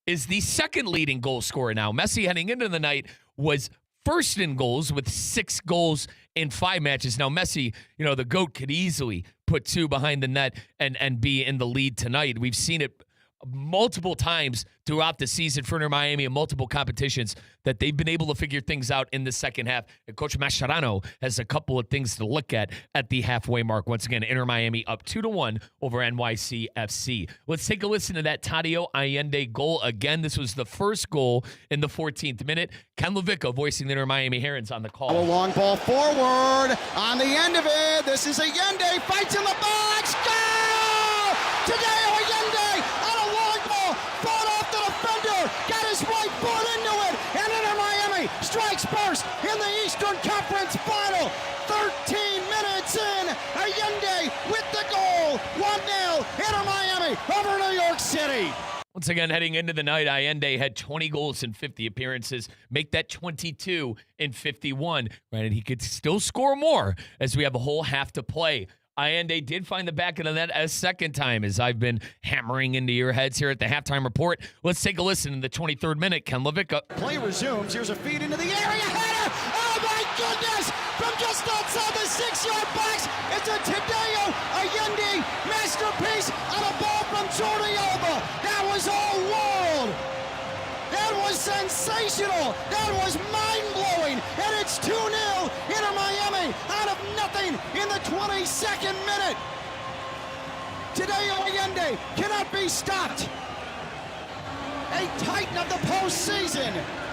is the second leading goal scorer now. Messi heading into the night was first in goals with 6 goals in 5 matches. Now Messi, the GOAT, could easily put 2 behind the net and be in the lead tonight. We've seen it multiple times throughout the season for Inter Miami and multiple competitions that they've been able to figure things out in the second half. And Coach Mascherano has a couple of things to look at the halfway mark. Once again, Inter Miami up 2-1 over NYCFC. Let's take a listen to that Tadio Allende goal again. This was the first goal in the 14th minute. Ken Levica voicing the Inter Miami Herons on the call. A long ball forward on the end of it. This is Allende, fights in the box. Goal! Tadio Allende on a long ball, fought off the defender, got his right foot into it, and Inter Miami strikes first in the Eastern Conference Final. 13 minutes in, Allende with the goal. 1-0, Inter Miami over New York City. Once again, heading into the night, Allende had 20 goals in 50 appearances. Make that 22 in 51. Granted, he could still score more as we have a whole half to play. Allende did find the back of the net a second time, as I've been hammering into your heads here at the halftime report. Let's take a listen in the 23rd minute. Ken Levica. Play resumes. Here's a feed into the area. Header! Oh, my goodness! From just outside the 6-yard box, it's a Tadio Allende masterpiece on a ball from Jordi Alba. That was all world. That was sensational. That was mind-blowing. And it's 2-0 Inter Miami out of nothing in the 22nd minute. Tadio Allende cannot be stopped. A titan of the postseason.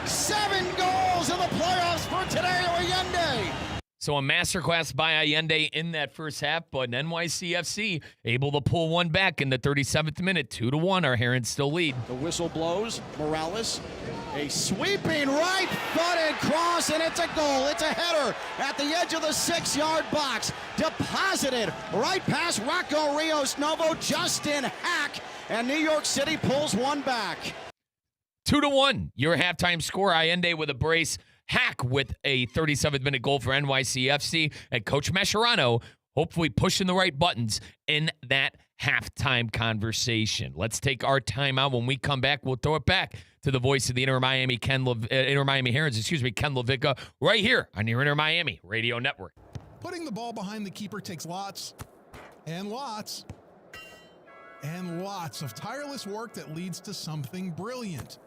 7 goals in the playoffs for Tadeo Allende. So a masterclass by Allende in that first half, but NYCFC able to pull one back in the 37th minute. 2-1, our Herons still lead. The whistle blows. Morales, a sweeping right-footed cross, and it's a goal. It's a header at the edge of the 6-yard box. Deposited right past Rocco Rios Novo, Justin Hack, and New York City pulls one back. 2-1, your halftime score. Allende with a brace. Hack with a 37th minute goal for NYCFC, and Coach Mascherano hopefully pushing the right buttons in that halftime conversation. Let's take our timeout. When we come back, we'll throw it back to the voice of the Inter Miami Herons, Ken LaVicka, right here on your Inter Miami Radio Network. Putting the ball behind the keeper takes lots and lots and lots of tireless work that leads to something brilliant.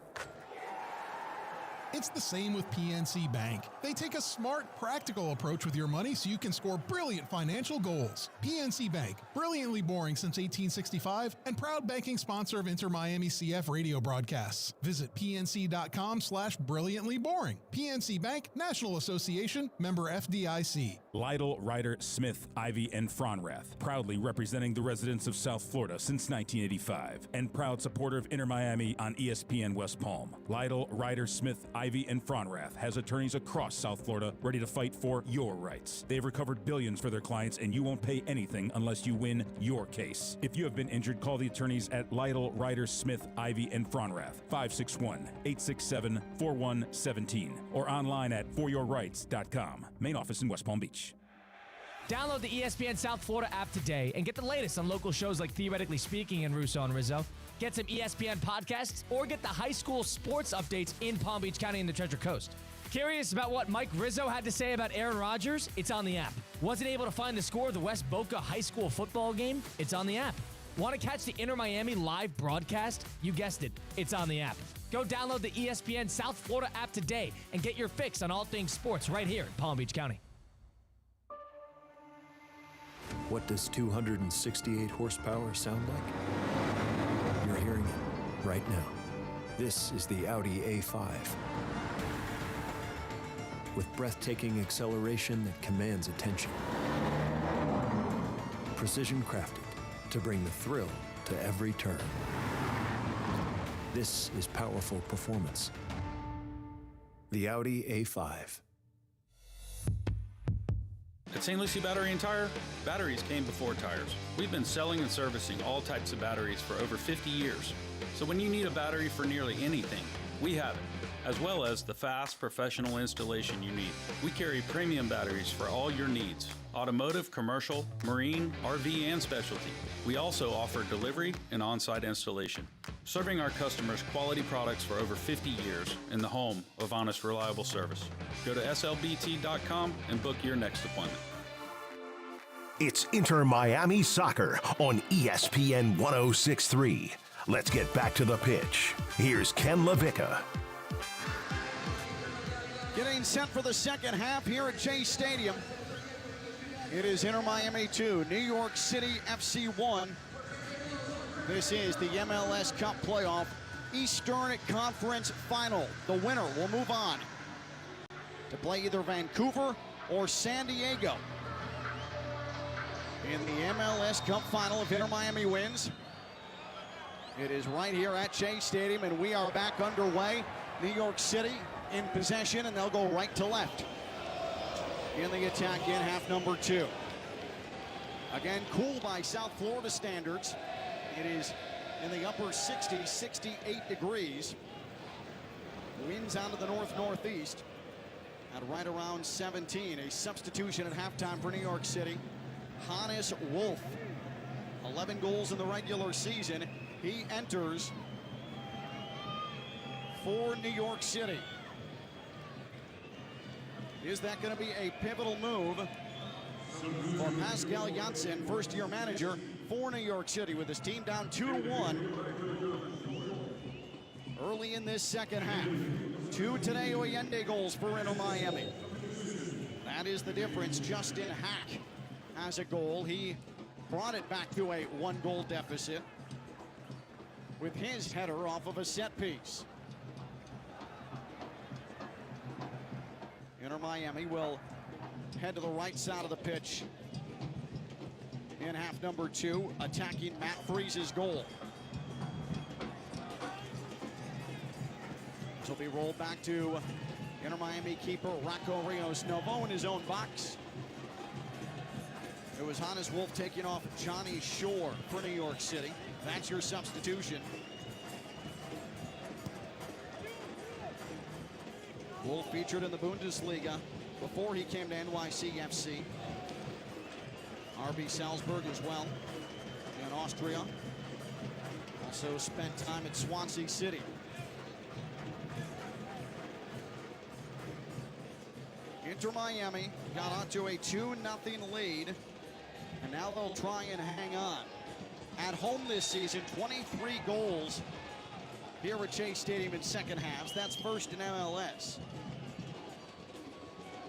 It's the same with PNC Bank. They take a smart, practical approach with your money so you can score brilliant financial goals. PNC Bank, brilliantly boring since 1865, and proud banking sponsor of Inter Miami CF radio broadcasts. Visit pnc.com/brilliantlyboring. PNC Bank, National Association, member FDIC. Lytle, Ryder, Smith, Ivy, and Fronrath, proudly representing the residents of South Florida since 1985, and proud supporter of Inter Miami on ESPN West Palm. Lytle, Ryder, Smith, Ivy, and Fronrath has attorneys across South Florida ready to fight for your rights. They've recovered billions for their clients, and you won't pay anything unless you win your case. If you have been injured, call the attorneys at Lytle, Ryder, Smith, Ivy, and Fronrath, 561-867-4117, or online at foryourrights.com. Main office in West Palm Beach. Download the ESPN South Florida app today and get the latest on local shows like Theoretically Speaking and Russo and Rizzo. Get some ESPN podcasts or get the high school sports updates in Palm Beach County and the Treasure Coast. Curious about what Mike Rizzo had to say about Aaron Rodgers? It's on the app. Wasn't able to find the score of the West Boca high school football game? It's on the app. Want to catch the Inter Miami live broadcast? You guessed it. It's on the app. Go download the ESPN South Florida app today and get your fix on all things sports right here in Palm Beach County. What does 268 horsepower sound like? You're hearing it right now. This is the Audi A5. With breathtaking acceleration that commands attention. Precision crafted to bring the thrill to every turn. This is powerful performance. The Audi A5. At St. Lucie Battery and Tire, batteries came before tires. We've been selling and servicing all types of batteries for over 50 years. So when you need a battery for nearly anything, we have it, as well as the fast professional installation you need. We carry premium batteries for all your needs: automotive, commercial, marine, RV, and specialty. We also offer delivery and on-site installation, serving our customers quality products for over 50 years in the home of honest, reliable service. Go to slbt.com and book your next appointment. It's Inter Miami Soccer on ESPN 106.3. Let's get back to the pitch. Here's Ken LaVicka. Getting set for the second half here at Chase Stadium. It is Inter Miami 2, New York City FC 1. This is the MLS Cup playoff Eastern Conference Final. The winner will move on to play either Vancouver or San Diego in the MLS Cup final if Inter Miami wins. It is right here at Chase Stadium, and we are back underway. New York City in possession, and they'll go right to left in the attack in half number 2. Again, cool by South Florida standards. It is in the upper 60s, 68 degrees. Winds out of the north-northeast at right around 17. A substitution at halftime for New York City. Hannes Wolf, 11 goals in the regular season. He enters for New York City. Is that going to be a pivotal move for Pascal Janssen, first-year manager for New York City, with his team down 2-1 early in this second half? 2 Tadeo Allende goals for Inter Miami. That is the difference. Justin Hack has a goal. He brought it back to a 1-goal deficit with his header off of a set piece. Inter Miami will head to the right side of the pitch in half number 2, attacking Matt Freese's goal. This will be rolled back to Inter Miami keeper Rocco Rios Novo in his own box. It was Hannes Wolf taking off Johnny Shore for New York City. That's your substitution. Wolf featured in the Bundesliga before he came to NYCFC. RB Salzburg as well in Austria. Also spent time at Swansea City. Inter Miami got onto a 2-0 lead, and now they'll try and hang on. At home this season, 23 goals here at Chase Stadium in second halves. That's first in MLS.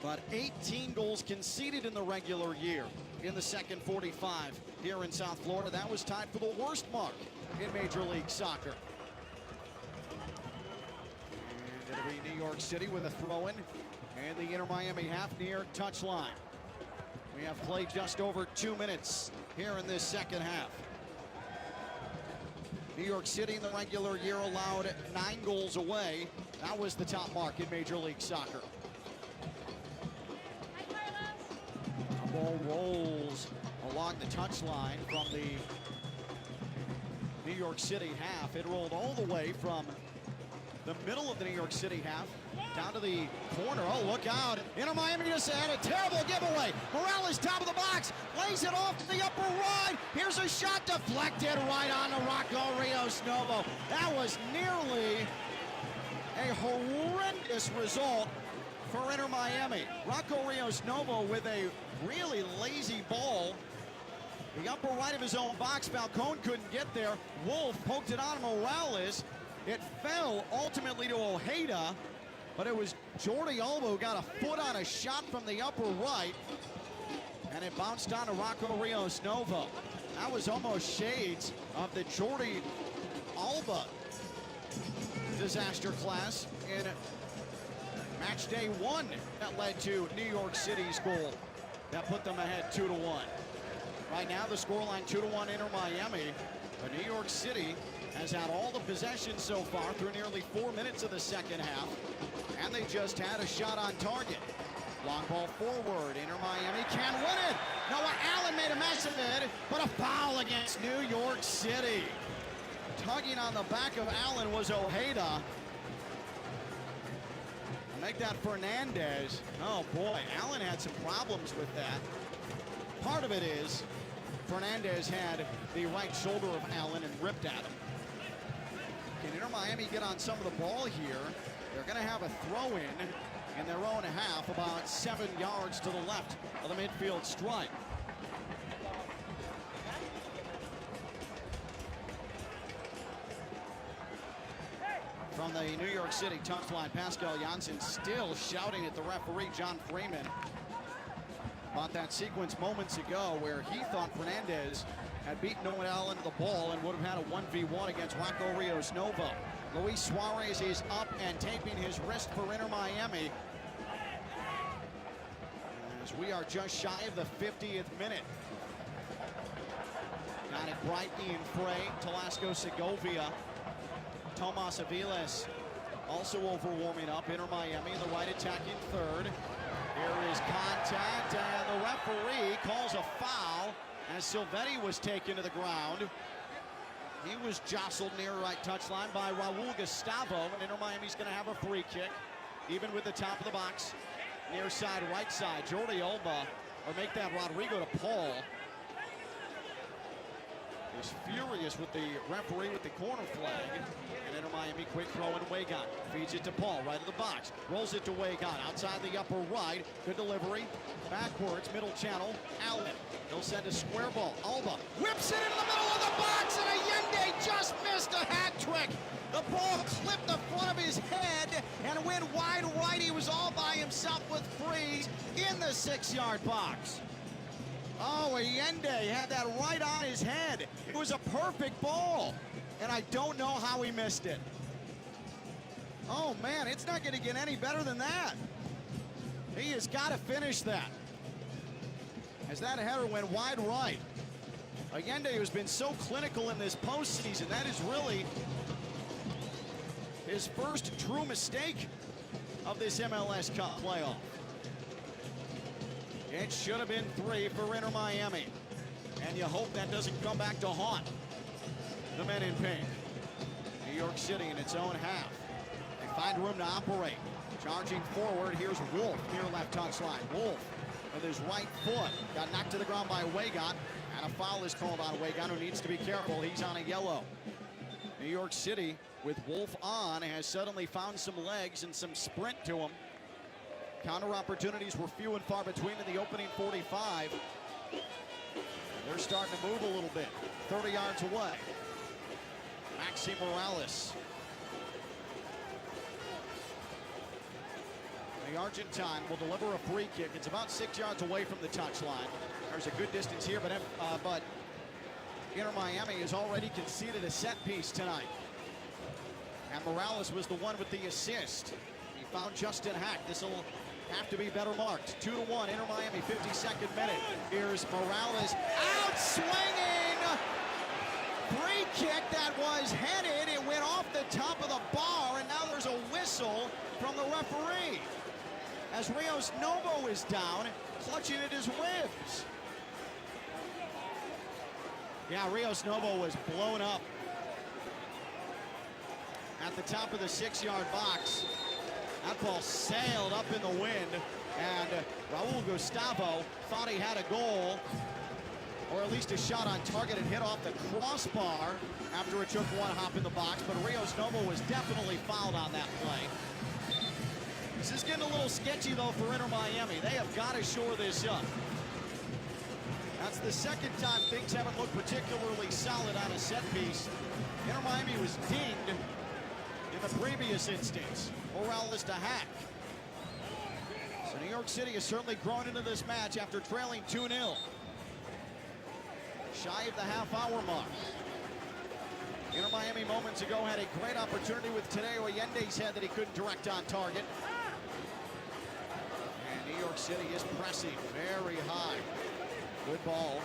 But 18 goals conceded in the regular year in the second 45 here in South Florida. That was tied for the worst mark in Major League Soccer. And it'll be New York City with a throw-in and the Inter Miami half near touchline. We have played just over 2 minutes here in this second half. New York City in the regular year allowed 9 goals away. That was the top mark in Major League Soccer. The ball rolls along the touchline from the New York City half. It rolled all the way from the middle of the New York City half down to the corner. Oh, look out. Inter Miami just had a terrible giveaway. Morales, top of the box, lays it off to the upper right. Here's a shot deflected right on to Rocco Rios Novo. That was nearly a horrendous result for Inter Miami. Rocco Rios Novo with a really lazy ball. The upper right of his own box. Falcone couldn't get there. Wolf poked it on Morales. It fell ultimately to Ojeda, but it was Jordi Alba who got a foot on a shot from the upper right, and it bounced on to Rocco Rios Novo. That was almost shades of the Jordi Alba disaster class in match day 1 that led to New York City's goal that put them ahead 2-1. Right now the scoreline 2-1 Inter Miami, but New York City has had all the possession so far through nearly 4 minutes of the second half, and they just had a shot on target. Long ball forward, Inter Miami can win it. Noah Allen made a mess of it, but a foul against New York City. Tugging on the back of Allen was Ojeda. Make that Fernandez. Oh boy, Allen had some problems with that. Part of it is Fernandez had the right shoulder of Allen and ripped at him. Can Inter Miami get on some of the ball here? They're going to have a throw-in their own half, about 7 yards to the left of the midfield stripe. From the New York City touchline, Pascal Janssen still shouting at the referee, John Freeman, about that sequence moments ago where he thought Fernandez had beaten Noah Allen to the ball and would have had a 1v1 against Rocco Rios Novo. Luis Suarez is up and taping his wrist for Inter Miami, as we are just shy of the 50th minute. Got it bright Ian Frey, Talasco Segovia. Tomas Aviles also over warming up. Inter Miami in the right attacking third. There is contact, and the referee calls a foul as Silvetti was taken to the ground. He was jostled near right touchline by Raul Gustavo, and Inter Miami's going to have a free kick, even with the top of the box, near side, right side. Jordi Alba, or make that Rodrigo to Paul. Was furious with the referee with the corner flag. And Inter Miami quick throw in Wagon. Feeds it to Paul, right of the box. Rolls it to Wagon, outside the upper right. Good delivery. Backwards, middle channel. Allen. He'll send a square ball. Alba whips it into the middle of the box, and Allende just missed a hat trick. The ball clipped the front of his head and went wide right. He was all by himself with Freeze in the 6-yard box. Oh, Allende had that right on his head. It was a perfect ball, and I don't know how he missed it. Oh, man, it's not going to get any better than that. He has got to finish that. As that header went wide right. Allende, who's been so clinical in this postseason, that is really his first true mistake of this MLS Cup playoff. It should have been 3 for Inter Miami. And you hope that doesn't come back to haunt the men in pink. New York City in its own half. They find room to operate. Charging forward, here's Wolf near left touchline. Wolf with his right foot. Got knocked to the ground by Weygant. And a foul is called on Weygant, who needs to be careful. He's on a yellow. New York City, with Wolf on, has suddenly found some legs and some sprint to him. Counter opportunities were few and far between in the opening 45. They're starting to move a little bit. 30 yards away. Maxi Morales. The Argentine will deliver a free kick. It's about 6 yards away from the touchline. There's a good distance here, but Inter Miami has already conceded a set piece tonight. And Morales was the one with the assist. He found Justin Hack. This will have to be better marked. 2-1, Inter Miami, 52nd minute. Here's Morales out swinging. Free kick that was headed. It went off the top of the bar, and now there's a whistle from the referee. As Rios Novo is down, clutching at his ribs. Yeah, Rios Novo was blown up at the top of the 6-yard box. That ball sailed up in the wind, and Raul Gustavo thought he had a goal, or at least a shot on target, and hit off the crossbar after it took one hop in the box, but Rios Novo was definitely fouled on that play. This is getting a little sketchy, though, for Inter Miami. They have got to shore this up. That's the second time things haven't looked particularly solid on a set piece. Inter Miami was dinged in the previous instance. Morales to Hack. So New York City has certainly grown into this match after trailing 2-0. Shy of the half-hour mark. Inter Miami moments ago had a great opportunity with Tadeo Allende's head that he couldn't direct on target. And New York City is pressing very high. Good ball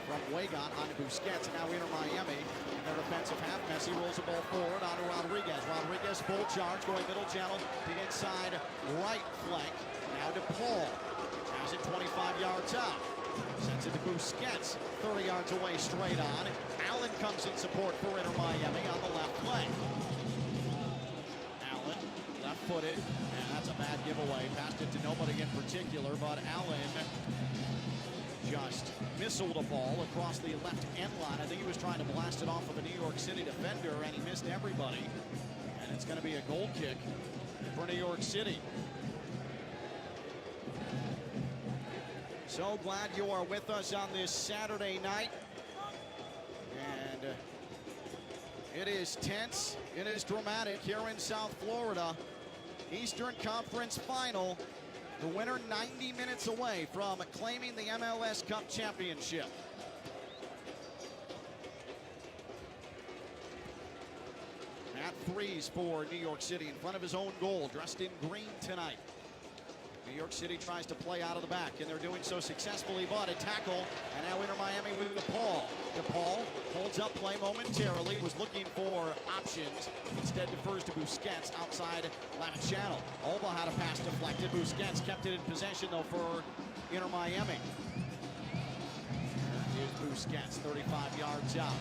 from Weygant onto Busquets, and now Inter Miami in their defensive half. Messi rolls the ball forward onto Rodriguez. Rodriguez full charge, going middle channel, the inside right flank. Now to Paul. Has it 25 yards out. Sends it to Busquets, 30 yards away, straight on. Allen comes in support for Inter Miami on the left flank. Allen, left-footed, and that's a bad giveaway. Passed it to nobody in particular, but Allen just missiled a ball across the left end line. I think he was trying to blast it off of a New York City defender, and he missed everybody. And it's going to be a goal kick for New York City. So glad you are with us on this Saturday night. And it is tense, it is dramatic here in South Florida. Eastern Conference Final. The winner 90 minutes away from claiming the MLS Cup championship. Matt Freese for New York City in front of his own goal, dressed in green tonight. New York City tries to play out of the back, and they're doing so successfully, but a tackle, and now Inter Miami with DePaul. DePaul holds up play momentarily, was looking for options, instead defers to Busquets outside left channel. Alba had a pass deflected. Busquets kept it in possession, though, for Inter Miami. Here's Busquets, 35 yards out.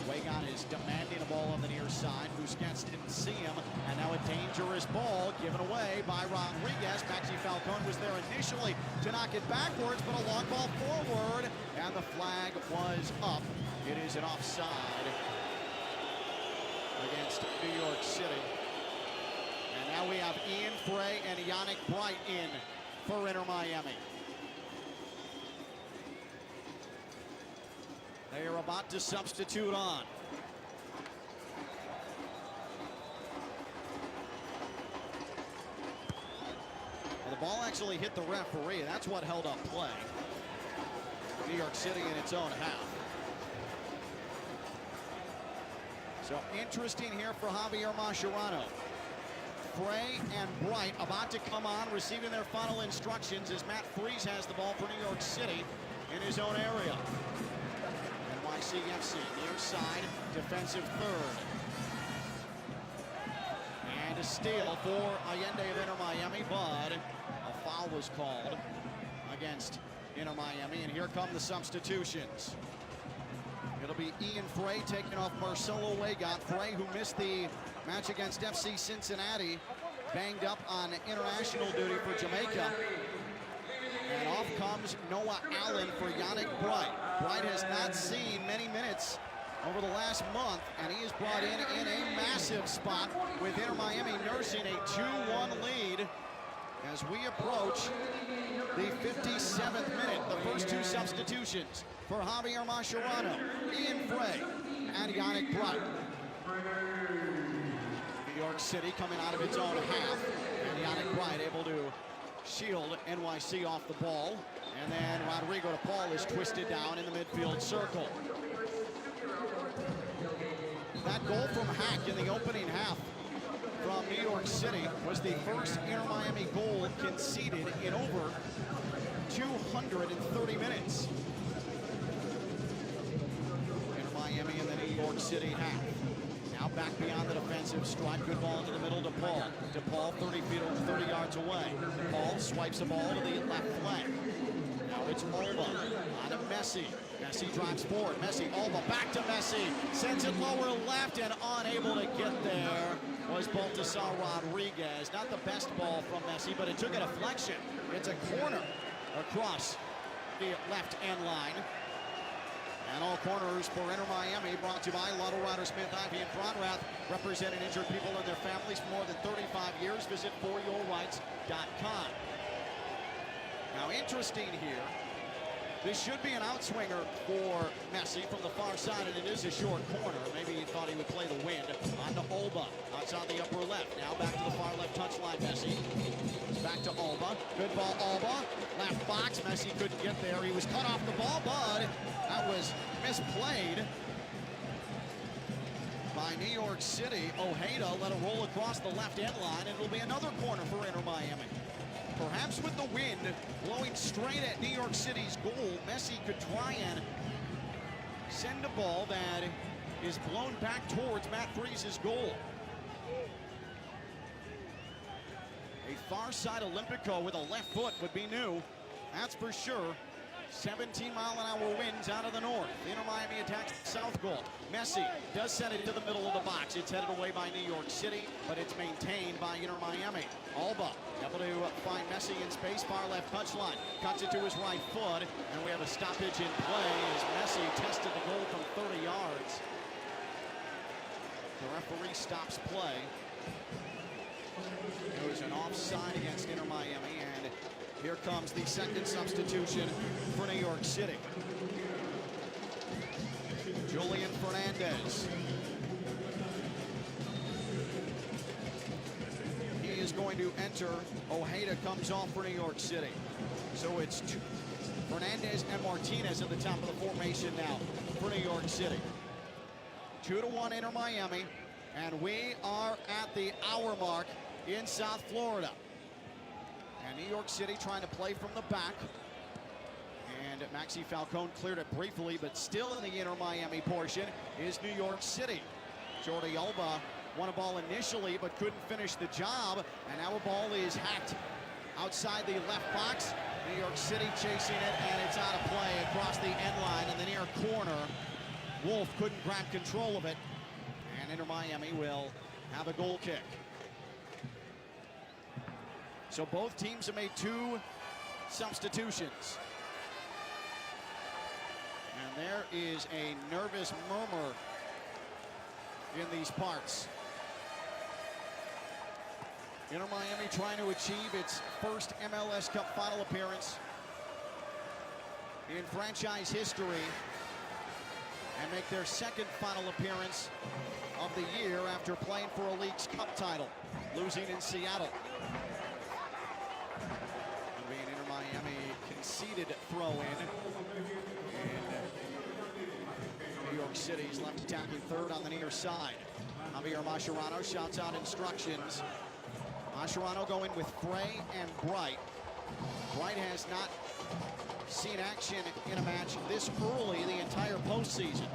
Weygant is demanding a ball on the near side. Busquets didn't see him, and now a dangerous ball given away by Rodriguez. Maxi Falcone was there initially to knock it backwards, but a long ball forward, and the flag was up. It is an offside against New York City. And now we have Ian Frey and Yannick Bright in for Inter Miami. They are about to substitute on. Well, the ball actually hit the referee. That's what held up play. New York City in its own half. So interesting here for Javier Mascherano. Frey and Bright about to come on, receiving their final instructions as Matt Freese has the ball for New York City in his own area. NYCFC near side, defensive third. And a steal for Allende of Inter Miami, but a foul was called against Inter Miami, and here come the substitutions. It'll be Ian Frey taking off Marcelo Weigott. Frey, who missed the match against FC Cincinnati, banged up on international duty for Jamaica. And off comes Noah Allen for Yannick Bright. Bright has not seen many minutes over the last month, and he is brought in a massive spot with Inter Miami nursing a 2-1 lead as we approach the 57th minute. The first two substitutions for Javier Mascherano, Ian Frey and Yannick Bright. New York City coming out of its own half, and Yannick Bright able to shield NYC off the ball, and then Rodrigo de Paul is twisted down in the midfield circle. That goal from Hack in the opening half from New York City was the first Inter Miami goal conceded in over 230 minutes. Inter Miami in the New York City half. Now back beyond the defensive stripe. Good ball into the middle to Paul. DePaul 30 yards away. DePaul swipes the ball to the left flank. Now it's Alba on to Messi. Messi drives forward. Messi, Alba back to Messi. Sends it lower left and unable to get there was Baltasar Rodriguez. Not the best ball from Messi, but it took a deflection. It's a corner across the left end line. And all corners for Inter Miami brought to you by Lotto Rider Smith, Ivy, and Fronrath, representing injured people and their families for more than 35 years. Visit foryourrights.com. Now, interesting here, this should be an outswinger for Messi from the far side, and it is a short corner. Maybe he thought he would play the wind. On to Alba, outside the upper left. Now back to the far left touchline, Messi. Back to Alba. Good ball, Alba. Left box, Messi couldn't get there. He was cut off the ball, but that was misplayed by New York City. Ojeda let it roll across the left end line, and it'll be another corner for Inter Miami. Perhaps with the wind blowing straight at New York City's goal, Messi could try and send a ball that is blown back towards Matt Freese's goal. A far side Olympico with a left foot would be new, that's for sure. 17-mile-an-hour winds out of the north. Inter Miami attacks the south goal. Messi does send it to the middle of the box. It's headed away by New York City, but it's maintained by Inter Miami. Alba able to find Messi in space, far left touchline. Cuts it to his right foot, and we have a stoppage in play as Messi tested the goal from 30 yards. The referee stops play. It was an offside against Inter Miami, and here comes the second substitution for New York City. Julian Fernandez. He is going to enter. Ojeda comes off for New York City. So it's Fernandez and Martinez at the top of the formation now for New York City. 2-1 Inter Miami, and we are at the hour mark in South Florida. And New York City trying to play from the back. And Maxi Falcone cleared it briefly, but still in the Inter Miami portion is New York City. Jordi Alba won a ball initially, but couldn't finish the job. And now a ball is hacked outside the left box. New York City chasing it, and it's out of play across the end line in the near corner. Wolf couldn't grab control of it. And Inter Miami will have a goal kick. So both teams have made two substitutions. And there is a nervous murmur in these parts. Inter Miami trying to achieve its first MLS Cup final appearance in franchise history and make their second final appearance of the year after playing for a League's Cup title, losing in Seattle. Conceded throw-in, and New York City's left attacking third on the near side. Javier Mascherano shouts out instructions Mascherano going with Frey and Bright. Bright has not seen action in a match this early the entire postseason.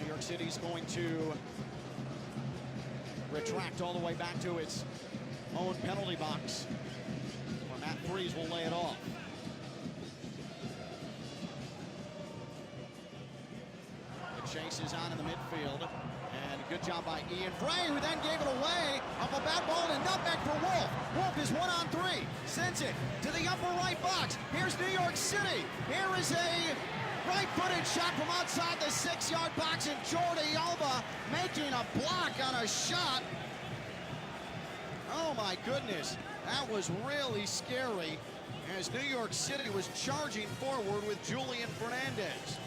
New York City's going to retract all the way back to its own penalty box, where Matt Freese will lay it off. The chase is on in the midfield, and good job by Ian Frey, who then gave it away off a bad ball and a nutmeg for Wolf. Wolf is 1-on-3, sends it to the upper right box. Here's New York City. Here is a right-footed shot from outside the 6-yard box, and Jordi Alba making a block on a shot. Oh my goodness, that was really scary as New York City was charging forward with Julian Fernandez.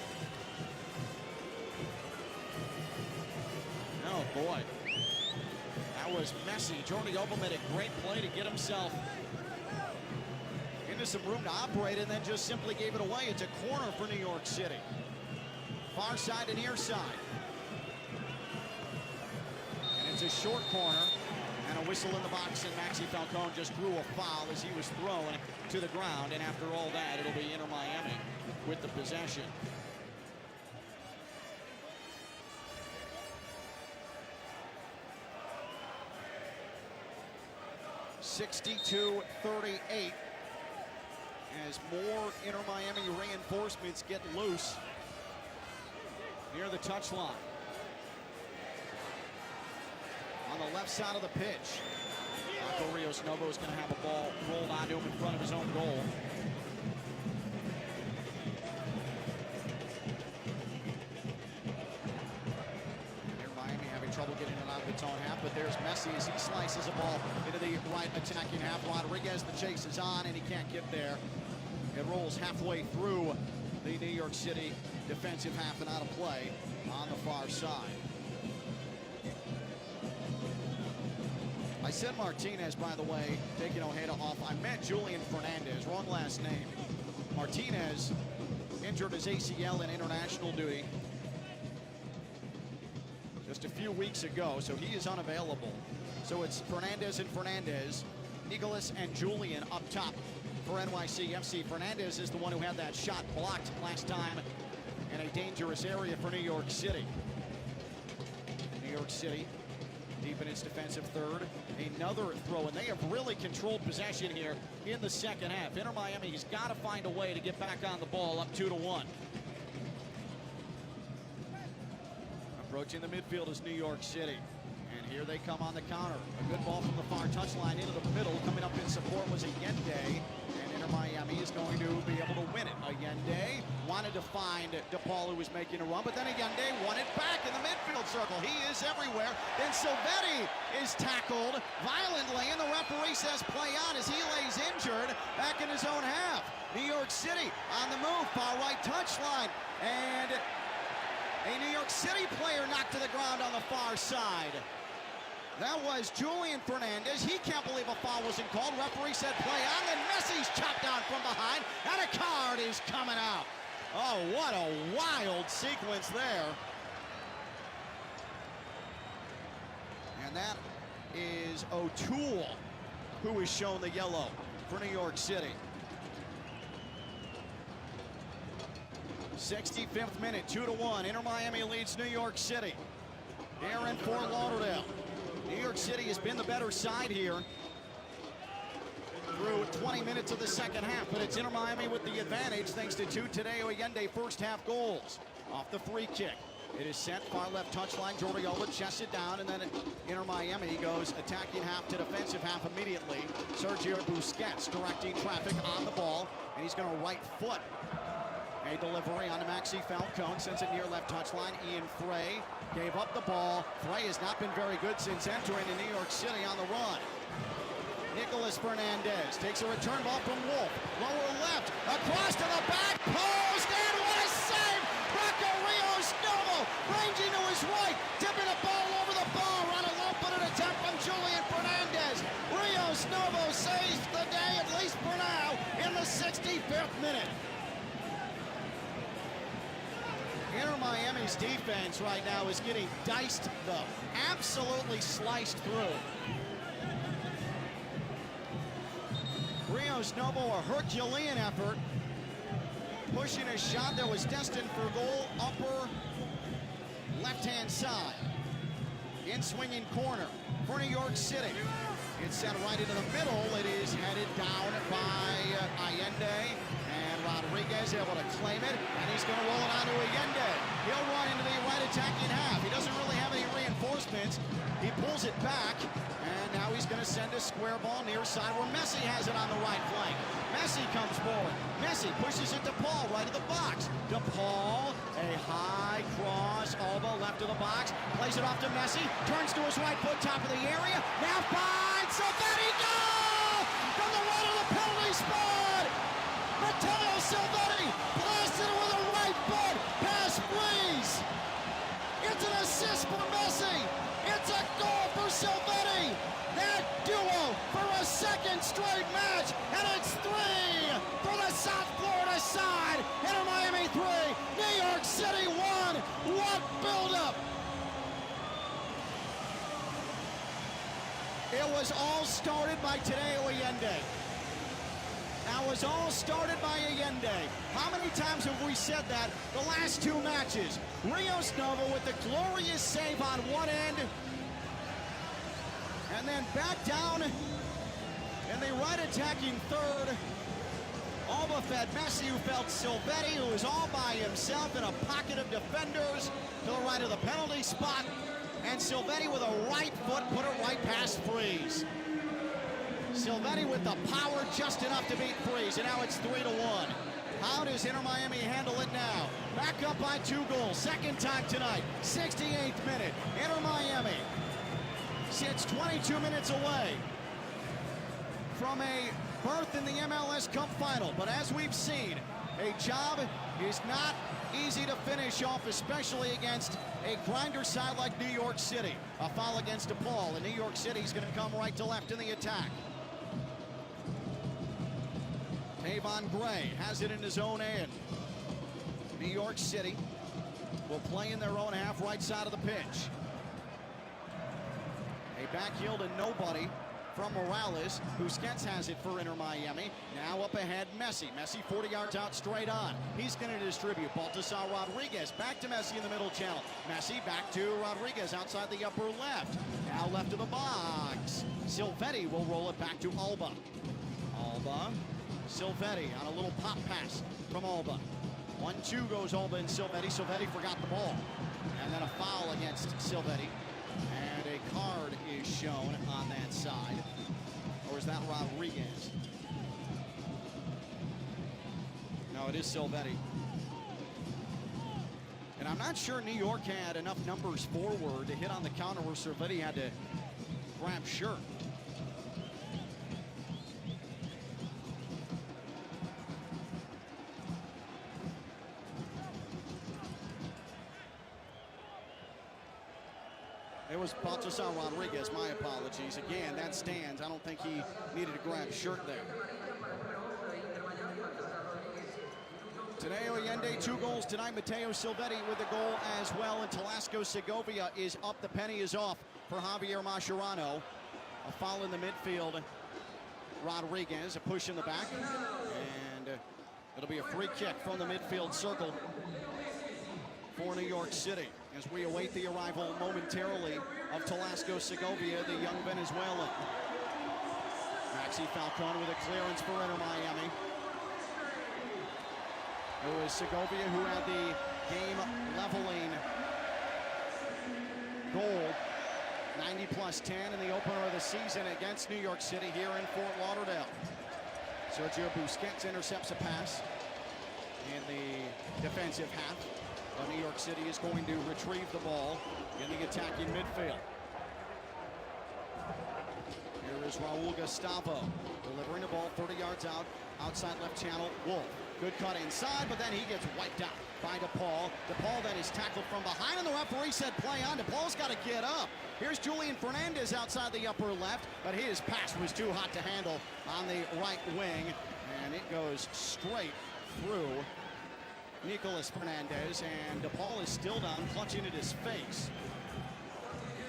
Oh boy, that was messy. Jordi Alba made a great play to get himself into some room to operate, and then just simply gave it away. It's a corner for New York City. Far side and near side. And it's a short corner, and a whistle in the box, and Maxi Falcone just drew a foul as he was thrown to the ground, and after all that, it'll be Inter Miami with the possession. (62-38) as more Inter Miami reinforcements get loose near the touchline. On the left side of the pitch, Marco Rios Novo is going to have a ball rolled onto him in front of his own goal. Here Miami having trouble getting it out of its own half, but there's Messi as he slices a ball into the right attacking half. Rodriguez, the chase is on, and he can't get there. It rolls halfway through the New York City defensive half and out of play on the far side. I said Martinez, by the way, taking Ojeda off. I meant Julian Fernandez, wrong last name. Martinez injured his ACL in international duty just a few weeks ago, so he is unavailable. So it's Fernandez and Fernandez, Nicholas and Julian up top for NYCFC. Fernandez is the one who had that shot blocked last time in a dangerous area for New York City. New York City deep in its defensive third. Another throw, and they have really controlled possession here in the second half. Inter Miami has got to find a way to get back on the ball, up 2-1. Approaching the midfield is New York City. And here they come on the counter. A good ball from the far touchline into the middle. Coming up in support was Allende. And Inter Miami is going to be able to win it. Allende wanted to find DePaul, who was making a run, but then Allende won it back in the midfield circle. He is everywhere. Then Silvetti is tackled violently, and the referee says play on as he lays injured back in his own half. New York City on the move, far right touchline. And a New York City player knocked to the ground on the far side. That was Julian Fernandez. He can't believe a foul wasn't called. Referee said play on, then Messi's chopped down from behind, and a card is coming out. Oh, what a wild sequence there. And that is O'Toole, who is shown the yellow for New York City. 65th minute, 2-1. Inter Miami leads New York City here in Fort Lauderdale. New York City has been the better side here through 20 minutes of the second half, but it's Inter Miami with the advantage thanks to two Tadeo Allende first half goals. Off the free kick, it is sent far left touchline. Jordi Alba chests it down, and then Inter Miami goes attacking half to defensive half immediately. Sergio Busquets directing traffic on the ball, and he's going to right foot a delivery on to Maxi Falcone, sends it near left touchline. Ian Frey gave up the ball. Frey has not been very good since entering in New York City on the run. Nicholas Fernandez takes a return ball from Wolf. Lower left, across to the back post, and what a save! Rocco Rios Novo ranging to his right, tipping the ball over the bar on a low-footed attempt from Julian Fernandez. Rios Novo saves the day, at least for now, in the 65th minute. Inter Miami Phillies defense right now is getting diced, though. Absolutely sliced through. Rios Novo, a Herculean effort, pushing a shot that was destined for goal, upper left-hand side. In swinging corner for New York City. It's sent right into the middle. It is headed down by Allende, and Rodriguez able to claim it, and he's going to roll it onto Allende. He'll run into the right attacking half. He doesn't really have any reinforcements. He pulls it back, and now he's going to send a square ball near side where Messi has it on the right flank. Messi comes forward. Messi pushes it to Paul, right of the box. To Paul, a high cross, Alba left of the box, plays it off to Messi, turns to his right foot, top of the area, now finds Silvetti, goal! From the right of the penalty spot! Matteo Silvetti blasted it with a right foot, past Breeze! It's an assist for Messi! It's a goal for Silvetti! That duo for a second straight match, and it's 3 for the South Florida side. Inter Miami 3, New York City 1. What build-up! It was all started by Tadeo Allende. That was all started by Allende. How many times have we said that the last 2 matches? Rios Novo with the glorious save on one end, and then back down in the right attacking third. Alba fed Messi, who felt Silvetti, who was all by himself in a pocket of defenders to the right of the penalty spot. And Silvetti with a right foot put it right past Freeze. Silvetti with the power just enough to beat Freeze, and now it's 3-1. How does Inter Miami handle it now? Back up by 2 goals, second time tonight, 68th minute. Inter Miami sits 22 minutes away from a berth in the MLS Cup final. But as we've seen, a job is not easy to finish off, especially against a grinder side like New York City. A foul against DePaul, and New York City's going to come right to left in the attack. Tavon Gray has it in his own end. New York City will play in their own half, right side of the pitch. A back heel to nobody from Morales. Busquets has it for Inter Miami. Now up ahead, Messi. Messi 40 yards out, straight on. He's going to distribute. Baltasar Rodriguez back to Messi in the middle channel. Messi back to Rodriguez outside the upper left. Now left of the box. Silvetti will roll it back to Alba. Alba, Silvetti on a little pop pass from Alba. 1-2 goes Alba and Silvetti. Silvetti forgot the ball. And then a foul against Silvetti. And a card is shown on that side. Or is that Rodriguez? No, it is Silvetti. And I'm not sure New York had enough numbers forward to hit on the counter where Silvetti had to grab shirt. It was Baltasar Rodriguez, my apologies. Again, that stands. I don't think he needed to grab shirt there. Tadeo Allende, 2 goals tonight. Matteo Silvetti with a goal as well. And Talasco Segovia is up. The penny is off for Javier Mascherano. A foul in the midfield. Rodriguez, a push in the back. And it'll be a free kick from the midfield circle for New York City, as we await the arrival momentarily of Talasco Segovia, the young Venezuelan. Maxi Falcon with a clearance for Inter Miami. It was Segovia who had the game-leveling goal, 90+10 in the opener of the season against New York City here in Fort Lauderdale. Sergio Busquets intercepts a pass in the defensive half. But New York City is going to retrieve the ball in the attacking midfield. Here is Raul Gustavo delivering the ball 30 yards out, outside left channel. Wolf, good cut inside, but then he gets wiped out by DePaul. DePaul then is tackled from behind, and the referee said play on. DePaul's got to get up. Here's Julian Fernandez outside the upper left, but his pass was too hot to handle on the right wing, and it goes straight through Nicolas Fernandez, and DePaul is still down, clutching at his face.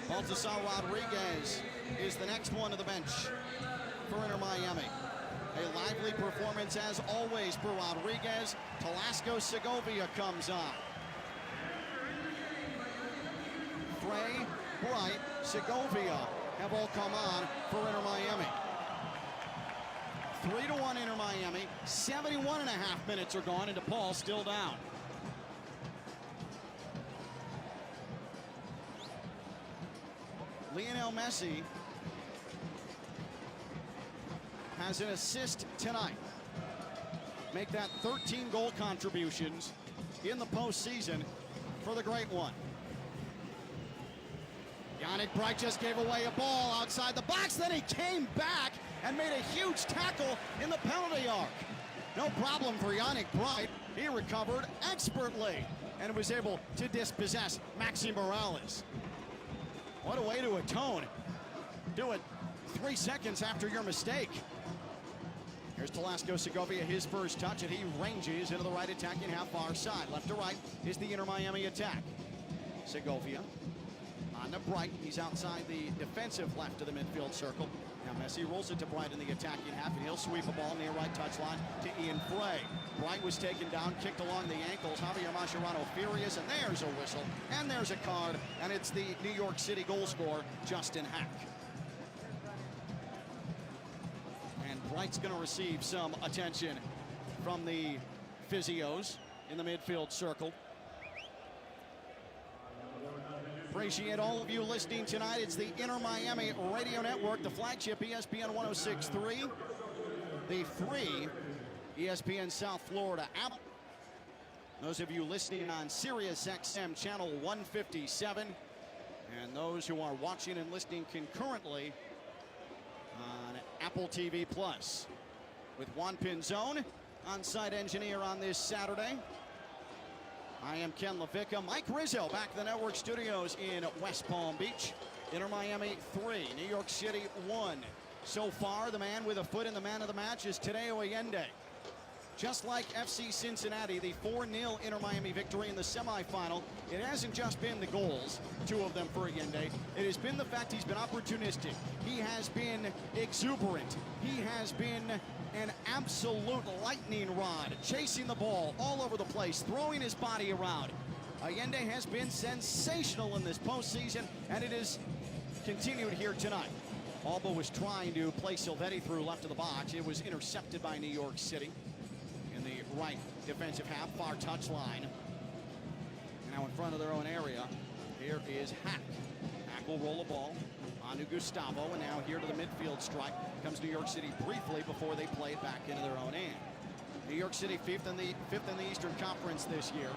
Baltasar Rodriguez is the next one to the bench for Inter Miami. A lively performance as always for Rodriguez. Talasco Segovia comes on. Frey, Bright, Segovia have all come on for Inter Miami. 3-1 Inter Miami. 71.5 minutes are gone, and DePaul still down. Lionel Messi has an assist tonight. Make that 13 goal contributions in the postseason for the great one. Yannick Bright just gave away a ball outside the box, then he came back and made a huge tackle in the penalty arc. No problem for Yannick Bright. He recovered expertly and was able to dispossess Maxi Morales. What a way to atone. Do it 3 seconds after your mistake. Here's Talasco Segovia, his first touch, and he ranges into the right attacking half far side. Left to right is the Inter Miami attack. Segovia on to Bright. He's outside the defensive left of the midfield circle. Now Messi rolls it to Bright in the attacking half, and he'll sweep a ball near right touchline to Ian Frey. Bright was taken down, kicked along the ankles. Javier Mascherano furious, and there's a whistle, and there's a card, and it's the New York City goal scorer, Justin Hack. And Bright's going to receive some attention from the physios in the midfield circle. Appreciate all of you listening tonight. It's the Inter Miami Radio Network, the flagship ESPN 106.3, the free ESPN South Florida app. Those of you listening on Sirius XM channel 157, and those who are watching and listening concurrently on Apple TV Plus. With Juan Pinzon, on-site engineer on this Saturday. I am Ken LaVicka. Mike Rizzo back in the network studios in West Palm Beach. Inter Miami 3, New York City 1. So far, the man with a foot in the man of the match is Tadeo Allende. Just like FC Cincinnati, the 4-0 Inter Miami victory in the semifinal, it hasn't just been the goals, 2 of them for Allende. It has been the fact he's been opportunistic. He has been exuberant. He has been an absolute lightning rod, chasing the ball all over the place, throwing his body around. Allende has been sensational in this postseason, and it is continued here tonight. Alba was trying to play Silvetti through left of the box. It was intercepted by New York City in the right defensive half, far touchline. Now in front of their own area, here is Hack. Hack will roll the ball onto Gustavo, and now here to the midfield strike comes New York City briefly before they play it back into their own end. New York City fifth in the Eastern Conference this year,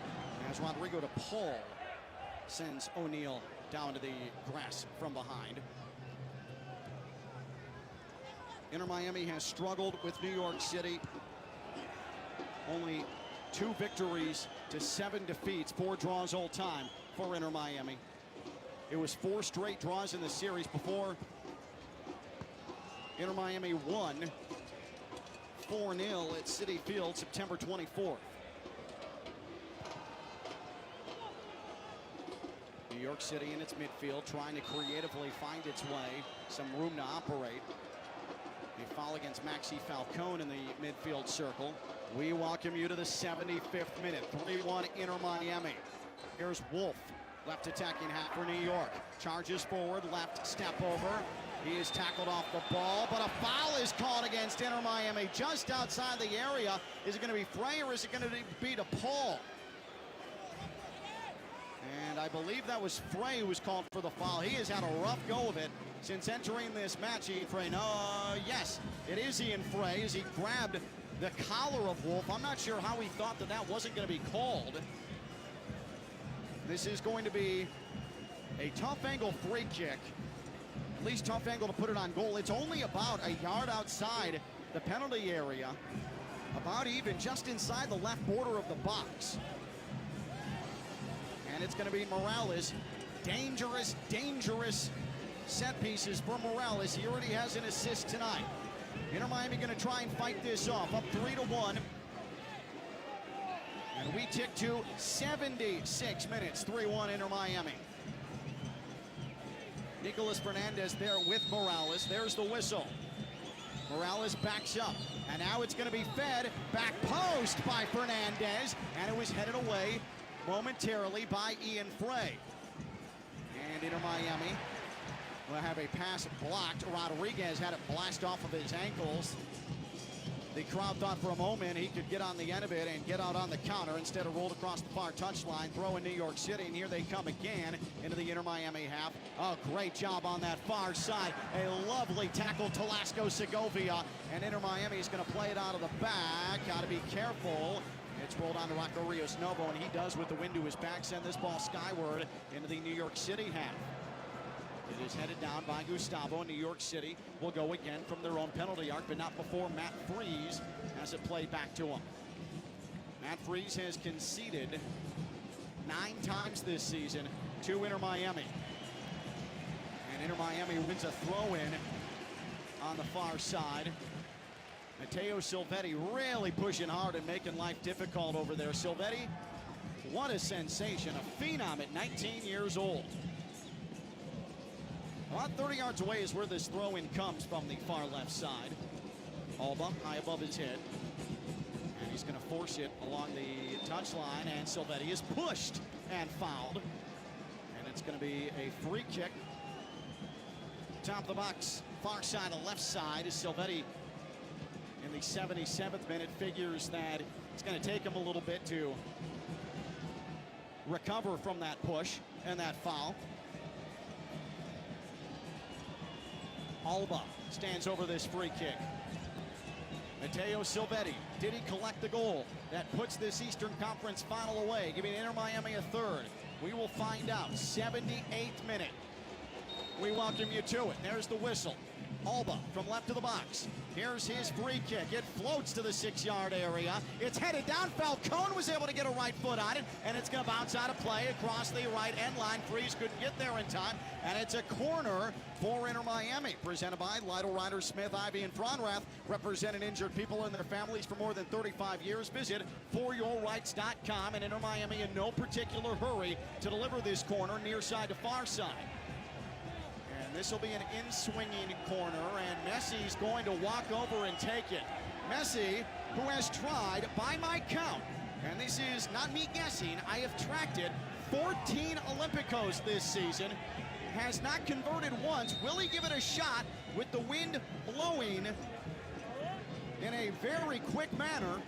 as Rodrigo DePaul sends O'Neal down to the grass from behind. Inter Miami has struggled with New York City. Only 2 victories to 7 defeats, 4 draws all time for Inter Miami. It was 4 straight draws in the series before Inter Miami won 4-0 at Citi Field September 24th. New York City in its midfield trying to creatively find its way, some room to operate. A foul against Maxi Falcone in the midfield circle. We welcome you to the 75th minute. 3-1 Inter Miami. Here's Wolf, left attacking half for New York. Charges forward, left step over. He is tackled off the ball, but a foul is called against Inter Miami just outside the area. Is it going to be Frey or is it going to be DePaul? And I believe that was Frey who was called for the foul. He has had a rough go of it since entering this match. Ian Frey, yes, it is Ian Frey as he grabbed the collar of Wolf. I'm not sure how he thought that wasn't going to be called. This is going to be a tough angle free kick. At least tough angle to put it on goal. It's only about a yard outside the penalty area. About even just inside the left border of the box. And it's going to be Morales. Dangerous, dangerous set pieces for Morales. He already has an assist tonight. Inter Miami going to try and fight this off. Up 3-1. And And we tick to 76 minutes, 3-1 Inter Miami. Nicolas Fernandez there with Morales. There's the whistle. Morales backs up, and now it's going to be fed back post by Fernandez, and it was headed away momentarily by Ian Frey. And Inter Miami will have a pass blocked. Rodriguez had it blast off of his ankles. The crowd thought for a moment he could get on the end of it and get out on the counter. Instead, it rolled across the far touchline, throw in New York City, and here they come again into the Inter Miami half. Oh, great job on that far side. A lovely tackle, Telasco Segovia, and Inter Miami is going to play it out of the back. Got to be careful. It's rolled on to Rocco Rios Novo, and he does with the wind to his back send this ball skyward into the New York City half. It is headed down by Gustavo. New York City will go again from their own penalty arc, but not before Matt Freese has it played back to him. Matt Freese has conceded 9 times this season to Inter Miami. And Inter Miami wins a throw-in on the far side. Matteo Silvetti really pushing hard and making life difficult over there. Silvetti, what a sensation, a phenom at 19 years old. About 30 yards away is where this throw-in comes from the far left side. Alba high above his head. And he's going to force it along the touchline, and Silvetti is pushed and fouled. And it's going to be a free kick. Top of the box, far side of left side is Silvetti in the 77th minute. Figures that it's going to take him a little bit to recover from that push and that foul. Alba stands over this free kick. Matteo Silvetti, did he collect the goal that puts this Eastern Conference final away, giving Inter Miami a third? We will find out. 78th minute. We welcome you to it. There's the whistle. Alba from left to the box. Here's his free kick. It floats to the 6-yard area. It's headed down. Falcone was able to get a right foot on it, and it's going to bounce out of play across the right end line. Freese couldn't get there in time, and it's a corner for Inter Miami, presented by Lytle, Ryder, Smith, Ivy, and Fronrath, representing injured people and their families for more than 35 years. Visit foryourrights.com, and Inter Miami in no particular hurry to deliver this corner near side to far side. And this will be an in-swinging corner, and Messi's going to walk over and take it. Messi, who has tried, by my count, and this is not me guessing, I have tracked it, 14 Olympicos this season, has not converted once. Will he give it a shot with the wind blowing in a very quick manner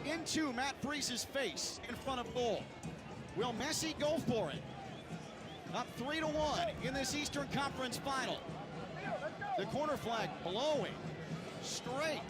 into Matt Freese's face in front of goal? Will Messi go for it? Up 3-1 in this Eastern Conference final. The corner flag blowing straight.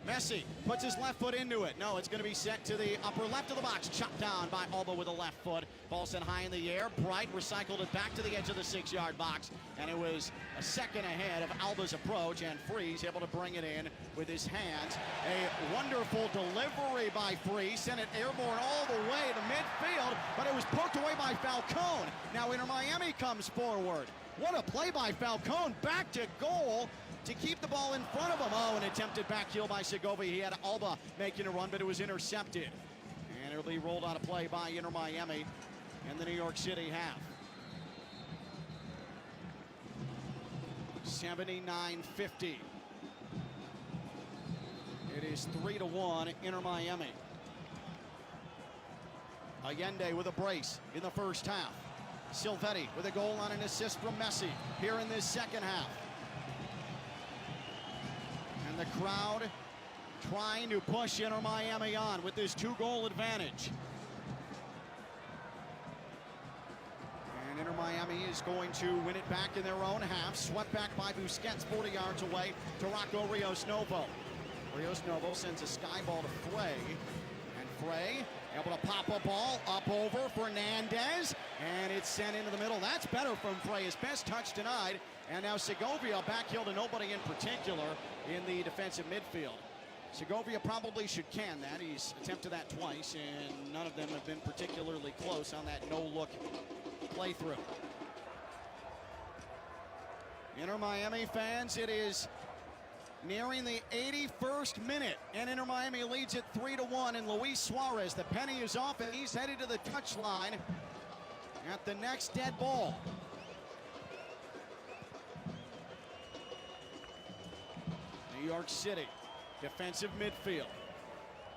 Messi puts his left foot into it. No, it's going to be sent to the upper left of the box. Chopped down by Alba with a left foot. Ball sent high in the air. Bright recycled it back to the edge of the 6-yard box. And it was a second ahead of Alba's approach. And Freese able to bring it in with his hands. A wonderful delivery by Freese. Sent it airborne all the way to midfield. But it was poked away by Falcone. Now Inter Miami comes forward. What a play by Falcone. Back to goal to keep the ball in front of him. Oh, an attempted back heel by Segovia. He had Alba making a run, but it was intercepted. And it'll be rolled out of play by Inter Miami in the New York City half. 79-50. It is 3-1 Inter Miami. Allende with a brace in the first half. Silvetti with a goal on an assist from Messi here in this second half. And the crowd trying to push Inter Miami on with this 2-goal advantage. And Inter Miami is going to win it back in their own half. Swept back by Busquets 40 yards away to Rocco Rios Novo. Rios Novo sends a sky ball to Frey. And Frey able to pop a ball up over Fernandez. And it's sent into the middle. That's better from Frey. His best touch denied. And now Segovia backheel to nobody in particular in the defensive midfield. Segovia probably should can that. He's attempted that twice, and none of them have been particularly close on that no-look playthrough. Inter Miami fans, it is Nearing the 81st minute, and Inter Miami leads it 3-1, and Luis Suarez, the penny is off, and he's headed to the touchline at the next dead ball. New York City, defensive midfield,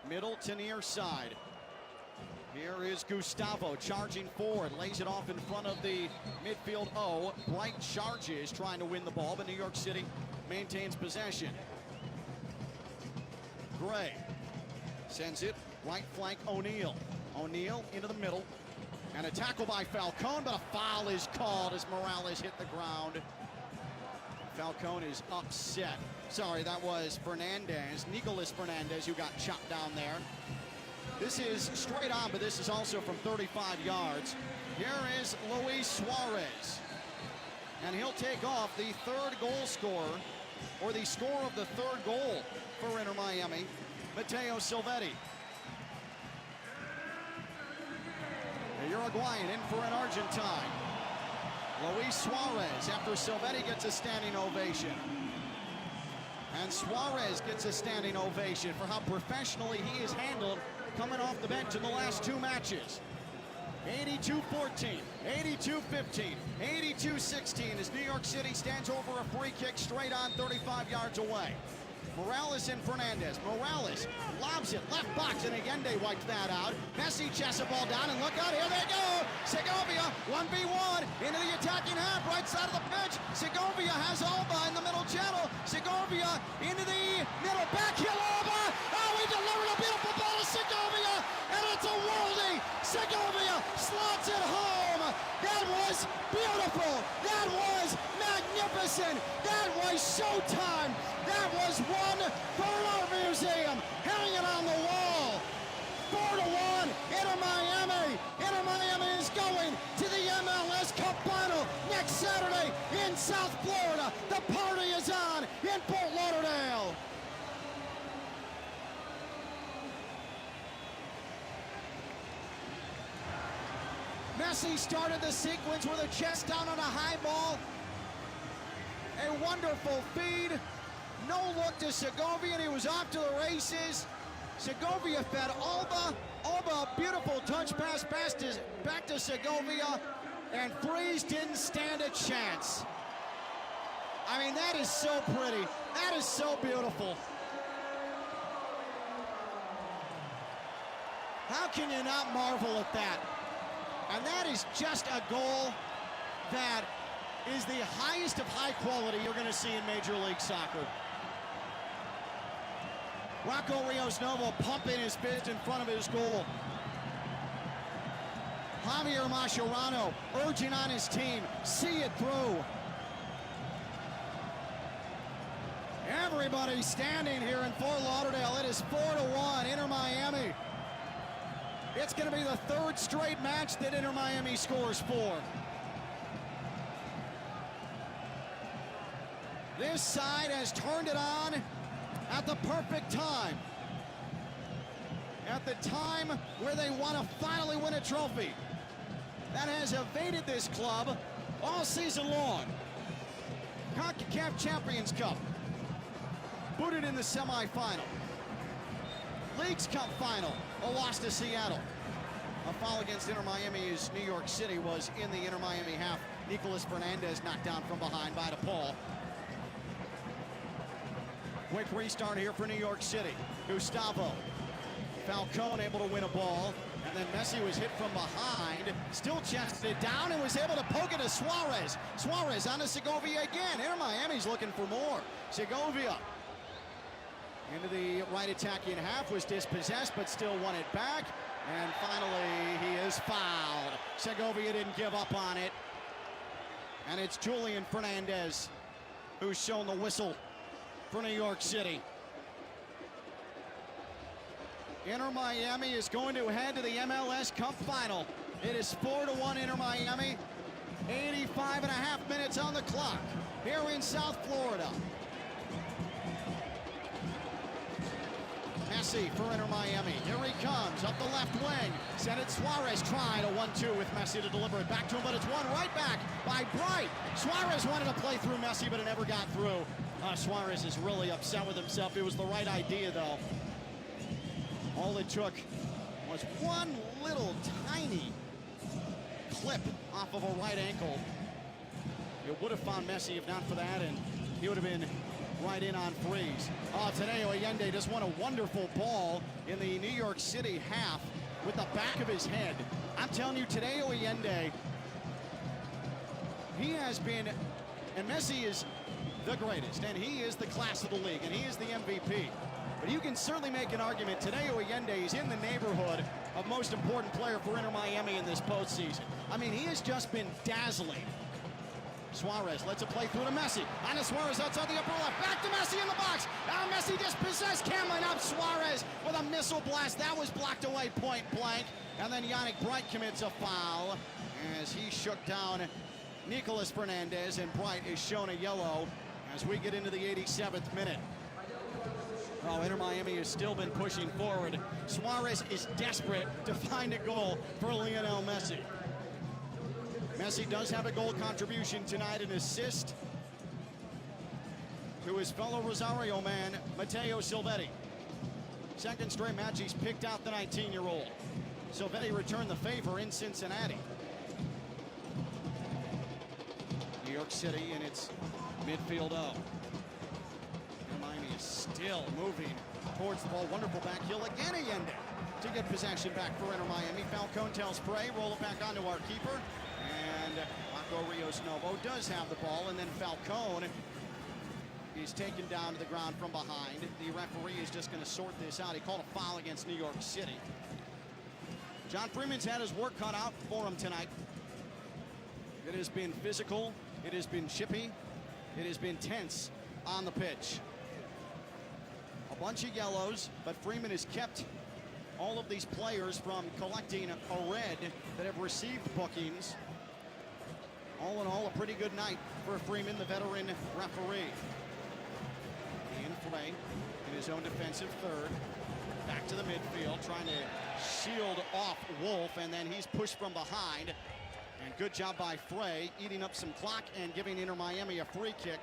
middle to near side. Here is Gustavo charging forward, lays it off in front of the midfield O. Bright charges, trying to win the ball, but New York City maintains possession. Gray sends it right flank O'Neal. O'Neal into the middle, and a tackle by Falcone, but a foul is called as Morales hit the ground. Falcone is upset. Sorry, that was Fernandez, Nicolas Fernandez, who got chopped down there. This is straight on, but this is also from 35 yards. Here is Luis Suarez, and he'll take off the third goal scorer, or the scorer of the third goal for Inter Miami, Matteo Silvetti. A Uruguayan in for an Argentine. Luis Suarez, after Silvetti gets a standing ovation. And Suarez gets a standing ovation for how professionally he is handled coming off the bench in the last two matches. 82-14, 82-15, 82-16 as New York City stands over a free kick straight on 35 yards away. Morales and Fernandez. Morales lobs it, left box, and Allende wipes that out. Messi chests the ball down, and look out, here they go! Segovia, 1v1, into the attacking half, right side of the pitch. Segovia has Alba in the middle channel. Segovia into the middle, back heel Alba! Oh, he delivered a beautiful ball to Segovia, and it's a worldie! Segovia slots it home! That was beautiful! That was magnificent! That was showtime! That was one for our museum, hanging on the wall. 4-1, Inter Miami. Inter Miami is going to the MLS Cup Final next Saturday in South Florida. The party is on in Fort Lauderdale. Messi started the sequence with a chest down on a high ball. A wonderful feed. No look to Segovia, and he was off to the races. Segovia fed Alba. Alba, beautiful touch pass back to Segovia, and Freeze didn't stand a chance. I mean, that is so pretty. That is so beautiful. How can you not marvel at that? And that is just a goal that is the highest of high quality you're going to see in Major League Soccer. Rocco Rios Novo pumping his fist in front of his goal. Javier Mascherano urging on his team, see it through. Everybody standing here in Fort Lauderdale. It is 4-1, Inter Miami. It's going to be the third straight match that Inter Miami scores for. This side has turned it on at the perfect time. At the time where they want to finally win a trophy. That has evaded this club all season long. CONCACAF Champions Cup. Booted in the semifinal. Leagues Cup final. A loss to Seattle. A foul against Inter Miami as New York City was in the Inter Miami half. Nicolas Fernandez knocked down from behind by DePaul. Quick restart here for New York City. Gustavo. Falcone able to win a ball. And then Messi was hit from behind. Still chested it down and was able to poke it to Suarez. Suarez onto Segovia again. Inter Miami's looking for more. Segovia into the right attacking half, was dispossessed but still won it back. And finally he is fouled. Segovia didn't give up on it. And it's Julian Fernandez who's shown the whistle for New York City. Inter Miami is going to head to the MLS Cup Final. It is 4-1 Inter Miami. 85.5 minutes on the clock here in South Florida. Messi for Inter Miami. Here he comes, up the left wing. Sent it Suarez, trying a 1-2 with Messi to deliver it back to him, but it's won right back by Bright. Suarez wanted to play through Messi, but it never got through. Suarez is really upset with himself. It was the right idea, though. All it took was one little tiny clip off of a right ankle. It would have found Messi if not for that, and he would have been right in on threes. Tadeo Allende just won a wonderful ball in the New York City half with the back of his head. I'm telling you, Tadeo Allende, he has been, and Messi is the greatest, and he is the class of the league, and he is the MVP. But you can certainly make an argument Tadeo Allende is in the neighborhood of most important player for Inter Miami in this postseason. I mean, he has just been dazzling. Suarez lets it play through to Messi. On to Suarez outside the upper left. Back to Messi in the box. Now Messi dispossessed. Can't line up. Suarez with a missile blast. That was blocked away point blank. And then Yannick Bright commits a foul as he shook down Nicolas Fernandez, and Bright is shown a yellow as we get into the 87th minute. Inter Miami has still been pushing forward. Suarez is desperate to find a goal for Lionel Messi. Messi does have a goal contribution tonight, an assist to his fellow Rosario man, Matteo Silvetti. Second straight match he's picked out the 19-year-old. Silvetti returned the favor in Cincinnati. New York City in its midfield O. Miami is still moving towards the ball. Wonderful back heel again, Allende to get possession back for Inter Miami. Falcone tells Frey, roll it back onto our keeper. And Marco Rios Novo does have the ball, and then Falcone is taken down to the ground from behind. The referee is just going to sort this out. He called a foul against New York City. John Freeman's had his work cut out for him tonight. It has been physical, it has been chippy, it has been tense on the pitch. A bunch of yellows, but Freeman has kept all of these players from collecting a red that have received bookings. All in all, a pretty good night for Freeman, the veteran referee. Ian Frey in his own defensive third. Back to the midfield, trying to shield off Wolf, and then he's pushed from behind. And good job by Frey, eating up some clock and giving Inter Miami a free kick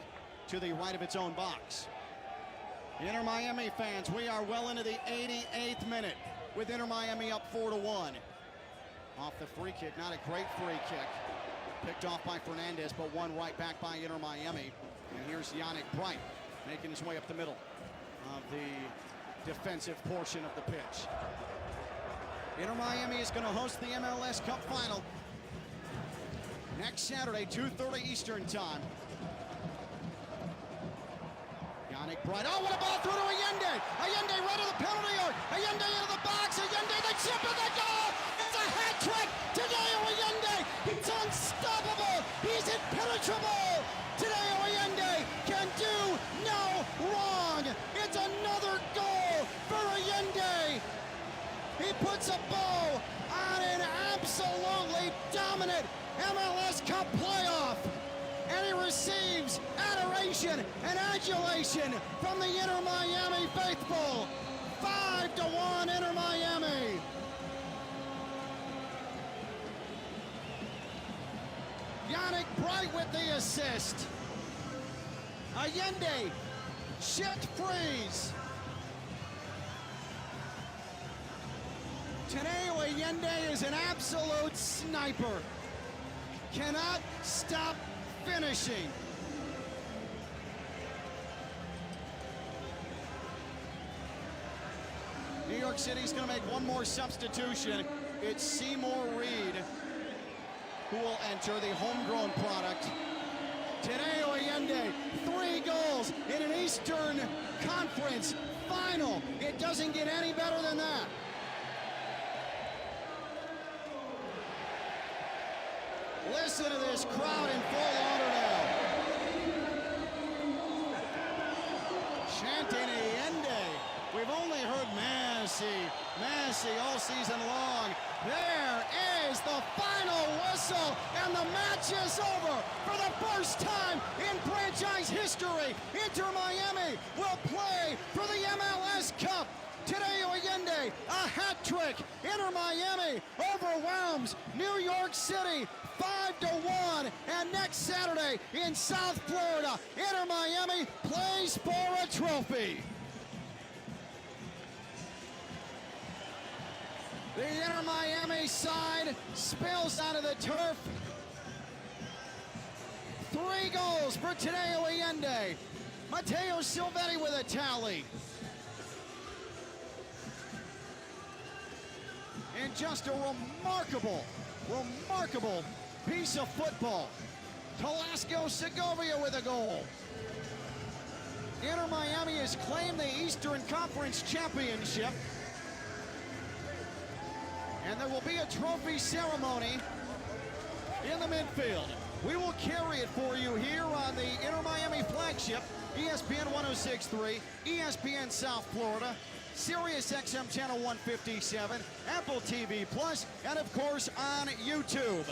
to the right of its own box. Inter Miami fans, we are well into the 88th minute with Inter Miami up 4-1. Off the free kick, not a great free kick. Picked off by Fernandez, but won right back by Inter Miami. And here's Yannick Bright making his way up the middle of the defensive portion of the pitch. Inter Miami is going to host the MLS Cup Final next Saturday, 2:30 Eastern Time. Yannick Bright, oh, what a ball through to Allende! Allende right to the penalty area! Allende into the box! Allende, the chip in the goal! It's a hat trick! Tadeo Allende! He's unstoppable! He's impenetrable! Tadeo Allende can do no wrong! It's another goal for Allende! He puts a bow on an absolutely dominant MLS Cup playoff! And he receives adoration and adulation from the Inter Miami faithful. 5-1 Inter Miami. Yannick Bright with the assist. Allende, shift freeze. Tadeo Allende is an absolute sniper. Cannot stop finishing. New York City's going to make one more substitution. It's Seymour Reed who will enter, the homegrown product. Tadeo Allende, 3 goals in an Eastern Conference final. It doesn't get any better than that. Listen to this crowd in Fort Lauderdale. Chanting Allende. We've only heard Messi, Messi all season long. There is the final whistle, and the match is over. For the first time in franchise history, Inter Miami will play for the MLS Cup. Tadeo Allende, a hat trick. Inter Miami overwhelms New York City 5-1. And next Saturday in South Florida, Inter Miami plays for a trophy. The Inter Miami side spills out of the turf. 3 goals for Tadeo Allende. Matteo Silvetti with a tally. And just a remarkable piece of football. Talasco Segovia with a goal. Inter Miami has claimed the Eastern Conference Championship. And there will be a trophy ceremony in the midfield. We will carry it for you here on the Inter Miami flagship, ESPN 106.3, ESPN South Florida, Sirius XM Channel 157, Apple TV Plus, and of course on YouTube.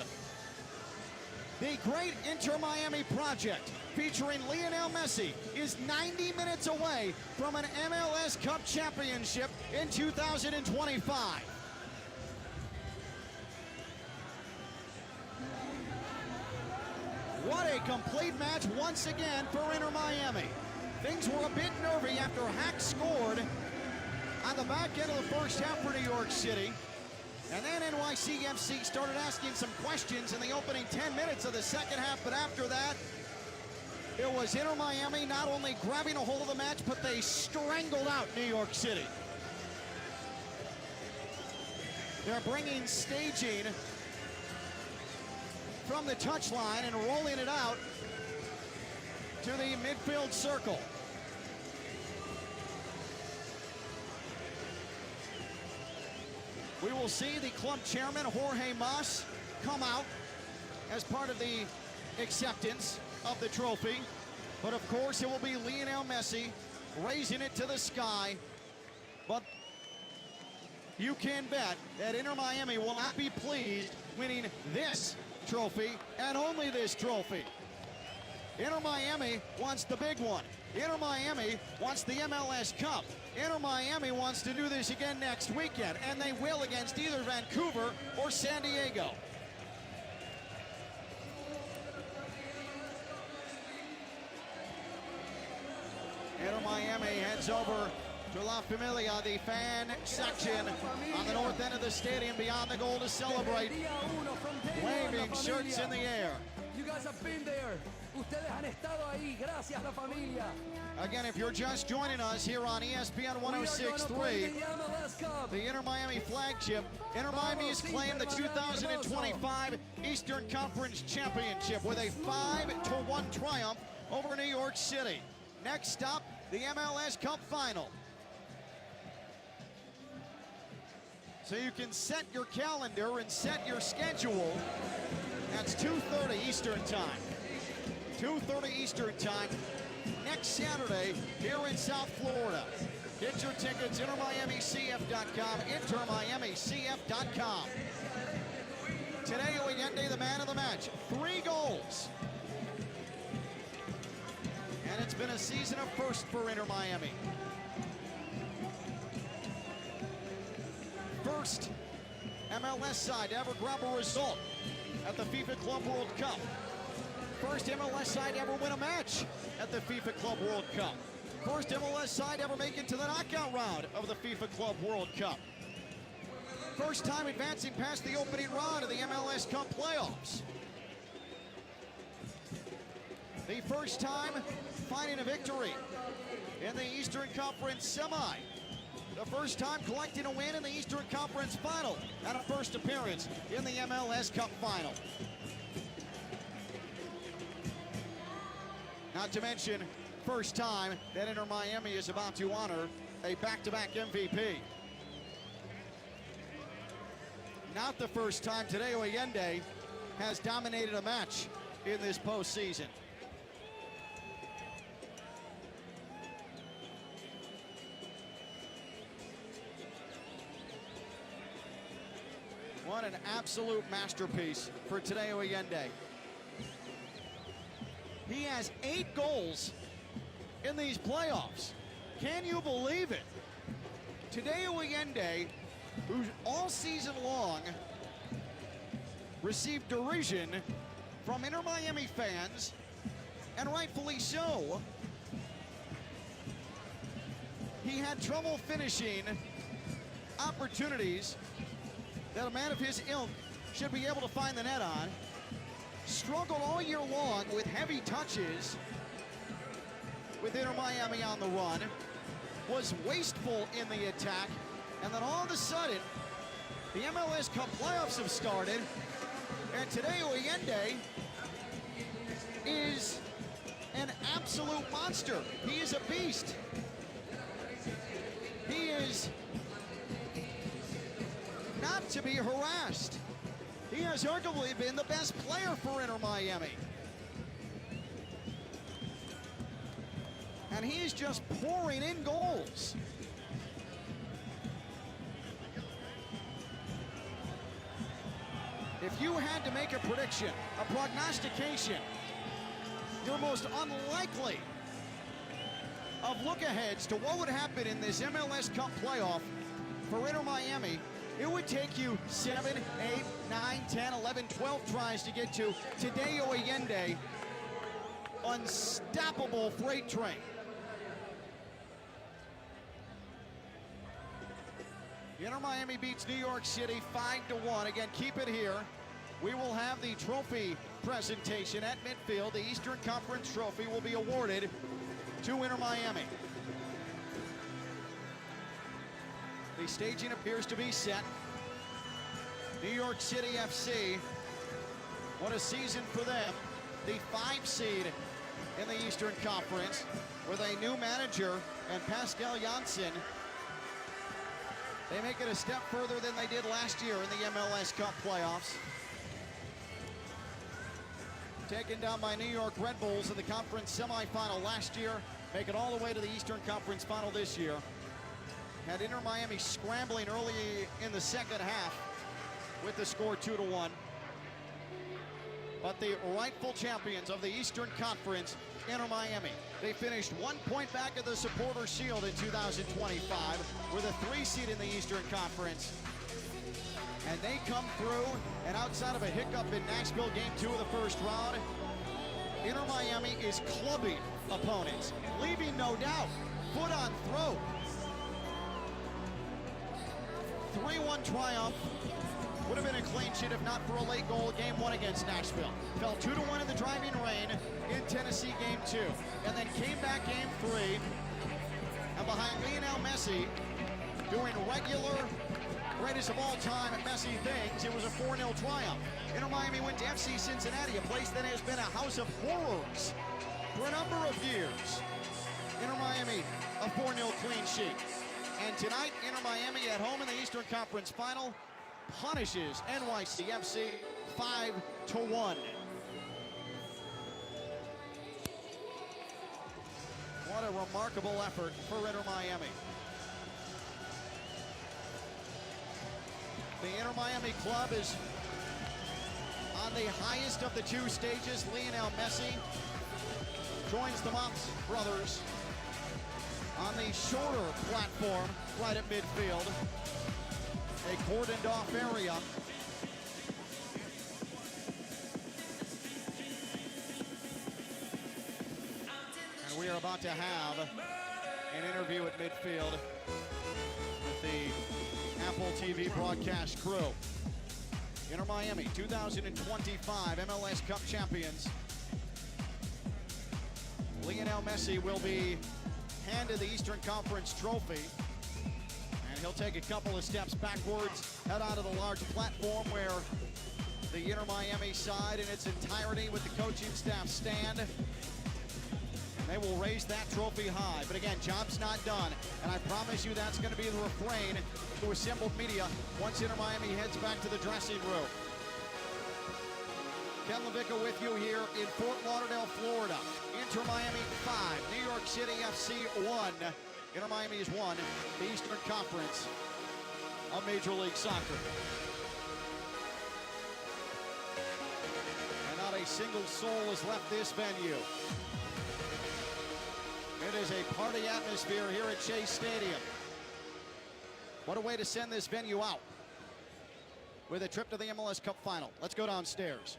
The Great Inter Miami Project, featuring Lionel Messi, is 90 minutes away from an MLS Cup championship in 2025. What a complete match once again for Inter Miami. Things were a bit nervy after Hack scored on the back end of the first half for New York City. And then NYCFC started asking some questions in the opening 10 minutes of the second half, but after that, it was Inter Miami not only grabbing a hold of the match, but they strangled out New York City. They're bringing staging from the touchline and rolling it out to the midfield circle. We will see the club chairman, Jorge Mas, come out as part of the acceptance of the trophy. But of course, it will be Lionel Messi raising it to the sky. But you can bet that Inter Miami will not be pleased winning this trophy and only this trophy. Inter Miami wants the big one. Inter Miami wants the MLS Cup. Inter Miami wants to do this again next weekend, and they will against either Vancouver or San Diego. Inter Miami heads over to La Familia, the fan section on the north end of the stadium beyond the goal to celebrate, waving shirts in the air. You guys have been there. Ustedes han estado ahí. Gracias, la familia. Again, if you're just joining us here on ESPN 106.3, the Inter Miami flagship, Inter Miami has claimed the 2025 Eastern Conference Championship with a 5-1 triumph over New York City. Next stop, the MLS Cup Final. So you can set your calendar and set your schedule. That's 2:30 Eastern Time. 2:30 Eastern Time next Saturday here in South Florida. Get your tickets, InterMiamiCF.com, InterMiamiCF.com. Today, Allende, the man of the match. 3 goals. And it's been a season of first for Inter Miami. First MLS side to ever grab a result at the FIFA Club World Cup. First MLS side to ever win a match at the FIFA Club World Cup. First MLS side to ever make it to the knockout round of the FIFA Club World Cup. First time advancing past the opening round of the MLS Cup playoffs. The first time finding a victory in the Eastern Conference semi. The first time collecting a win in the Eastern Conference final, and a first appearance in the MLS Cup final. Not to mention, first time that Inter Miami is about to honor a back-to-back MVP. Not the first time Tadeo Allende has dominated a match in this postseason. What an absolute masterpiece for Tadeo Allende. He has 8 goals in these playoffs. Can you believe it? Tadeo Allende, who all season long received derision from Inter Miami fans, and rightfully so. He had trouble finishing opportunities that a man of his ilk should be able to find the net on. Struggled all year long with heavy touches with Inter Miami on the run. Was wasteful in the attack. And then all of a sudden, the MLS Cup playoffs have started. And today, Allende is an absolute monster. He is a beast. He is not to be harassed. He has arguably been the best player for Inter Miami. And he is just pouring in goals. If you had to make a prediction, a prognostication, your most unlikely of look-aheads to what would happen in this MLS Cup playoff for Inter Miami, it would take you 7, 8, 9, 10, 11, 12 tries to get to Tadeo Allende, unstoppable freight train. Inter Miami beats New York City 5-1. Again, keep it here. We will have the trophy presentation at midfield. The Eastern Conference trophy will be awarded to Inter Miami. The staging appears to be set. New York City FC, what a season for them. The 5 seed in the Eastern Conference with a new manager and Pascal Janssen. They make it a step further than they did last year in the MLS Cup playoffs. Taken down by New York Red Bulls in the conference semifinal last year, make it all the way to the Eastern Conference final this year. Had Inter Miami scrambling early in the second half with the score 2-1. But the rightful champions of the Eastern Conference, Inter Miami, they finished 1 point back at the Supporters' Shield in 2025 with a 3 seed in the Eastern Conference. And they come through, and outside of a hiccup in Nashville game 2 of the first round, Inter Miami is clubbing opponents, leaving no doubt, foot on throat. 3-1 triumph. Would have been a clean sheet if not for a late goal game 1 against Nashville. Fell 2-1 in the driving rain in Tennessee game 2. And then came back game 3. And behind Lionel Messi, doing regular greatest of all time at Messi things, it was a 4-0 triumph. Inter Miami went to FC Cincinnati, a place that has been a house of horrors for a number of years. Inter Miami, a 4-0 clean sheet. And tonight, Inter Miami at home in the Eastern Conference Final punishes NYCFC 5-1. What a remarkable effort for Inter Miami. The Inter Miami club is on the highest of the 2 stages. Lionel Messi joins the Mops brothers on the shorter platform right at midfield. A cordoned off area. And we are about to have an interview at midfield with the Apple TV broadcast crew. Inter Miami, 2025 MLS Cup champions. Lionel Messi will be handed the Eastern Conference trophy. And he'll take a couple of steps backwards, head out of the large platform where the Inter Miami side in its entirety with the coaching staff stand. They will raise that trophy high. But again, job's not done. And I promise you that's going to be the refrain to assembled media once Inter Miami heads back to the dressing room. Ken LaVicka with you here in Fort Lauderdale, Florida. Inter Miami 5, New York City FC 1. Inter Miami has won the Eastern Conference of Major League Soccer. And not a single soul has left this venue. It is a party atmosphere here at Chase Stadium. What a way to send this venue out with a trip to the MLS Cup final. Let's go downstairs.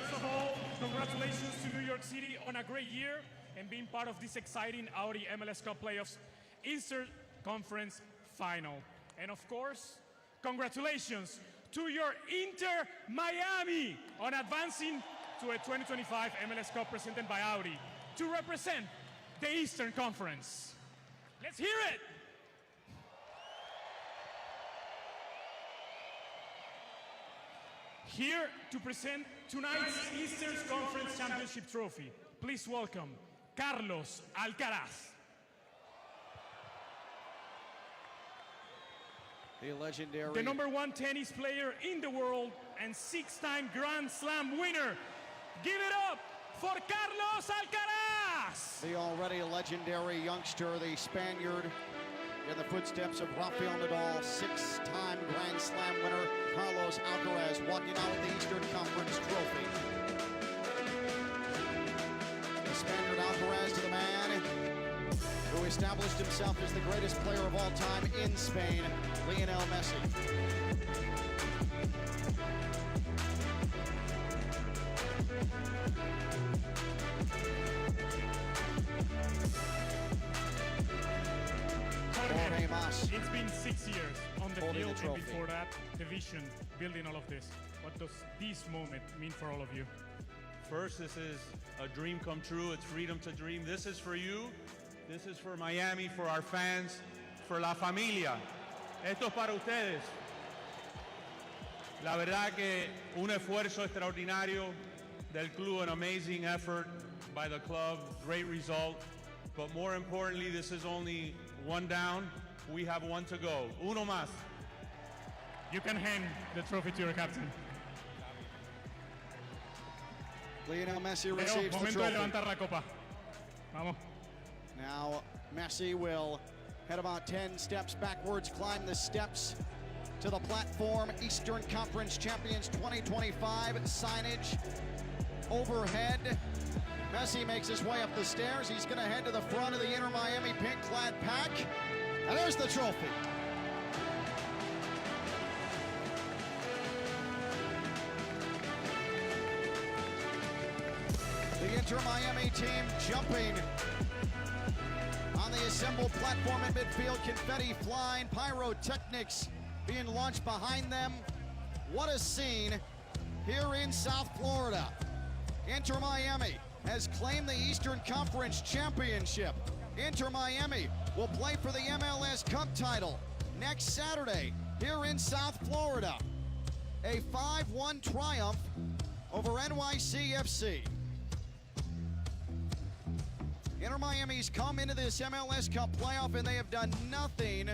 First of all, congratulations to New York City on a great year and being part of this exciting Audi MLS Cup playoffs Eastern Conference final. And of course, congratulations to your Inter Miami on advancing to a 2025 MLS Cup presented by Audi to represent the Eastern Conference. Let's hear it! Here to present tonight's Eastern Conference Championship trophy, please welcome Carlos Alcaraz. The legendary... The #1 tennis player in the world and 6-time Grand Slam winner. Give it up for Carlos Alcaraz! The already legendary youngster, the Spaniard, in the footsteps of Rafael Nadal, 6-time Grand Slam winner, Carlos Alcaraz, walking out with the Eastern Conference trophy. The Spaniard Alcaraz to the man who established himself as the greatest player of all time in Spain, Lionel Messi. It's been 6 years on the field, and before that, the vision, building all of this. What does this moment mean for all of you? First, this is a dream come true. It's freedom to dream. This is for you. This is for Miami, for our fans, for la familia. Esto es para ustedes. La verdad que un esfuerzo extraordinario del club, an amazing effort by the club, great result. But more importantly, this is only one down. We have one to go. Uno más. You can hand the trophy to your captain. Lionel Messi receives the Momento de levantar la copa. Vamos. Now Messi will head about 10 steps backwards, climb the steps to the platform. Eastern Conference Champions 2025 signage overhead. Messi makes his way up the stairs. He's going to head to the front of the Inter Miami pink-clad pack. And there's the trophy. The Inter Miami team jumping on the assembled platform in midfield. Confetti flying, pyrotechnics being launched behind them. What a scene here in South Florida. Inter Miami has claimed the Eastern Conference Championship. Inter Miami will play for the MLS Cup title next Saturday here in South Florida. A 5-1 triumph over NYCFC. Inter Miami's come into this MLS Cup playoff and they have done nothing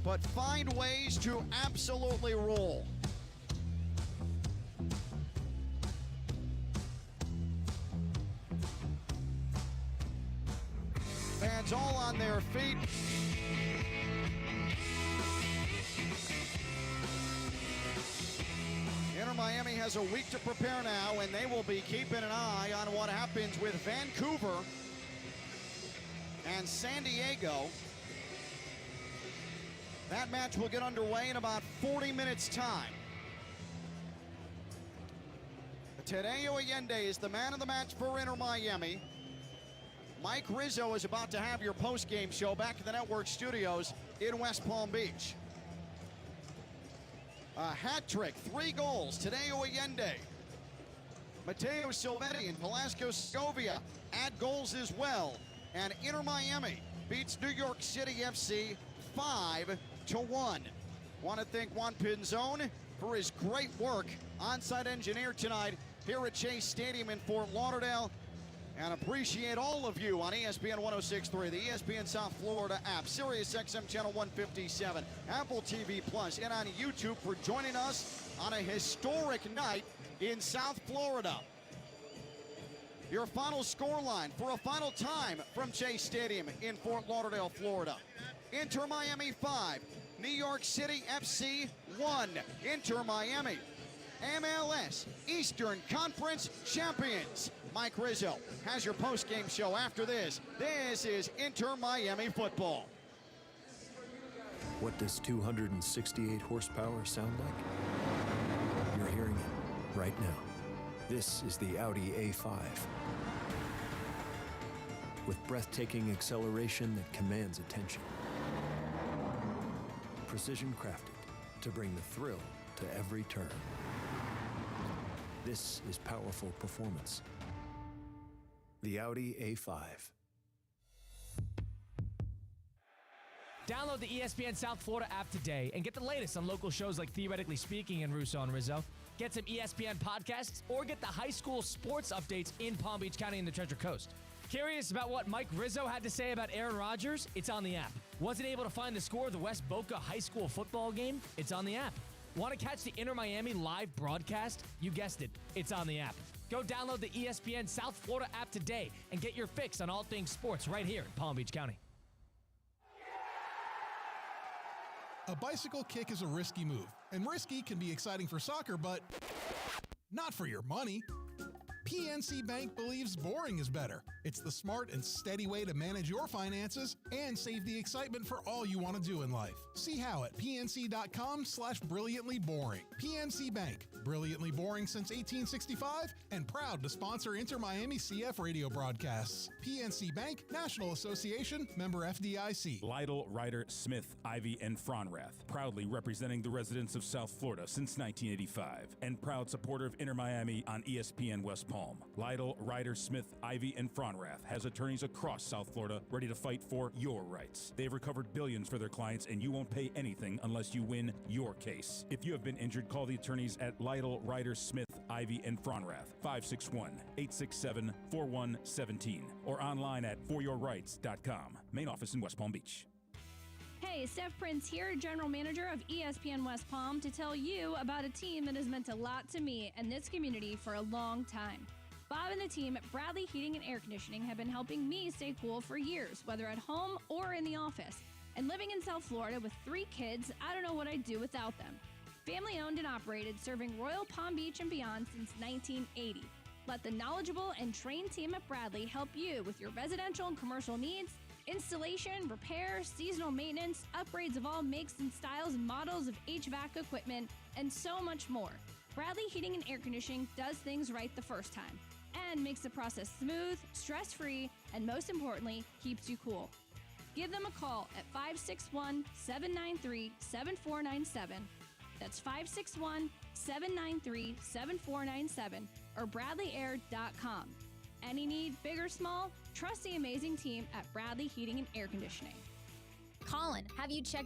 but find ways to absolutely roll. Fans all on their feet. Inter Miami has a week to prepare now, and they will be keeping an eye on what happens with Vancouver and San Diego. That match will get underway in about 40 minutes' time. Tadeo Allende is the man of the match for Inter Miami. Mike Rizzo is about to have your post-game show back in the network studios in West Palm Beach. A hat trick, 3 goals, Tadeo Allende. Matteo Silvetti and Velasco Segovia add goals as well. And Inter Miami beats New York City FC 5-1. Want to thank Juan Pinzon for his great work, on-site engineer tonight here at Chase Stadium in Fort Lauderdale. And appreciate all of you on ESPN 106.3, the ESPN South Florida app, Sirius XM Channel 157, Apple TV Plus, and on YouTube for joining us on a historic night in South Florida. Your final scoreline for a final time from Chase Stadium in Fort Lauderdale, Florida. Inter Miami 5, New York City FC 1. Inter Miami, MLS Eastern Conference champions. Mike Rizzo has your post-game show after this. This is Inter Miami football. What does 268 horsepower sound like? You're hearing it right now. This is the Audi A5. With breathtaking acceleration that commands attention. Precision crafted to bring the thrill to every turn. This is powerful performance. The Audi A5. Download the ESPN South Florida app today and get the latest on local shows like Theoretically Speaking and Russo and Rizzo. Get some ESPN podcasts or get the high school sports updates in Palm Beach County and the Treasure Coast. Curious about what Mike Rizzo had to say about Aaron Rodgers? It's on the app. Wasn't able to find the score of the West Boca High School football game? It's on the app. Want to catch the Inter Miami live broadcast? You guessed it. It's on the app. Go download the ESPN South Florida app today and get your fix on all things sports right here in Palm Beach County. A bicycle kick is a risky move, and risky can be exciting for soccer, but not for your money. PNC Bank believes boring is better. It's the smart and steady way to manage your finances and save the excitement for all you want to do in life. See how at pnc.com/brilliantlyboring. PNC Bank, brilliantly boring since 1865 and proud to sponsor Inter Miami CF radio broadcasts. PNC Bank, National Association, member FDIC. Lytle, Ryder, Smith, Ivy, and Fronrath, proudly representing the residents of South Florida since 1985 and proud supporter of Inter Miami on ESPN West Palm. Lytle, Ryder, Smith, Ivy, and Fronrath has attorneys across South Florida ready to fight for your rights. They've recovered billions for their clients, and you won't pay anything unless you win your case. If you have been injured, call the attorneys at Lytle, Ryder, Smith, Ivy, and Fronrath, 561-867-4117, or online at foryourrights.com. Main office in West Palm Beach. Hey, Steph Prince here, General Manager of ESPN West Palm, to tell you about a team that has meant a lot to me and this community for a long time. Bob and the team at Bradley Heating and Air Conditioning have been helping me stay cool for years, whether at home or in the office. And living in South Florida with 3 kids, I don't know what I'd do without them. Family owned and operated, serving Royal Palm Beach and beyond since 1980. Let the knowledgeable and trained team at Bradley help you with your residential and commercial needs, installation, repair, seasonal maintenance, upgrades of all makes and styles and models of HVAC equipment, and so much more. Bradley Heating and Air Conditioning does things right the first time and makes the process smooth, stress-free, and most importantly, keeps you cool. Give them a call at 561-793-7497. That's 561-793-7497 or bradleyair.com. Any need, big or small, trust the amazing team at Bradley Heating and Air Conditioning. Colin, have you checked